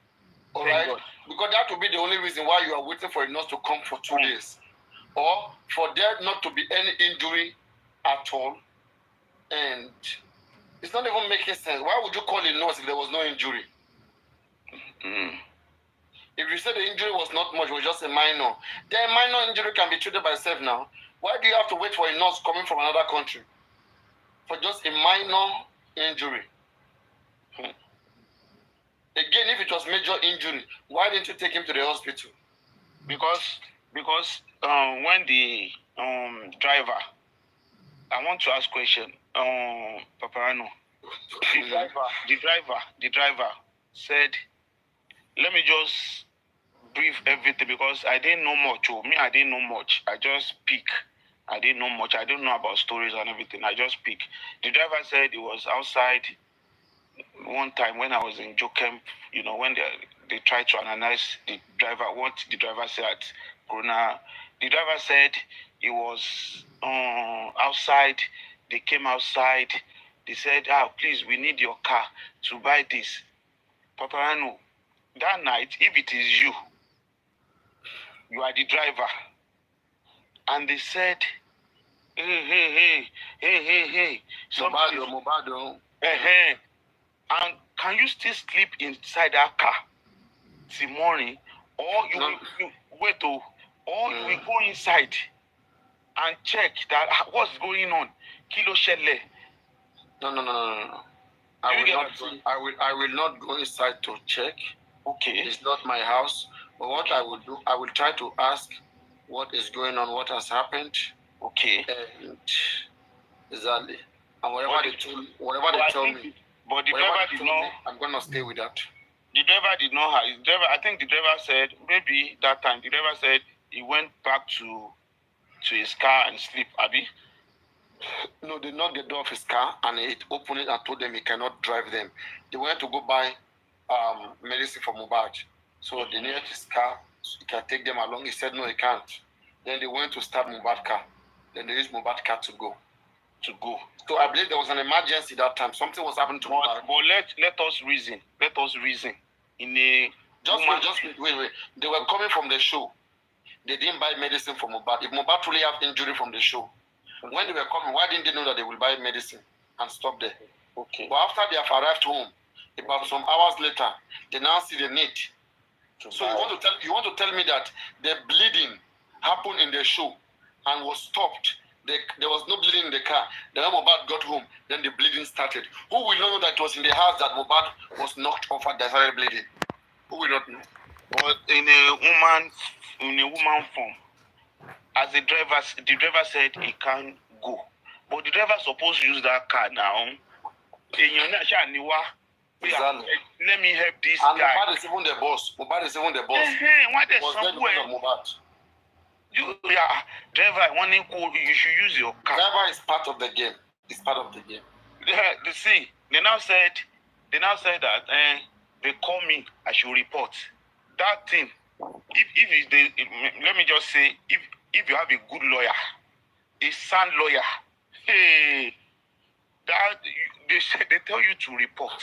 All right? Because that would be the only reason why you are waiting for a nurse to come for 2 days. Or for there not to be any injury at all. And it's not even making sense. Why would you call a nurse if there was no injury? If you say the injury was not much, it was just a minor, then a minor injury can be treated by itself now. Why do you have to wait for a nurse coming from another country for just a minor injury? Again, if it was major injury, why didn't you take him to the hospital? Because when the driver, I want to ask a question, Paparano. The driver said, let me just brief everything because I didn't know much. I didn't know much. I just speak. I didn't know much. I don't know about stories and everything. I just speak. The driver said he was outside one time when I was in Jokem, when they tried to analyze the driver, what the driver said at Corona. The driver said he was outside. They came outside. They said, please, we need your car to buy this. Paparano, that night, if it is you are the driver, and they said, hey. Mobado. And can you still sleep inside that car till morning, or you will go inside and check that what's going on? Kilo Shelle. No. I will not go inside to check. Okay. It's not my house. But what I will do, I will try to ask what is going on, what has happened. Okay. And exactly. And whatever they tell me. But the driver did not. I'm gonna stay with that. The driver did not have. I think the driver said maybe that time. The driver said he went back to his car and sleep. Abi. No, they knocked the door of his car and it opened it and told them he cannot drive them. They went to go buy medicine for Mohbad. So they needed his car. So he can take them along. He said no, he can't. Then they went to start Mohbad car. Then they used Mohbad car to go. So I believe there was an emergency that time. Something was happening to Mohbad. But let us reason. Let us reason. Wait. They were coming from the show. They didn't buy medicine for Mohbad. If Mohbad truly have injury from the show, when they were coming, why didn't they know that they will buy medicine and stop there? Okay. But after they have arrived home, about some hours later, they now see the need. So you want to tell me that the bleeding happened in the show and was stopped. There was no bleeding in the car. Then when Mohbad got home, then the bleeding started. Who will not know that it was in the house that Mohbad was knocked off and started bleeding? Who will not know? But in a woman form, as the driver said he can't go. But the driver supposed to use that car now. Exactly. Let me help this and guy. Mohbad is even the boss. Why there's somewhere? Mohbad? Driver, you should use your car. Driver is part of the game. It's part of the game. They now said that they call me, I should report. That thing, let me just say, if you have a good lawyer, a sound lawyer. Hey, they tell you to report,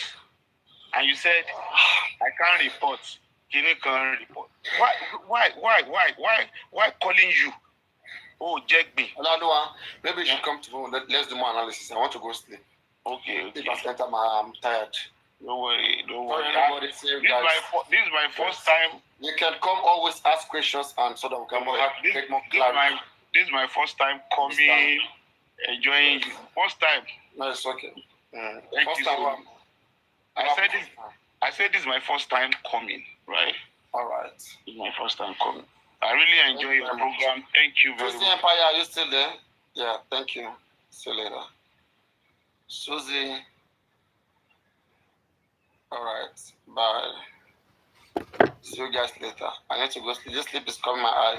and you said, I can't report. Kini can't report. Why calling you? Oh, Jack B. Another one. Maybe you should come to home. Let's do more analysis. I want to go sleep. Okay. I'm tired. Don't worry. This is my first time. You can come always ask questions and so that we can get more clarity. This is my first time coming, enjoying you. First time. No, it's okay. Thank you so much. I said this is my first time coming, right? All right. This is my first time coming. I really enjoy your program. Thank you very much. Empire, are you still there? Yeah, thank you. See you later. Susie. All right. Bye. See you guys later. I need to go sleep. This sleep is coming my eye.